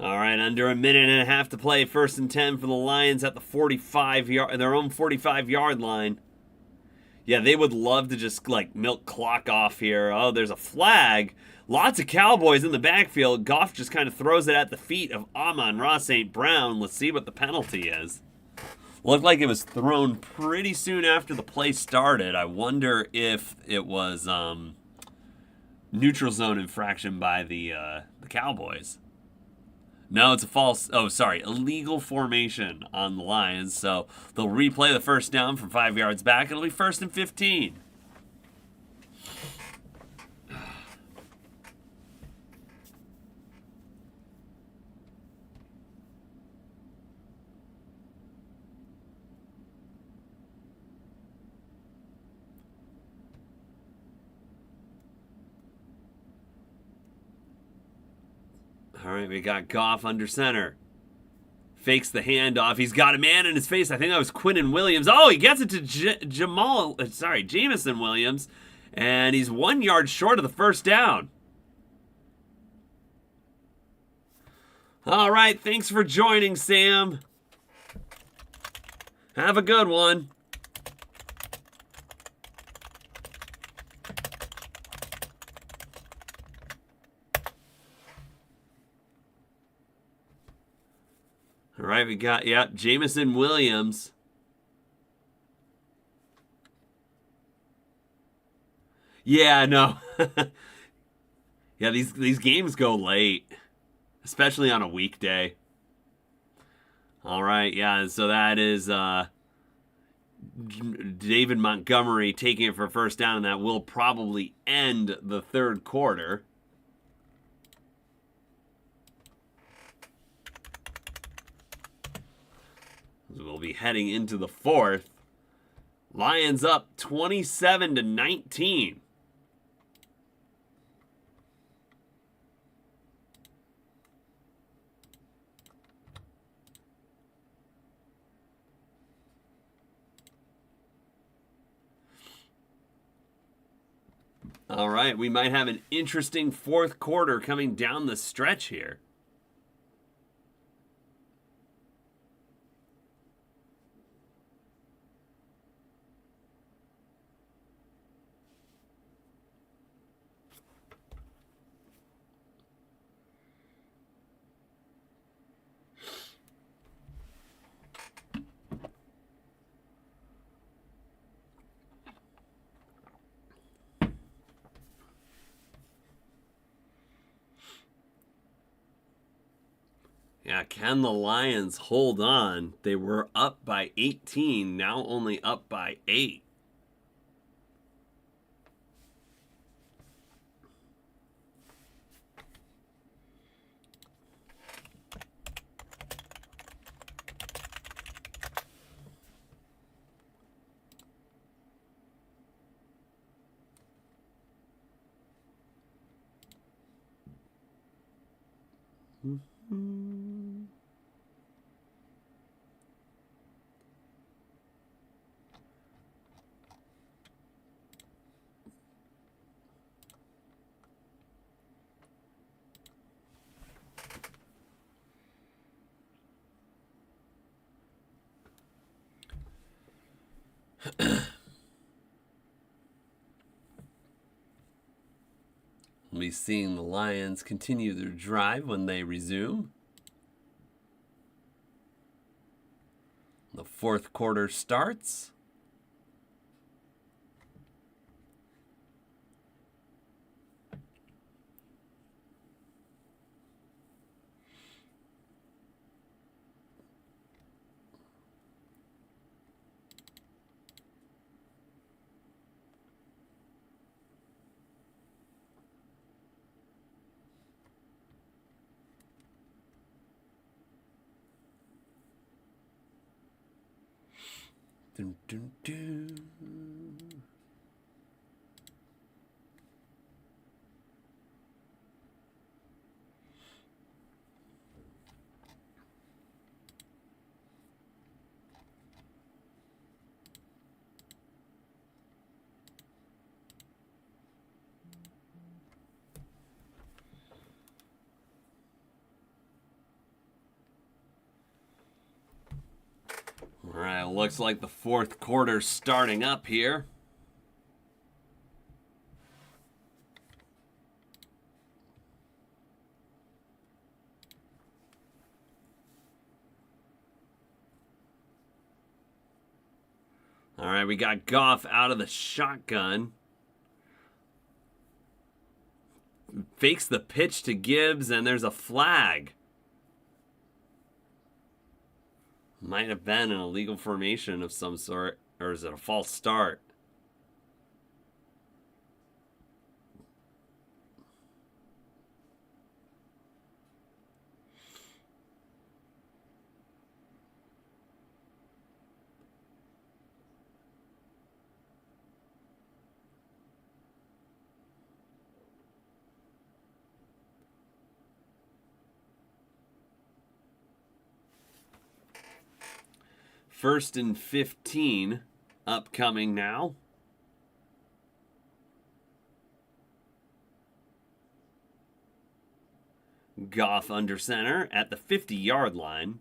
Speaker 1: All right, under a minute and a half to play. 1st and 10 for the Lions at the 45-yard, their own 45-yard line. Yeah, they would love to just like milk clock off here. Oh, there's a flag. Lots of Cowboys in the backfield. Goff just kind of throws it at the feet of Amon-Ra St. Brown. Let's see what the penalty is. Looked like it was thrown pretty soon after the play started. I wonder if it was neutral zone infraction by the Cowboys. No, it's a false. Oh, sorry. Illegal formation on the Lions. So they'll replay the first down from 5 yards back. It'll be 1st and 15. All right, we got Goff under center. Fakes the handoff. He's got a man in his face. I think that was Quinnen Williams. Oh, he gets it to Jameson Williams. And he's 1 yard short of the first down. All right, thanks for joining, Sam. Have a good one. All right, we got, Jameson Williams. Yeah, no. Yeah, these games go late, especially on a weekday. All right, yeah, so that is David Montgomery taking it for first down, and that will probably end the third quarter. We'll be heading into the fourth. Lions up 27-19. All right, we might have an interesting fourth quarter coming down the stretch here. Yeah, can the Lions hold on? They were up by 18, now only up by 8. We'll be seeing the Lions continue their drive when they resume. The fourth quarter starts. Dun, dun, dun. All right, looks like the fourth quarter's starting up here. All right, we got Goff out of the shotgun. Fakes the pitch to Gibbs, and there's a flag. Might have been an illegal formation of some sort, or is it a false start? First and 15 upcoming now. Goff under center at the 50-yard line.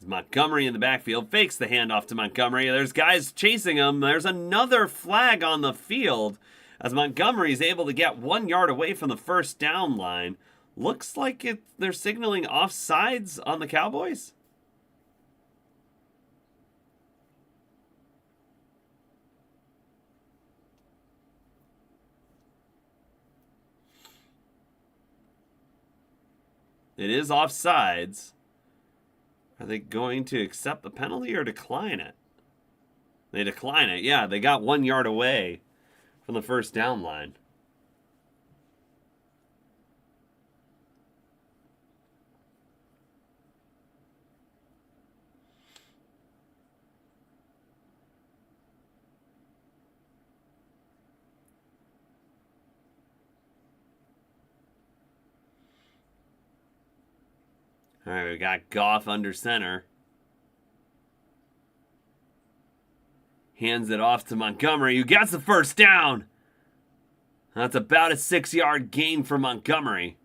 Speaker 1: As Montgomery in the backfield fakes the handoff to Montgomery. There's guys chasing him. There's another flag on the field as Montgomery is able to get 1 yard away from the first down line. Looks like they're signaling offsides on the Cowboys. It is offsides. Are they going to accept the penalty or decline it? They decline it. Yeah, they got 1 yard away from the first down line. All right, we got Goff under center. Hands it off to Montgomery, who gets the first down. That's about a 6-yard gain for Montgomery.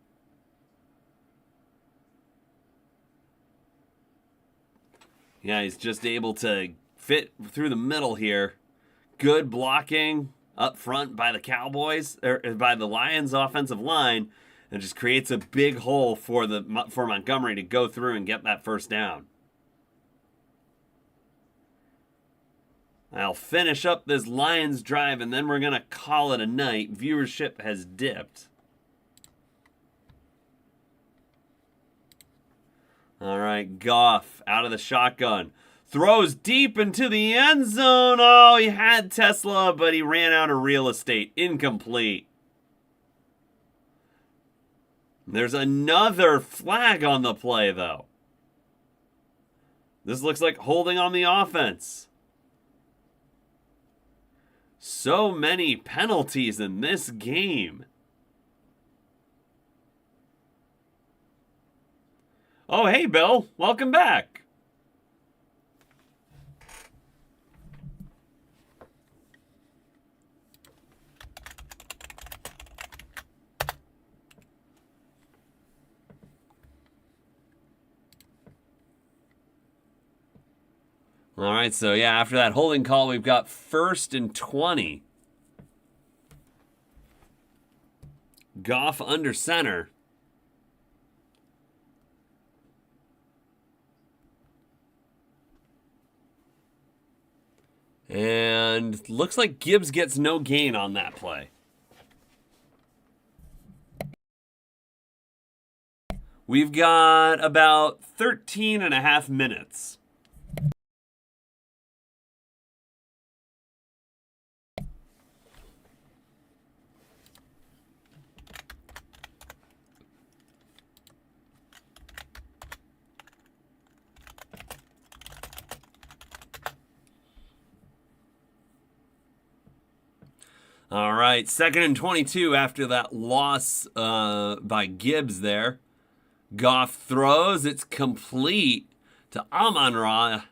Speaker 1: Yeah, he's just able to fit through the middle here. Good blocking up front by the Cowboys, or by the Lions offensive line. And just creates a big hole for Montgomery to go through and get that first down. I'll finish up this Lions drive, and then we're going to call it a night. Viewership has dipped. All right, Goff out of the shotgun. Throws deep into the end zone. Oh, he had Tesla, but he ran out of real estate. Incomplete. There's another flag on the play, though. This looks like holding on the offense. So many penalties in this game. Oh, hey, Bill. Welcome back. All right, so yeah, after that holding call, we've got 1st and 20. Goff under center. And looks like Gibbs gets no gain on that play. We've got about 13 and a half minutes. All right, 2nd and 22 after that loss by Gibbs there. Goff throws. It's complete to Amon-Ra.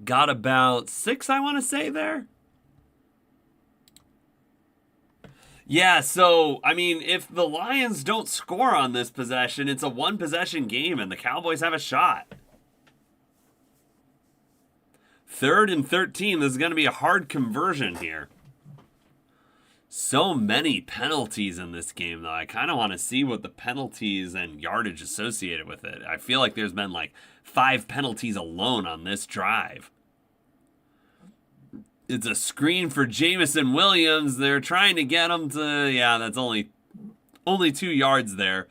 Speaker 1: Got about 6, I want to say, there. Yeah, so, I mean, if the Lions don't score on this possession, it's a one-possession game, and the Cowboys have a shot. 3rd and 13. This is going to be a hard conversion here. So many penalties in this game, though. I kind of want to see what the penalties and yardage associated with it. I feel like there's been like 5 penalties alone on this drive. It's a screen for Jameson Williams. They're trying to get him to, yeah, that's only 2 yards there.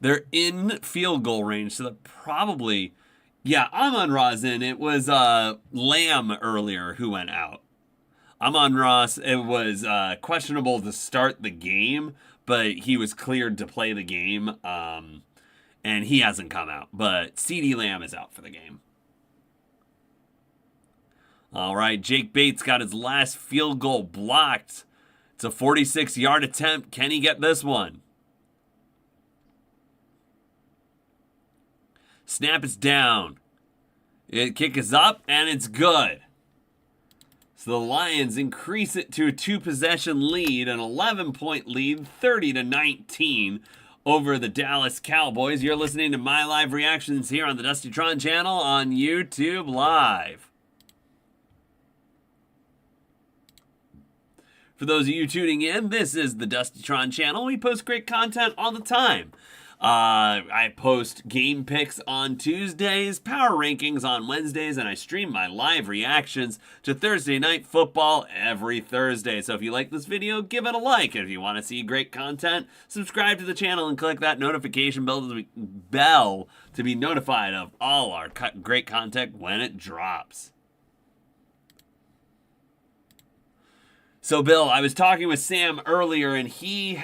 Speaker 1: They're in field goal range, so that probably, yeah, Amon-Ra's in. It was Lamb earlier who went out. Amon-Ra, it was questionable to start the game, but he was cleared to play the game, and he hasn't come out. But CeeDee Lamb is out for the game. All right, Jake Bates got his last field goal blocked. It's a 46-yard attempt. Can he get this one? Snap is down. Kick is up, and it's good. So the Lions increase it to a 2-possession lead, an 11-point lead, 30-19 over the Dallas Cowboys. You're listening to my live reactions here on the Dusty Tron channel on YouTube Live. For those of you tuning in, this is the Dusty Tron channel. We post great content all the time. I post game picks on Tuesdays, power rankings on Wednesdays, and I stream my live reactions to Thursday Night Football every Thursday. So if you like this video, give it a like. And if you want to see great content, subscribe to the channel and click that notification bell to be notified of all our great content when it drops. So, Bill, I was talking with Sam earlier, and he's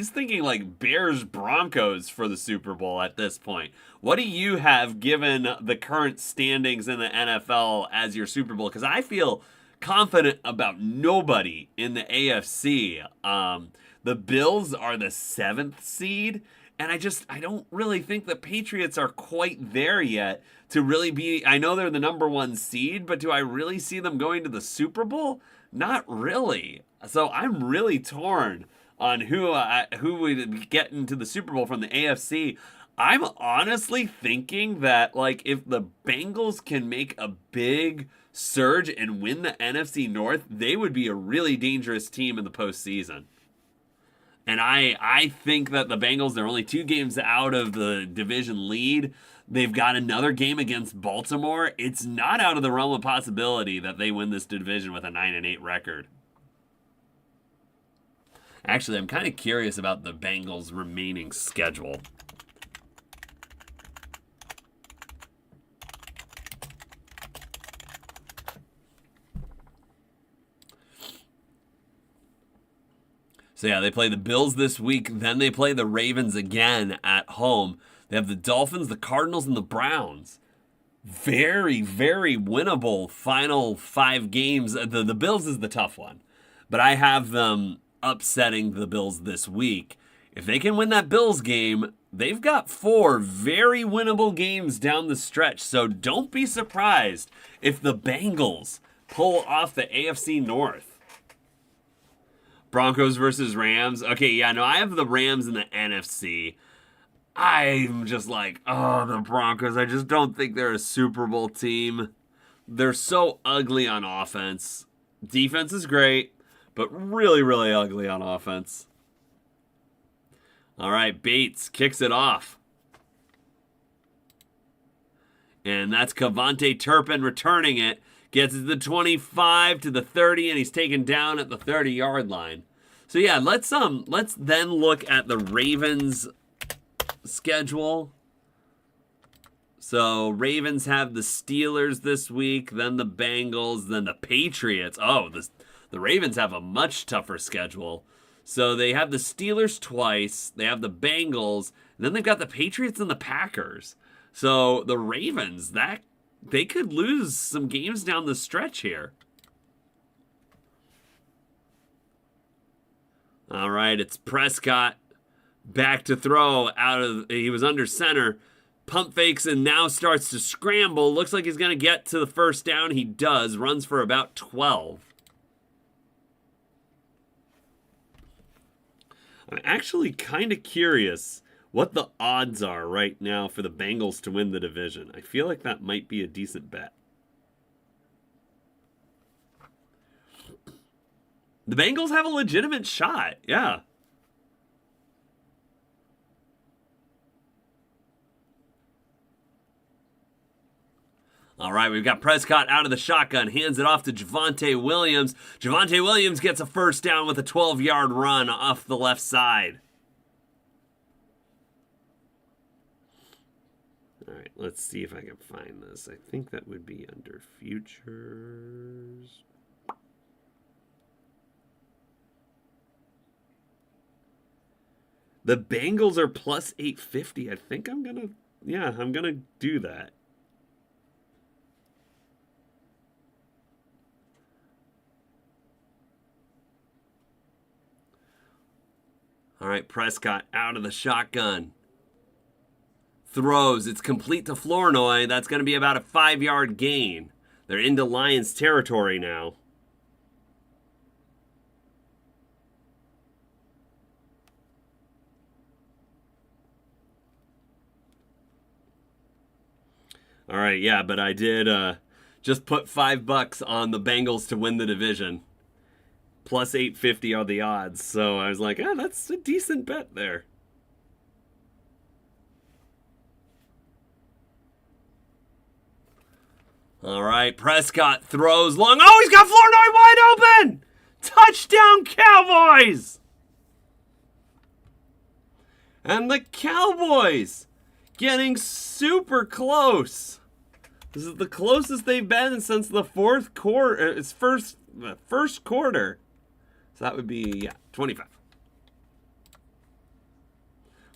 Speaker 1: thinking like Bears-Broncos for the Super Bowl at this point. What do you have given the current standings in the NFL as your Super Bowl? Because I feel confident about nobody in the AFC. The Bills are the 7th seed, and I don't really think the Patriots are quite there yet to really be, I know they're the number 1 seed, but do I really see them going to the Super Bowl? Not really. So I'm really torn on who would get into the Super Bowl from the AFC. I'm honestly thinking that, like, if the Bengals can make a big surge and win the NFC North, they would be a really dangerous team in the postseason. And I think that the Bengals, they're only 2 games out of the division lead. They've got another game against Baltimore. It's not out of the realm of possibility that they win this division with a 9-8 record. Actually, I'm kind of curious about the Bengals' remaining schedule. So yeah, they play the Bills this week. Then they play the Ravens again at home. They have the Dolphins, the Cardinals, and the Browns. Very, very winnable final 5 games. The Bills is the tough one. But I have them upsetting the Bills this week. If they can win that Bills game, they've got 4 very winnable games down the stretch. So don't be surprised if the Bengals pull off the AFC North. Broncos versus Rams. Okay, yeah, no, I have the Rams in the NFC. I'm just like, oh, the Broncos. I just don't think they're a Super Bowl team. They're so ugly on offense. Defense is great, but really, really ugly on offense. All right, Bates kicks it off. And that's Cavante Turpin returning it. Gets it to the 25 to the 30, and he's taken down at the 30-yard line. So yeah, let's then look at the Ravens schedule. So Ravens have the Steelers this week, then the Bengals, then the Patriots. Oh, the Ravens have a much tougher schedule. So they have the Steelers twice, they have the Bengals, and then they've got the Patriots and the Packers. So the Ravens, they could lose some games down the stretch here. All right, it's Prescott back to throw he was under center. Pump fakes and now starts to scramble. Looks like he's going to get to the first down. He does. Runs for about 12. I'm actually kind of curious what the odds are right now for the Bengals to win the division. I feel like that might be a decent bet. The Bengals have a legitimate shot. Yeah. All right, we've got Prescott out of the shotgun, hands it off to Javonte Williams. Javonte Williams gets a first down with a 12-yard run off the left side. All right, let's see if I can find this. I think that would be under futures. The Bengals are plus 850. I think I'm going to do that. All right, Prescott out of the shotgun. Throws. It's complete to Flournoy. That's going to be about a 5-yard gain. They're into Lions territory now. All right, yeah, but I did just put $5 on the Bengals to win the division. Plus 850 are the odds. So I was like, that's a decent bet there. All right, Prescott throws long. Oh, he's got Flournoy wide open! Touchdown, Cowboys! And the Cowboys getting super close. This is the closest they've been since the fourth quarter. It's first quarter. So that would be 25.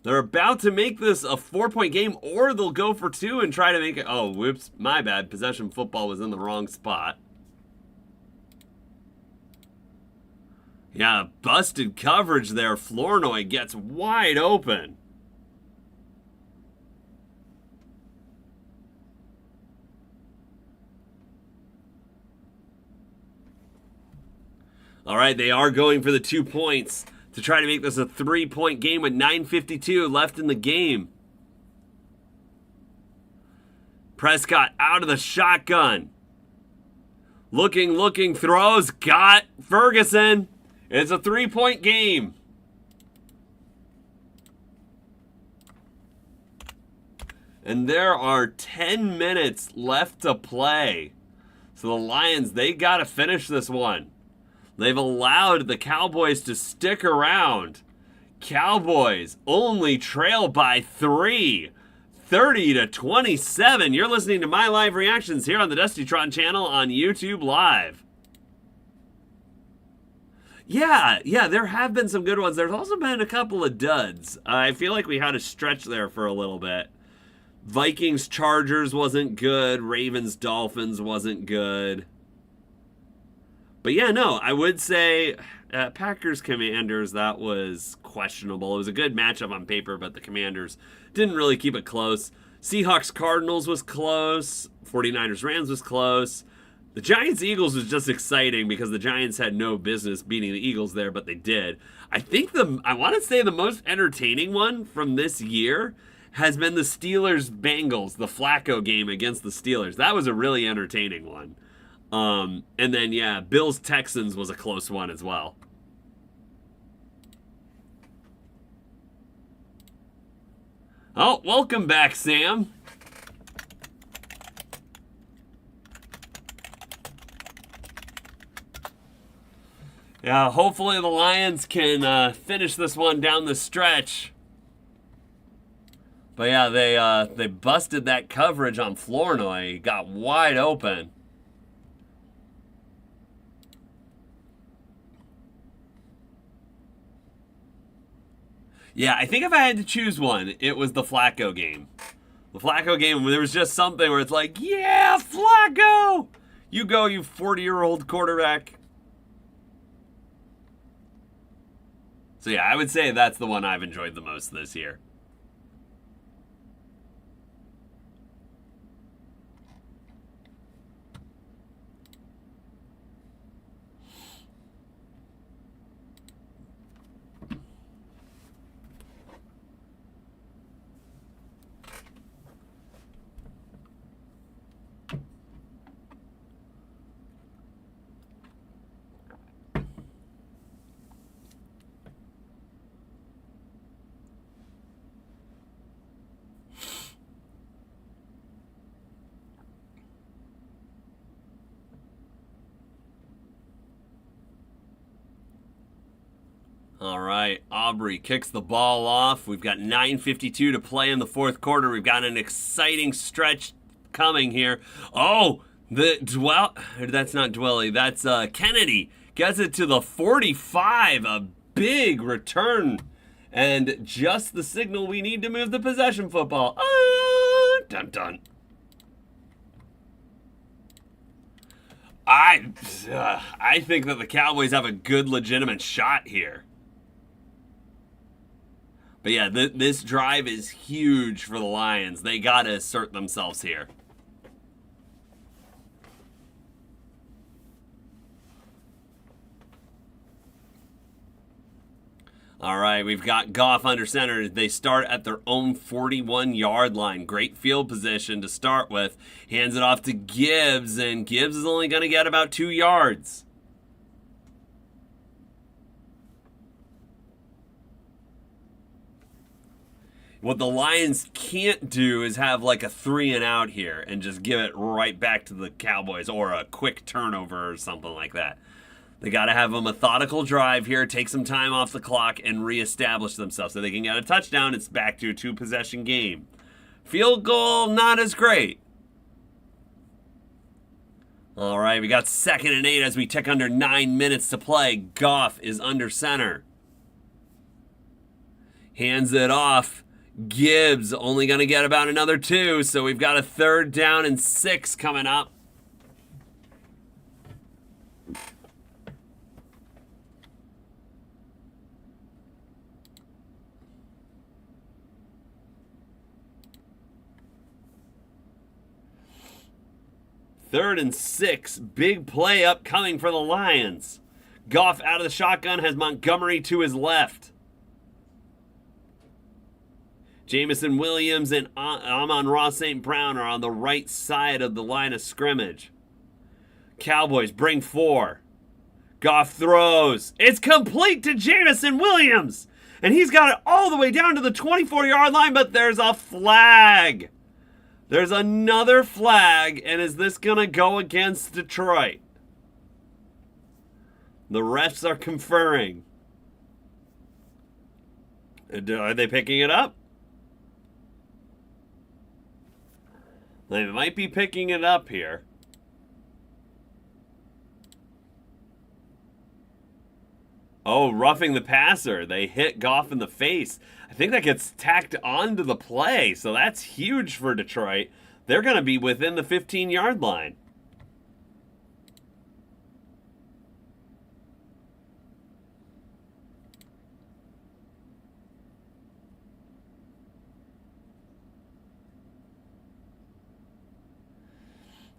Speaker 1: They're about to make this a 4-point game, or they'll go for 2 and try to make it. Oh, whoops, my bad. Possession football was in the wrong spot. Yeah, busted coverage there. Flournoy gets wide open. All right, they are going for the 2 points to try to make this a 3-point game with 9:52 left in the game. Prescott out of the shotgun. Looking, throws, got Ferguson. It's a 3-point game. And there are 10 minutes left to play. So the Lions, they got to finish this one. They've allowed the Cowboys to stick around. Cowboys only trail by 3, 30-27. You're listening to my live reactions here on the Dustytron channel on YouTube Live. Yeah, there have been some good ones. There's also been a couple of duds. I feel like we had a stretch there for a little bit. Vikings-Chargers wasn't good. Ravens-Dolphins wasn't good. But yeah, no, I would say Packers-Commanders, that was questionable. It was a good matchup on paper, but the Commanders didn't really keep it close. Seahawks-Cardinals was close. 49ers-Rams was close. The Giants-Eagles was just exciting because the Giants had no business beating the Eagles there, but they did. I think I want to say the most entertaining one from this year has been the Steelers-Bengals, the Flacco game against the Steelers. That was a really entertaining one. And then, yeah, Bills-Texans was a close one as well. Oh, welcome back, Sam. Yeah, hopefully the Lions can finish this one down the stretch. But yeah, they busted that coverage on Flournoy. He got wide open. Yeah, I think if I had to choose one, it was the Flacco game. The Flacco game, there was just something where it's like, yeah, Flacco! You go, you 40-year-old quarterback. So yeah, I would say that's the one I've enjoyed the most this year. All right, Aubrey kicks the ball off. We've got 9:52 to play in the fourth quarter. We've got an exciting stretch coming here. Oh, that's not Dwelly. That's Kennedy. Gets it to the 45. A big return. And just the signal we need to move the possession football. Dun dun. I think that the Cowboys have a good legitimate shot here. But yeah, this drive is huge for the Lions. They got to assert themselves here. All right, we've got Goff under center. They start at their own 41-yard line. Great field position to start with. Hands it off to Gibbs, and Gibbs is only going to get about 2 yards. What the Lions can't do is have like a 3-and-out here and just give it right back to the Cowboys or a quick turnover or something like that. They got to have a methodical drive here, take some time off the clock, and reestablish themselves so they can get a touchdown. It's back to a 2-possession game. Field goal, not as great. All right, we got 2nd and 8 as we tick under 9 minutes to play. Goff is under center. Hands it off. Gibbs only going to get about another 2, so we've got a 3rd down and 6 coming up. Third and 6, big play upcoming for the Lions. Goff out of the shotgun, has Montgomery to his left. Jamison Williams and Amon-Ra St. Brown are on the right side of the line of scrimmage. Cowboys bring 4. Goff throws. It's complete to Jamison Williams. And he's got it all the way down to the 24-yard line, but there's a flag. There's another flag, and is this going to go against Detroit? The refs are conferring. Are they picking it up? They might be picking it up here. Oh, roughing the passer. They hit Goff in the face. I think that gets tacked onto the play, so that's huge for Detroit. They're going to be within the 15-yard line.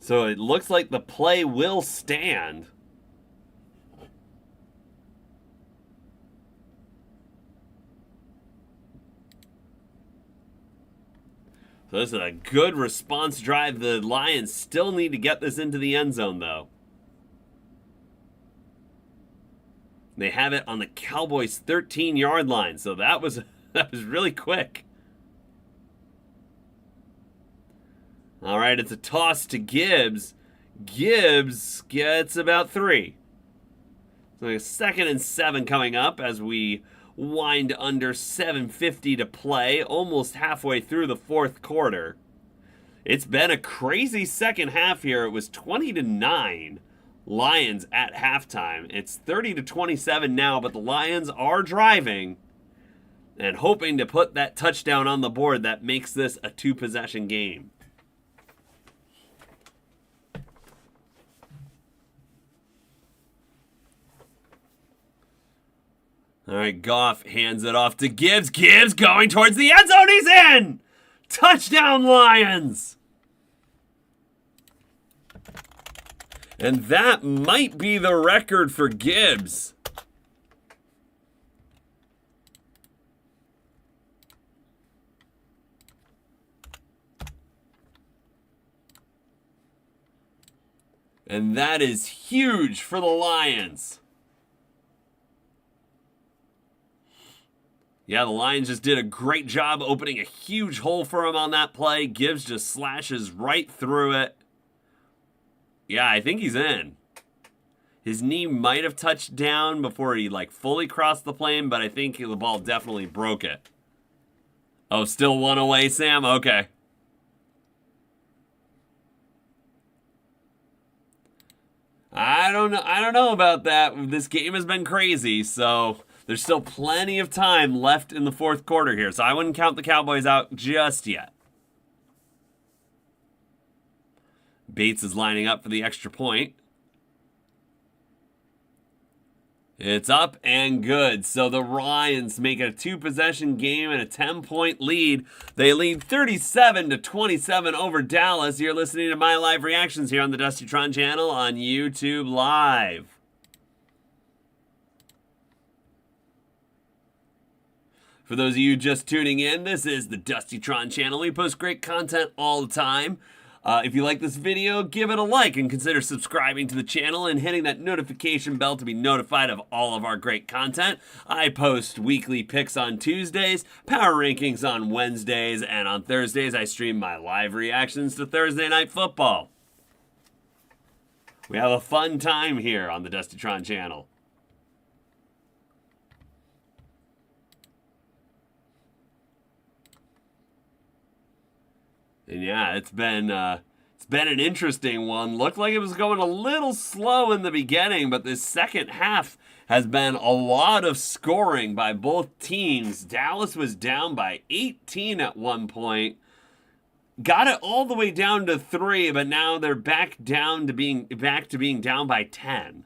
Speaker 1: So it looks like the play will stand. So this is a good response drive. The Lions still need to get this into the end zone, though. They have it on the Cowboys' 13-yard line, so that was really quick. All right, it's a toss to Gibbs. Gibbs gets about 3. So a 2nd and 7 coming up as we wind under 7:50 to play, almost halfway through the fourth quarter. It's been a crazy second half here. It was 20-9 Lions at halftime. It's 30-27 now, but the Lions are driving and hoping to put that touchdown on the board that makes this a 2-possession game. All right, Goff hands it off to Gibbs. Gibbs going towards the end zone. He's in! Touchdown, Lions! And that might be the record for Gibbs. And that is huge for the Lions. Yeah, the Lions just did a great job opening a huge hole for him on that play. Gibbs just slashes right through it. Yeah, I think he's in. His knee might have touched down before he fully crossed the plane, but I think the ball definitely broke it. Oh, still one away, Sam? Okay. I don't know about that. This game has been crazy, so there's still plenty of time left in the fourth quarter here, so I wouldn't count the Cowboys out just yet. Bates is lining up for the extra point. It's up and good. So the Lions make it a 2-possession game and a 10-point lead. They lead 37-27 over Dallas. You're listening to my live reactions here on the Dusty Tron channel on YouTube Live. For those of you just tuning in, this is the Dusty Tron channel. We post great content all the time. If you like this video, give it a like and consider subscribing to the channel and hitting that notification bell to be notified of all of our great content. I post weekly picks on Tuesdays, power rankings on Wednesdays, and on Thursdays I stream my live reactions to Thursday Night Football. We have a fun time here on the Dusty Tron channel. And yeah, it's been an interesting one. Looked like it was going a little slow in the beginning, but this second half has been a lot of scoring by both teams. Dallas was down by 18 at one point. Got it all the way down to 3, but now they're back to being down by 10.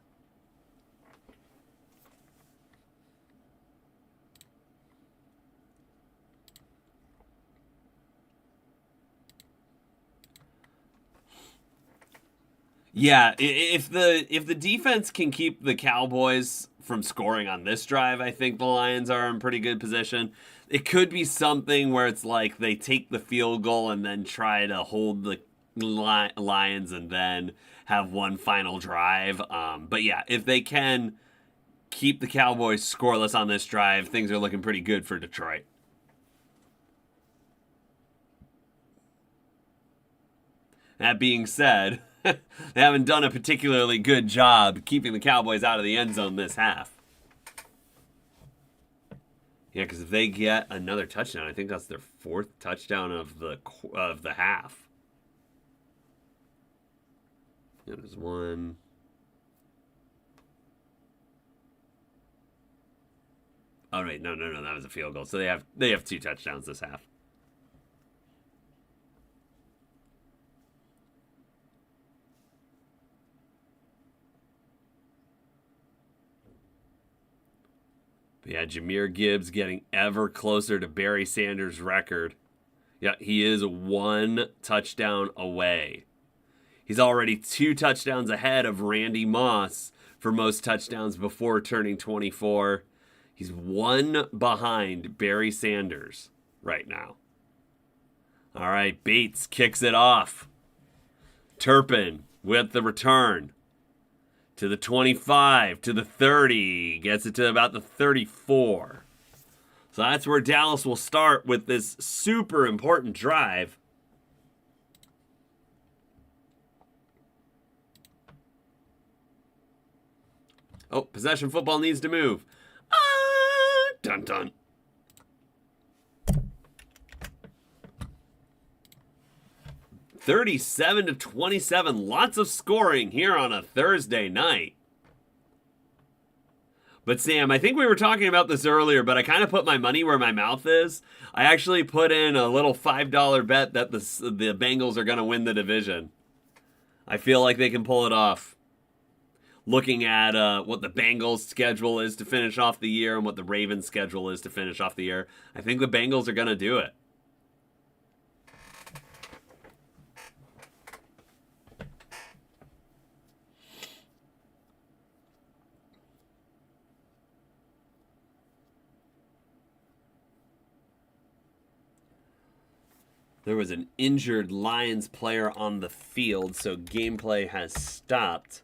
Speaker 1: Yeah, if the defense can keep the Cowboys from scoring on this drive, I think the Lions are in pretty good position. It could be something where it's like they take the field goal and then try to hold the Lions and then have one final drive. But yeah, if they can keep the Cowboys scoreless on this drive, things are looking pretty good for Detroit. That being said, they haven't done a particularly good job keeping the Cowboys out of the end zone this half. Yeah, because if they get another touchdown, I think that's their 4th touchdown of the half. Yeah, there's one. Oh wait, no, that was a field goal. So they have 2 touchdowns this half. But yeah, Jahmyr Gibbs getting ever closer to Barry Sanders' record. Yeah, he is 1 touchdown away. He's already 2 touchdowns ahead of Randy Moss for most touchdowns before turning 24. He's 1 behind Barry Sanders right now. All right, Bates kicks it off. Turpin with the return. To the 25, to the 30, gets it to about the 34. So that's where Dallas will start with this super important drive. Oh, possession football needs to move. Dun dun. (37-27), lots of scoring here on a Thursday night. But Sam, I think we were talking about this earlier, but I kind of put my money where my mouth is. I actually put in a little $5 bet that the Bengals are going to win the division. I feel like they can pull it off. looking at what the Bengals' schedule is to finish off the year and what the Ravens' schedule is to finish off the year, I think the Bengals are going to do it. There was an injured Lions player on the field, so gameplay has stopped.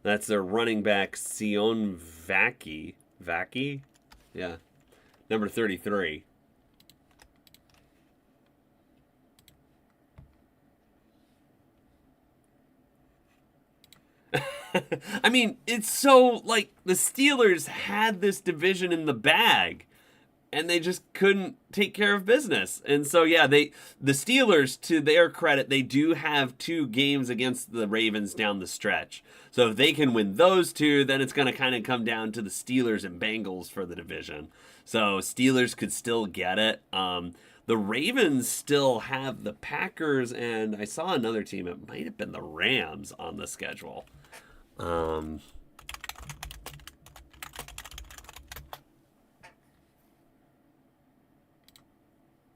Speaker 1: That's their running back, Sion Vaki. Vaki? Yeah. Number 33. I mean, it's so, like, the Steelers had this division in the bag, and they just couldn't take care of business. And so, yeah, the Steelers, to their credit, they do have 2 games against the Ravens down the stretch. So if they can win those 2, then it's going to kind of come down to the Steelers and Bengals for the division. So Steelers could still get it. The Ravens still have the Packers, and I saw another team. It might have been the Rams on the schedule.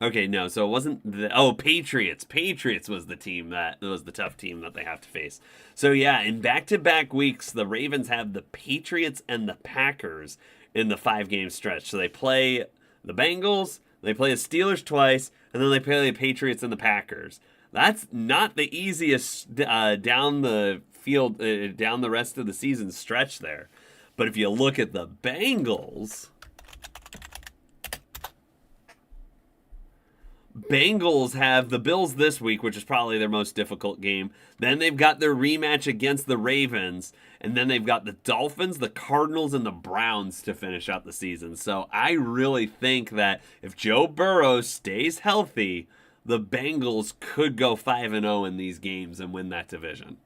Speaker 1: Okay, no, so it wasn't Patriots. Patriots was the team that was the tough team that they have to face. So yeah, in back-to-back weeks, the Ravens have the Patriots and the Packers in the 5-game stretch. So they play the Bengals, they play the Steelers twice, and then they play the Patriots and the Packers. That's not the easiest down the field, down the rest of the season stretch there. But if you look at the Bengals have the Bills this week, which is probably their most difficult game. Then they've got their rematch against the Ravens. And then they've got the Dolphins, the Cardinals, and the Browns to finish out the season. So I really think that if Joe Burrow stays healthy, the Bengals could go 5-0 in these games and win that division.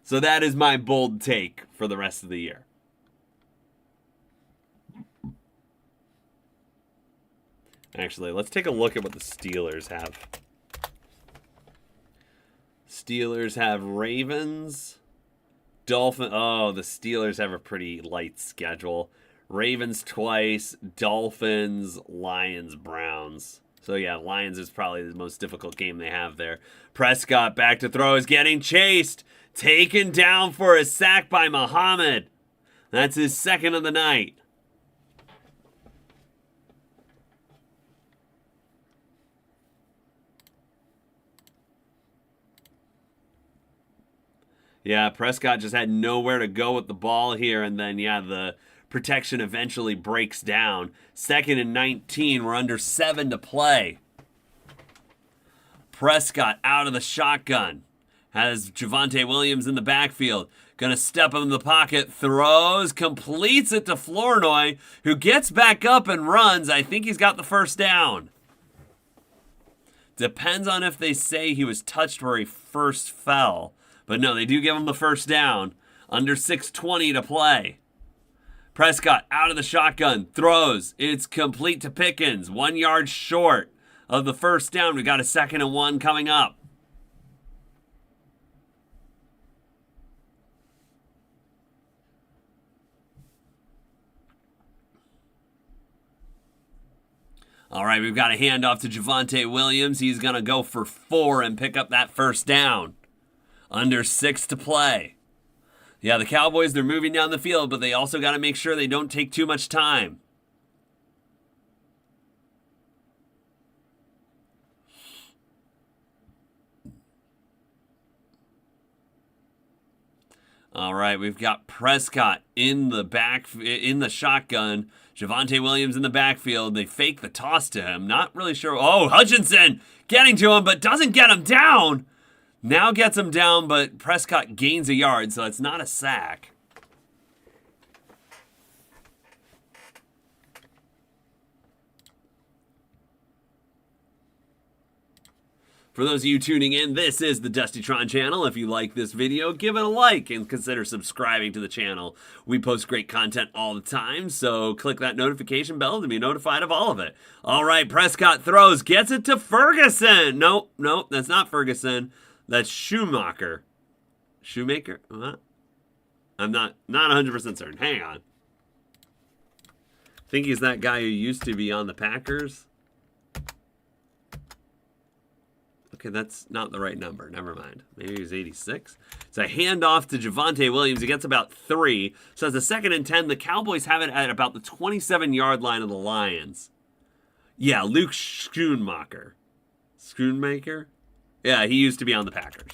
Speaker 1: So that is my bold take for the rest of the year. Actually, let's take a look at what the Steelers have. Steelers have Ravens, Dolphins. Oh, the Steelers have a pretty light schedule. Ravens twice, Dolphins, Lions, Browns. So yeah, Lions is probably the most difficult game they have there. Prescott back to throw, is getting chased. Taken down for a sack by Muhammad. That's his second of the night. Yeah, Prescott just had nowhere to go with the ball here, and then, yeah, the protection eventually breaks down. 2nd and 19, we're under 7 to play. Prescott out of the shotgun. Has Javonte Williams in the backfield. Gonna step him in the pocket, throws, completes it to Flournoy, who gets back up and runs. I think he's got the first down. Depends on if they say he was touched where he first fell. But no, they do give him the first down. Under 6:20 to play. Prescott out of the shotgun, throws. It's complete to Pickens. 1 yard short of the first down. We got a 2nd and 1 coming up. All right, we've got a handoff to Javonte Williams. He's going to go for 4 and pick up that first down. Under 6 to play. Yeah, the Cowboys, they're moving down the field, but they also got to make sure they don't take too much time. All right, we've got Prescott in the shotgun. Javonte Williams in the backfield. They fake the toss to him. Not really sure. Oh, Hutchinson getting to him, but doesn't get him down. Now gets him down, but Prescott gains a yard, so it's not a sack. For those of you tuning in, this is the Dustytron channel. If you like this video, give it a like and consider subscribing to the channel. We post great content all the time, so click that notification bell to be notified of all of it. All right, Prescott throws, gets it to Ferguson. Nope, that's not Ferguson. That's Schumacher. Shoemaker? What? I'm not 100% certain. Hang on. I think he's that guy who used to be on the Packers. Okay, that's not the right number. Never mind. Maybe he was 86. It's a handoff to Javonte Williams. He gets about 3. So it's a 2nd and 10. The Cowboys have it at about the 27-yard line of the Lions. Yeah, Luke Schoonmaker. Schoonmaker? Yeah, he used to be on the Packers.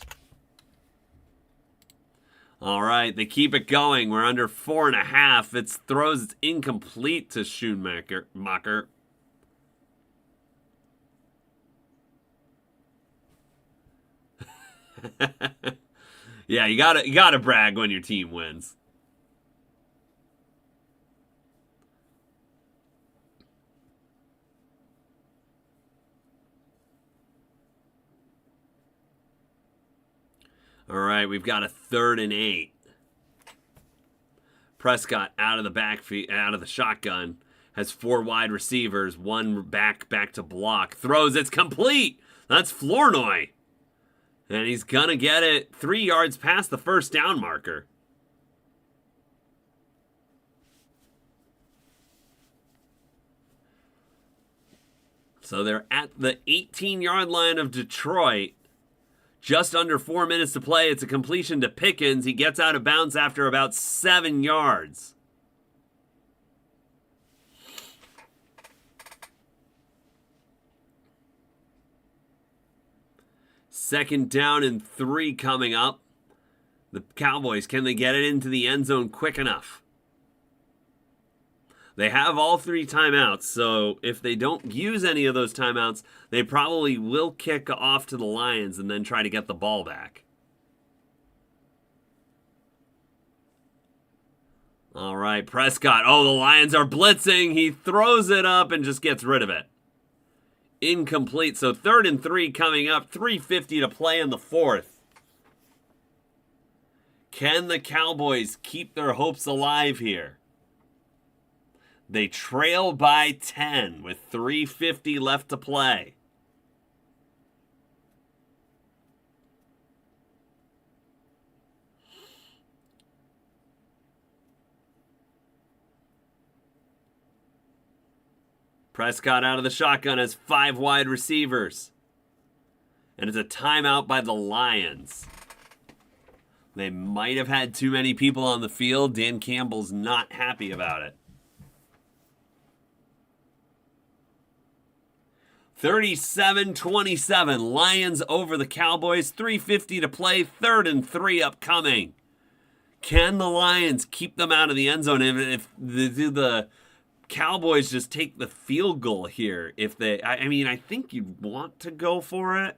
Speaker 1: All right, they keep it going. We're under 4.5. It's throws. It's incomplete to Schoonmaker. Yeah, you gotta brag when your team wins. All right, we've got a 3rd and 8. Prescott out of the shotgun, has 4 wide receivers, 1 back to block, throws. It's complete. That's Flournoy. And he's going to get it 3 yards past the first down marker. So they're at the 18-yard line of Detroit. Just under 4 minutes to play. It's a completion to Pickens. He gets out of bounds after about 7 yards. Second down and 3 coming up. The Cowboys, can they get it into the end zone quick enough? They have all 3 timeouts, so if they don't use any of those timeouts, they probably will kick off to the Lions and then try to get the ball back. All right, Prescott. Oh, the Lions are blitzing. He throws it up and just gets rid of it. Incomplete. So 3rd and 3 coming up. 3:50 to play in the 4th. Can the Cowboys keep their hopes alive here? They trail by 10 with 3:50 left to play. Prescott out of the shotgun has 5 wide receivers. And it's a timeout by the Lions. They might have had too many people on the field. Dan Campbell's not happy about it. 37-27. Lions over the Cowboys. 3:50 to play. 3rd and 3 upcoming. Can the Lions keep them out of the end zone? If the Cowboys just take the field goal here, I think you'd want to go for it.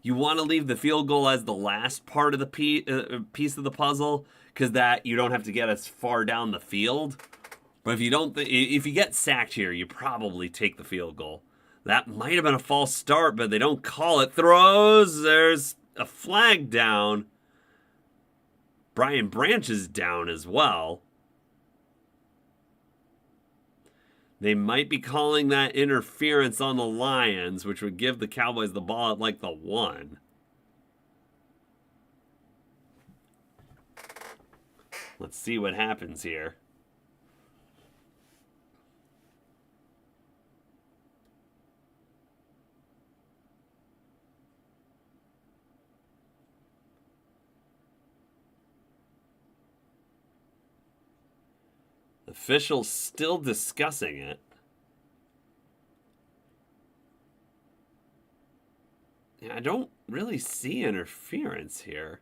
Speaker 1: You want to leave the field goal as the last part of the piece of the puzzle, because that you don't have to get as far down the field. But if you don't, if you get sacked here, you probably take the field goal. That might have been a false start, but they don't call it. Throws. There's a flag down. Brian Branch is down as well. They might be calling that interference on the Lions, which would give the Cowboys the ball at like the 1. Let's see what happens here. Officials still discussing it. Yeah, I don't really see interference here.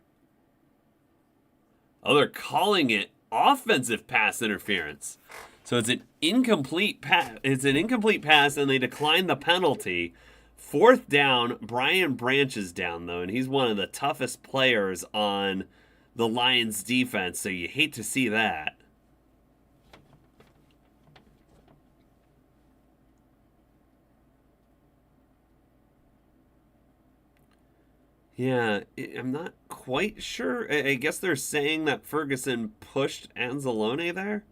Speaker 1: Oh, they're calling it offensive pass interference. So it's an incomplete pass. It's an incomplete pass, and they decline the penalty. 4th down. Brian Branch is down, though, and he's one of the toughest players on the Lions defense, so you hate to see that. Yeah, I'm not quite sure. I guess they're saying that Ferguson pushed Anzalone there.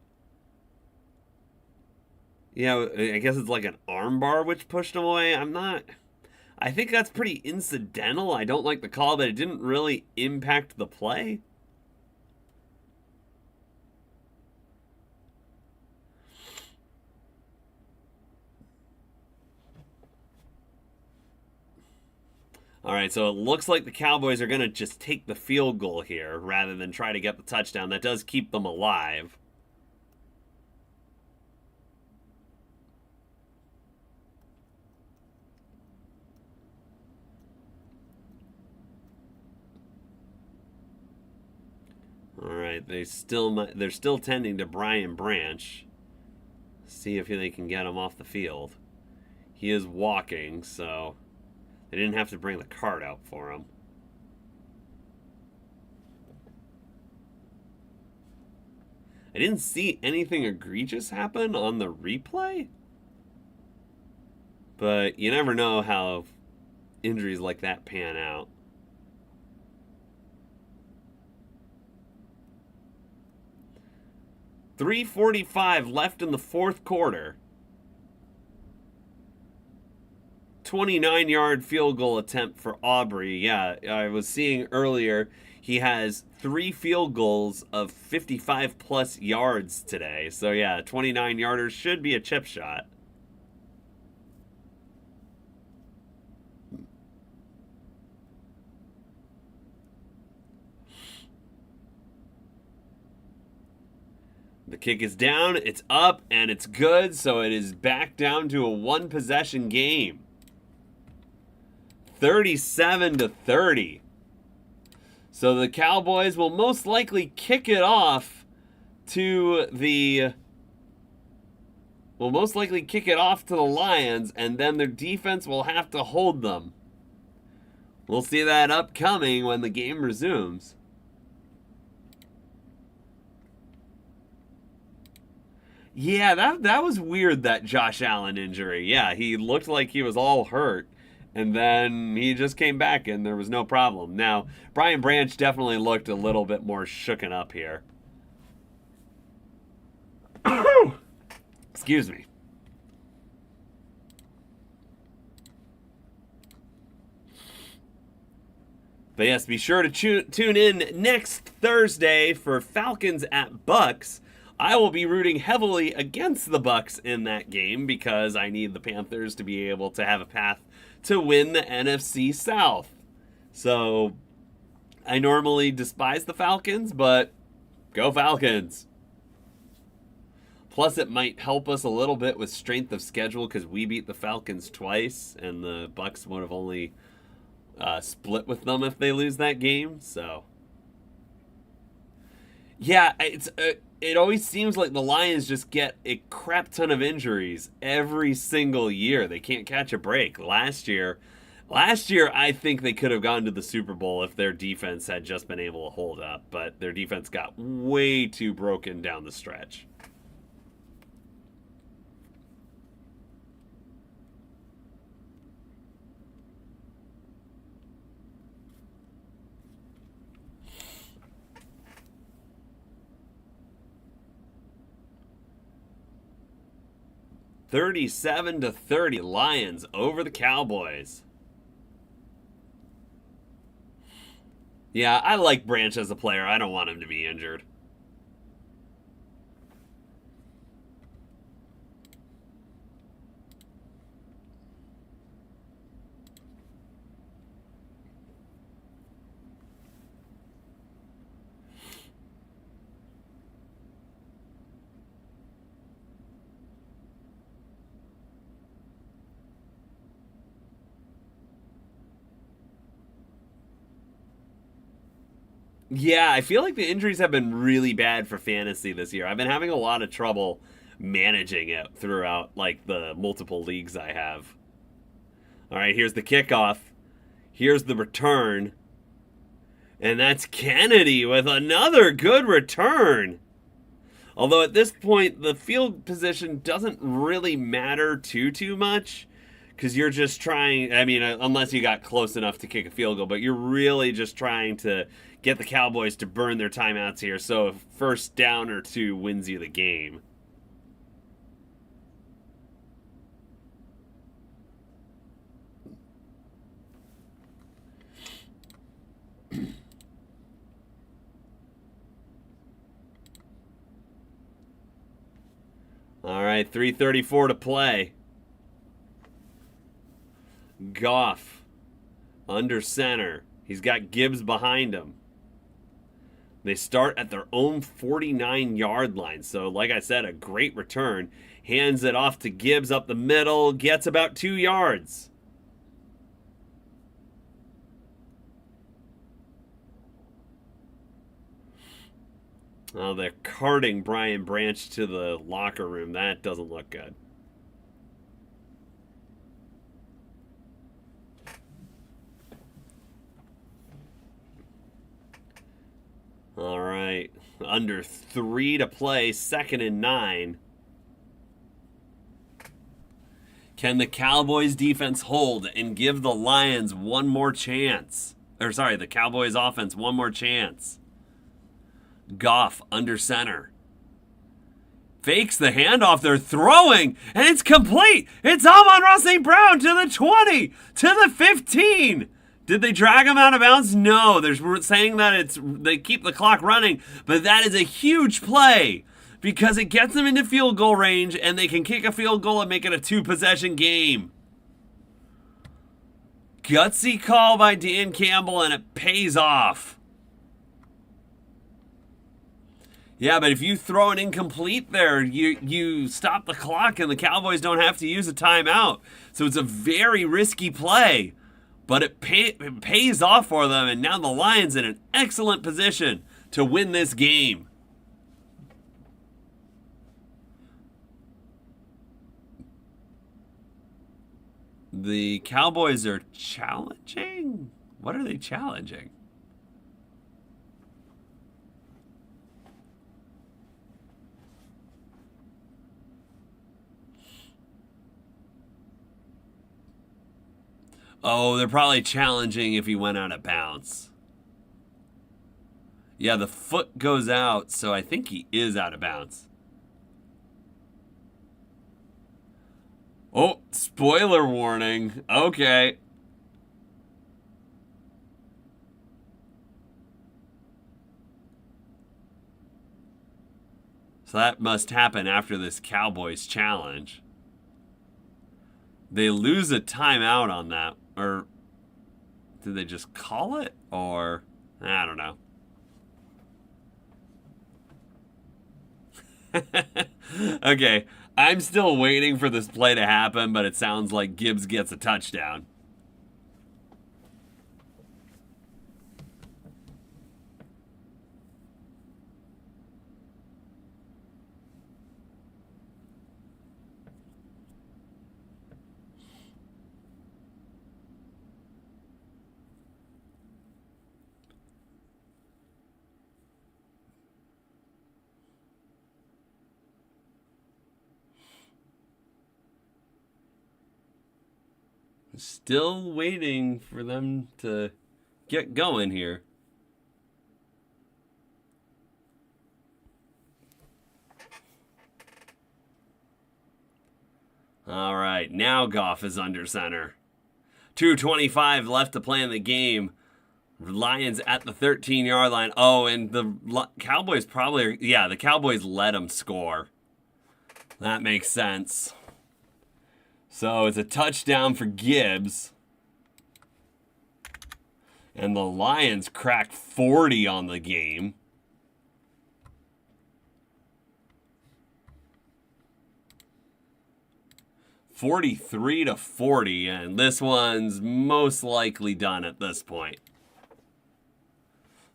Speaker 1: Yeah, I guess it's like an armbar which pushed him away. I think that's pretty incidental. I don't like the call, but it didn't really impact the play. All right, so it looks like the Cowboys are going to just take the field goal here rather than try to get the touchdown. That does keep them alive. All right, they're still tending to Brian Branch. See if they can get him off the field. He is walking, so they didn't have to bring the cart out for him. I didn't see anything egregious happen on the replay, but you never know how injuries like that pan out. .345 left in the fourth quarter. 29-yard field goal attempt for Aubrey. Yeah, I was seeing earlier he has 3 field goals of 55-plus yards today. So, yeah, 29-yarders should be a chip shot. The kick is down, it's up, and it's good, so it is back down to a one-possession game. 37-30. So the Cowboys will most likely kick it off to the Lions, and then their defense will have to hold them. We'll see that upcoming when the game resumes. Yeah, that was weird, that Josh Allen injury. Yeah, he looked like he was all hurt, and then he just came back and there was no problem. Now, Brian Branch definitely looked a little bit more shooken up here. Excuse me. But yes, be sure to tune in next Thursday for Falcons at Bucks. I will be rooting heavily against the Bucks in that game because I need the Panthers to be able to have a path to win the NFC South. So I normally despise the Falcons, but go Falcons. Plus, it might help us a little bit with strength of schedule because we beat the Falcons twice, and the Bucks would have only split with them if they lose that game. So yeah, it always seems like the Lions just get a crap ton of injuries every single year. They can't catch a break. Last year, I think they could have gone to the Super Bowl if their defense had just been able to hold up, but their defense got way too broken down the stretch. $37-30, Lions over the Cowboys. Yeah, I like Branch as a player. I don't want him to be injured. Yeah, I feel like the injuries have been really bad for fantasy this year. I've been having a lot of trouble managing it throughout like the multiple leagues I have. All right, here's the kickoff. Here's the return. And that's Kennedy with another good return. Although at this point, the field position doesn't really matter too much because you're just trying, I mean, unless you got close enough to kick a field goal, but you're really just trying to get the Cowboys to burn their timeouts here so a first down or two wins you the game. right, 3:34 to play. Goff under center. He's got Gibbs behind him. They start at their own 49-yard line. So, like I said, a great return. Hands it off to Gibbs up the middle. Gets about 2 yards. Oh, they're carting Brian Branch to the locker room. That doesn't look good. All right. Under 3 to play. 2nd and 9. Can the Cowboys defense hold and give the Lions one more chance? Or sorry, the Cowboys offense one more chance. Goff under center. Fakes the handoff. They're throwing, and it's complete. It's Amon-Ra St. Brown to the 20, to the 15. Did they drag him out of bounds? No. They're saying that they keep the clock running, but that is a huge play because it gets them into field goal range, and they can kick a field goal and make it a 2-possession game. Gutsy call by Dan Campbell, and it pays off. Yeah, but if you throw an incomplete there, you stop the clock and the Cowboys don't have to use a timeout. So it's a very risky play, but it pays off for them, and now the Lions in an excellent position to win this game. The Cowboys are challenging? What are they challenging? Oh, they're probably challenging if he went out of bounds. Yeah, the foot goes out, so I think he is out of bounds. Oh, spoiler warning. Okay. So that must happen after this Cowboys challenge. They lose a timeout on that. Or did they just call it? Or, I don't know. Okay, I'm still waiting for this play to happen, but it sounds like Gibbs gets a touchdown. Still waiting for them to get going here. All right, now Goff is under center. 2:25 left to play in the game. Lions at the 13-yard line. Oh, and the Cowboys probably, yeah, the Cowboys let them score. That makes sense. So it's a touchdown for Gibbs. And the Lions cracked 40 on the game. (43-40), and this one's most likely done at this point.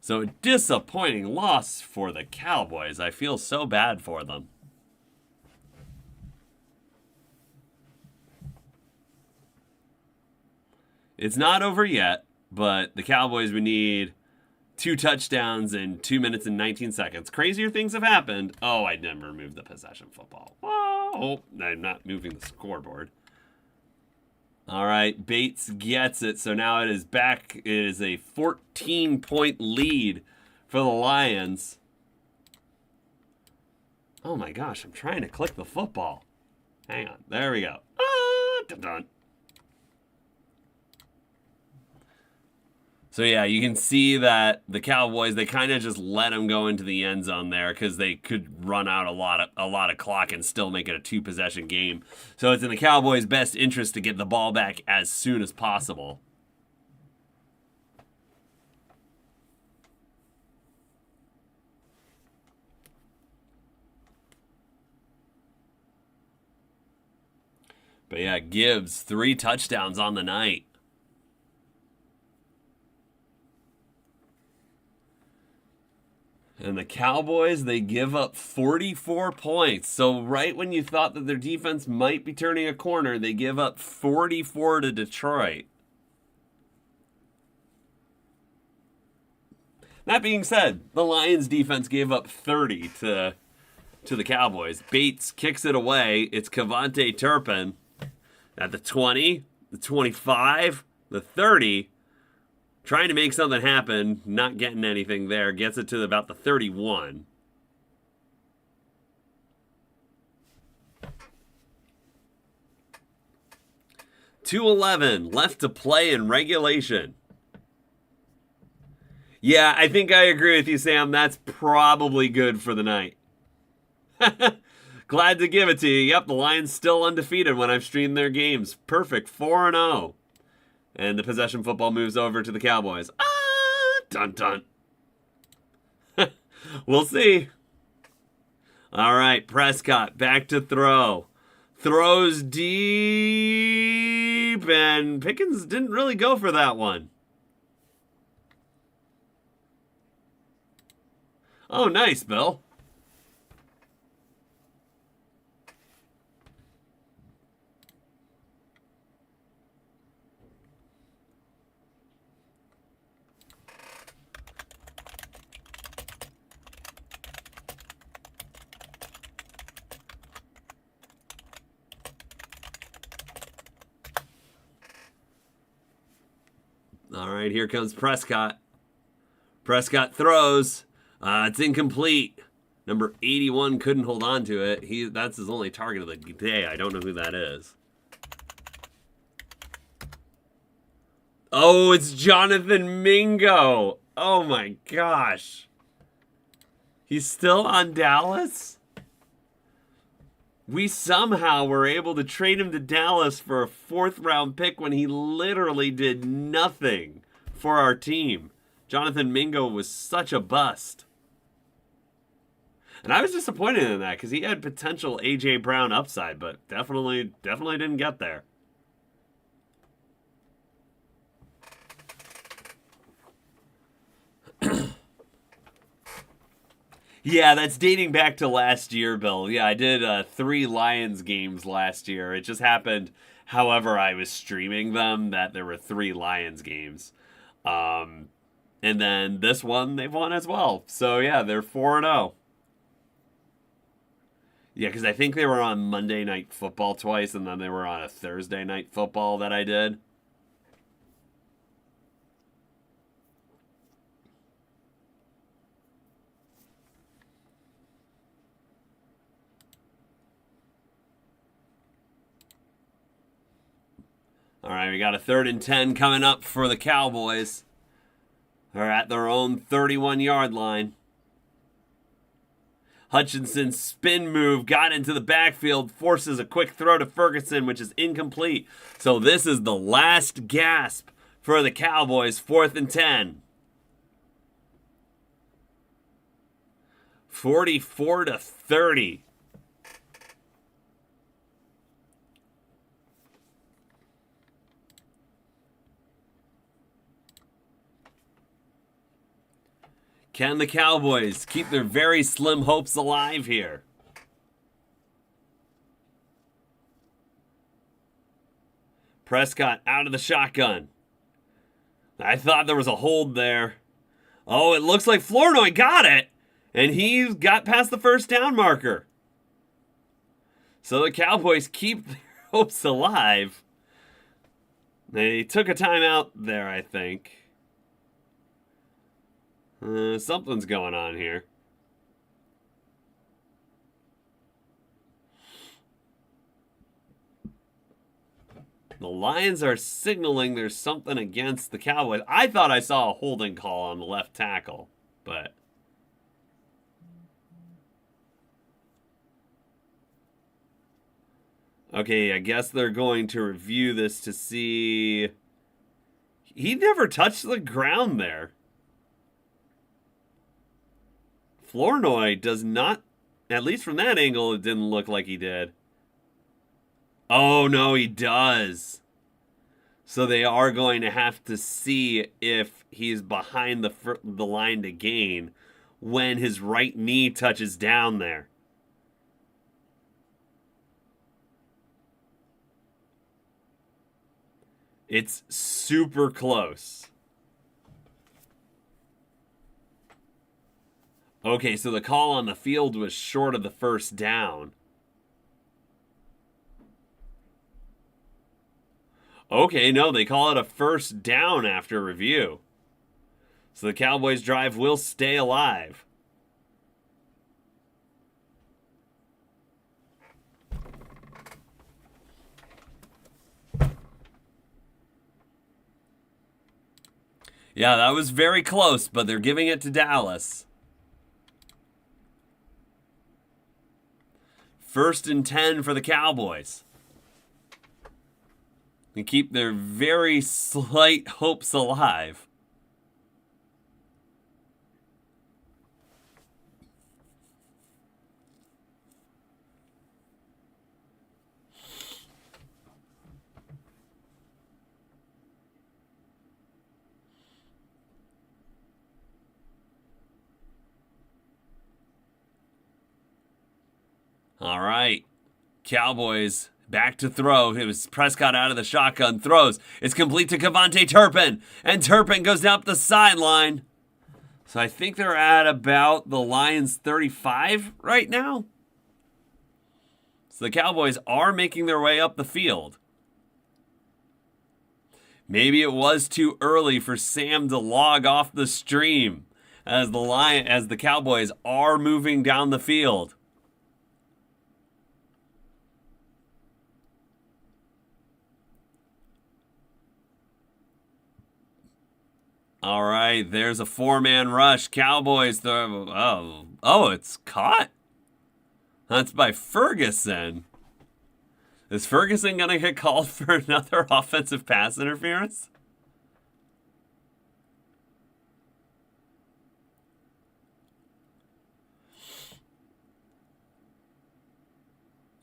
Speaker 1: So a disappointing loss for the Cowboys. I feel so bad for them. It's not over yet, but the Cowboys would need 2 touchdowns in 2 minutes and 19 seconds. Crazier things have happened. Oh, I never moved the possession football. Oh, I'm not moving the scoreboard. All right, Bates gets it. So now it is back. It is a 14-point lead for the Lions. Oh my gosh, I'm trying to click the football. Hang on. There we go. Dun-dun. So yeah, you can see that the Cowboys, they kind of just let him go into the end zone there because they could run out a lot of clock and still make it a 2-possession game. So it's in the Cowboys' best interest to get the ball back as soon as possible. But yeah, Gibbs, 3 touchdowns on the night. And the Cowboys, they give up 44 points. So right when you thought that their defense might be turning a corner, they give up 44 to Detroit. That being said, the Lions defense gave up 30 to the Cowboys. Bates kicks it away. It's Kevontae Turpin at the 20, the 25, the 30. Trying to make something happen, not getting anything there. Gets it to about the 31. .211 left to play in regulation. Yeah, I think I agree with you, Sam. That's probably good for the night. Glad to give it to you. Yep, the Lions still undefeated when I've streamed their games. Perfect, 4-0. And the possession football moves over to the Cowboys. Dun dun. We'll see. All right, Prescott back to throw. Throws deep, and Pickens didn't really go for that one. Oh, nice, Bill. All right, here comes Prescott. Prescott throws. It's incomplete. Number 81 couldn't hold on to it. That's his only target of the day. I don't know who that is. Oh, it's Jonathan Mingo. Oh my gosh. He's still on Dallas? We somehow were able to trade him to Dallas for a 4th-round pick when he literally did nothing for our team. Jonathan Mingo was such a bust. And I was disappointed in that because he had potential A.J. Brown upside, but definitely didn't get there. Yeah, that's dating back to last year, Bill. Yeah, I did 3 Lions games last year. It just happened, however I was streaming them, that there were 3 Lions games. And then this one, they've won as well. So, yeah, they're 4-0. Yeah, because I think they were on Monday Night Football twice, and then they were on a Thursday Night Football that I did. All right, we got a 3rd and 10 coming up for the Cowboys. They're at their own 31-yard line. Hutchinson's spin move got into the backfield, forces a quick throw to Ferguson, which is incomplete. So this is the last gasp for the Cowboys, 4th and 10. 44-30. Can the Cowboys keep their very slim hopes alive here? Prescott out of the shotgun. I thought there was a hold there. Oh, it looks like Flournoy got it. And he's got past the 1st down marker. So the Cowboys keep their hopes alive. They took a timeout there, I think. Something's going on here. The Lions are signaling there's something against the Cowboys. I thought I saw a holding call on the left tackle, but... Okay, I guess they're going to review this to see... He never touched the ground there. Flournoy does not... At least from that angle, it didn't look like he did. Oh, no, he does. So they are going to have to see if he's behind the line to gain when his right knee touches down there. It's super close. Okay, so the call on the field was short of the first down. Okay, no, they call it a first down after review. So the Cowboys' drive will stay alive. Yeah, that was very close, but they're giving it to Dallas. 1st and 10 for the Cowboys. And keep their very slight hopes alive. All right, Cowboys back to throw. It was Prescott out of the shotgun, throws. It's complete to Kevontae Turpin, and Turpin goes down the sideline. So I think they're at about the Lions 35 right now. So the Cowboys are making their way up the field. Maybe it was too early for Sam to log off the stream as the Cowboys are moving down the field. All right, there's a 4-man rush. Cowboys throw. Oh, it's caught. That's by Ferguson. Is Ferguson going to get called for another offensive pass interference?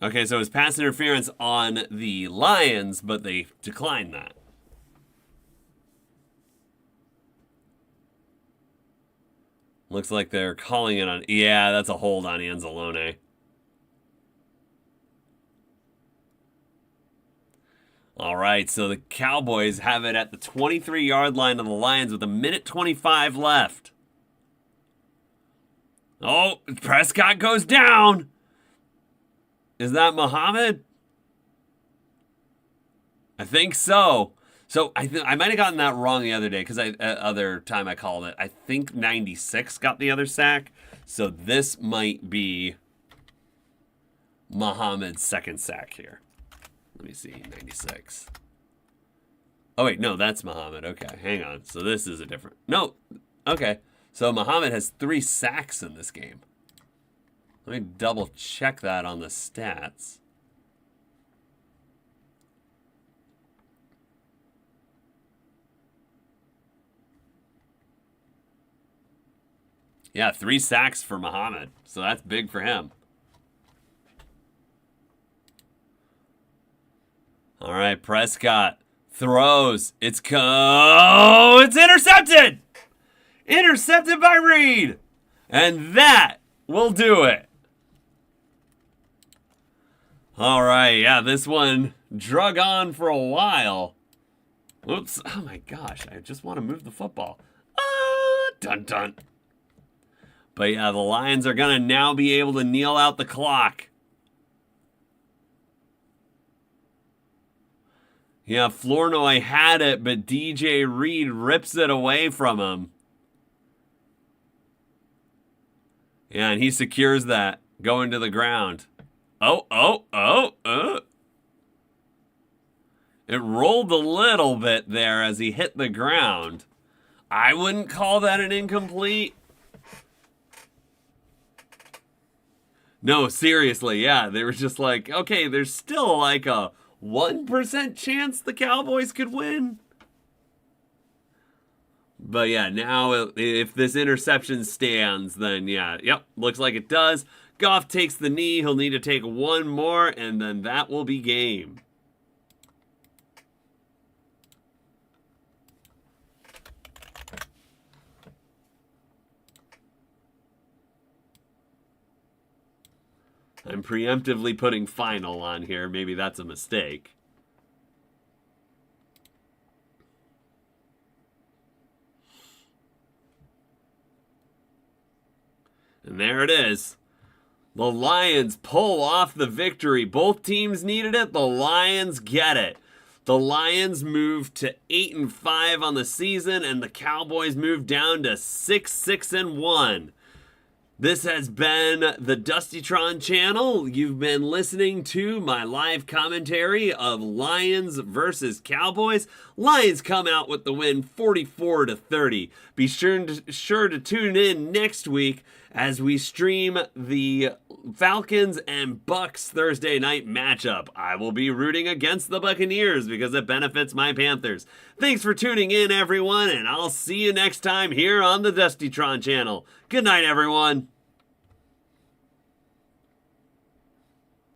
Speaker 1: Okay, so it's pass interference on the Lions, but they declined that. Looks like they're calling it on... Yeah, that's a hold on Anzalone. All right, so the Cowboys have it at the 23-yard line of the Lions with 1:25 left. Oh, Prescott goes down. Is that Muhammad? I think so. So I might have gotten that wrong the other day because other time I called it. I think 96 got the other sack. So this might be Muhammad's second sack here. Let me see, 96. Oh wait, no, that's Muhammad. Okay, hang on. So this is a different. No, okay. So Muhammad has 3 sacks in this game. Let me double check that on the stats. Yeah, 3 sacks for Muhammad. So that's big for him. All right, Prescott throws. It's intercepted! Intercepted by Reed. And that will do it. All right, yeah, this one drug on for a while. Oops, oh my gosh, I just want to move the football. Dun dun. But yeah, the Lions are going to now be able to kneel out the clock. Yeah, Flournoy had it, but DJ Reed rips it away from him. Yeah, and he secures that, going to the ground. Oh. It rolled a little bit there as he hit the ground. I wouldn't call that an incomplete. No, seriously, yeah. They were just like, okay, there's still like a 1% chance the Cowboys could win. But yeah, now if this interception stands, then yeah, yep, looks like it does. Goff takes the knee. He'll need to take one more, and then that will be game. I'm preemptively putting final on here. Maybe that's a mistake. And there it is. The Lions pull off the victory. Both teams needed it. The Lions get it. The Lions move to 8-5 on the season, and the Cowboys move down to 6-1. This has been the Dustytron channel. You've been listening to my live commentary of Lions versus Cowboys. Lions come out with the win 44-30. Be sure to tune in next week as we stream the Falcons and Bucks Thursday night matchup. I will be rooting against the Buccaneers because it benefits my Panthers. Thanks for tuning in, everyone, and I'll see you next time here on the Dustytron channel. Good night, everyone.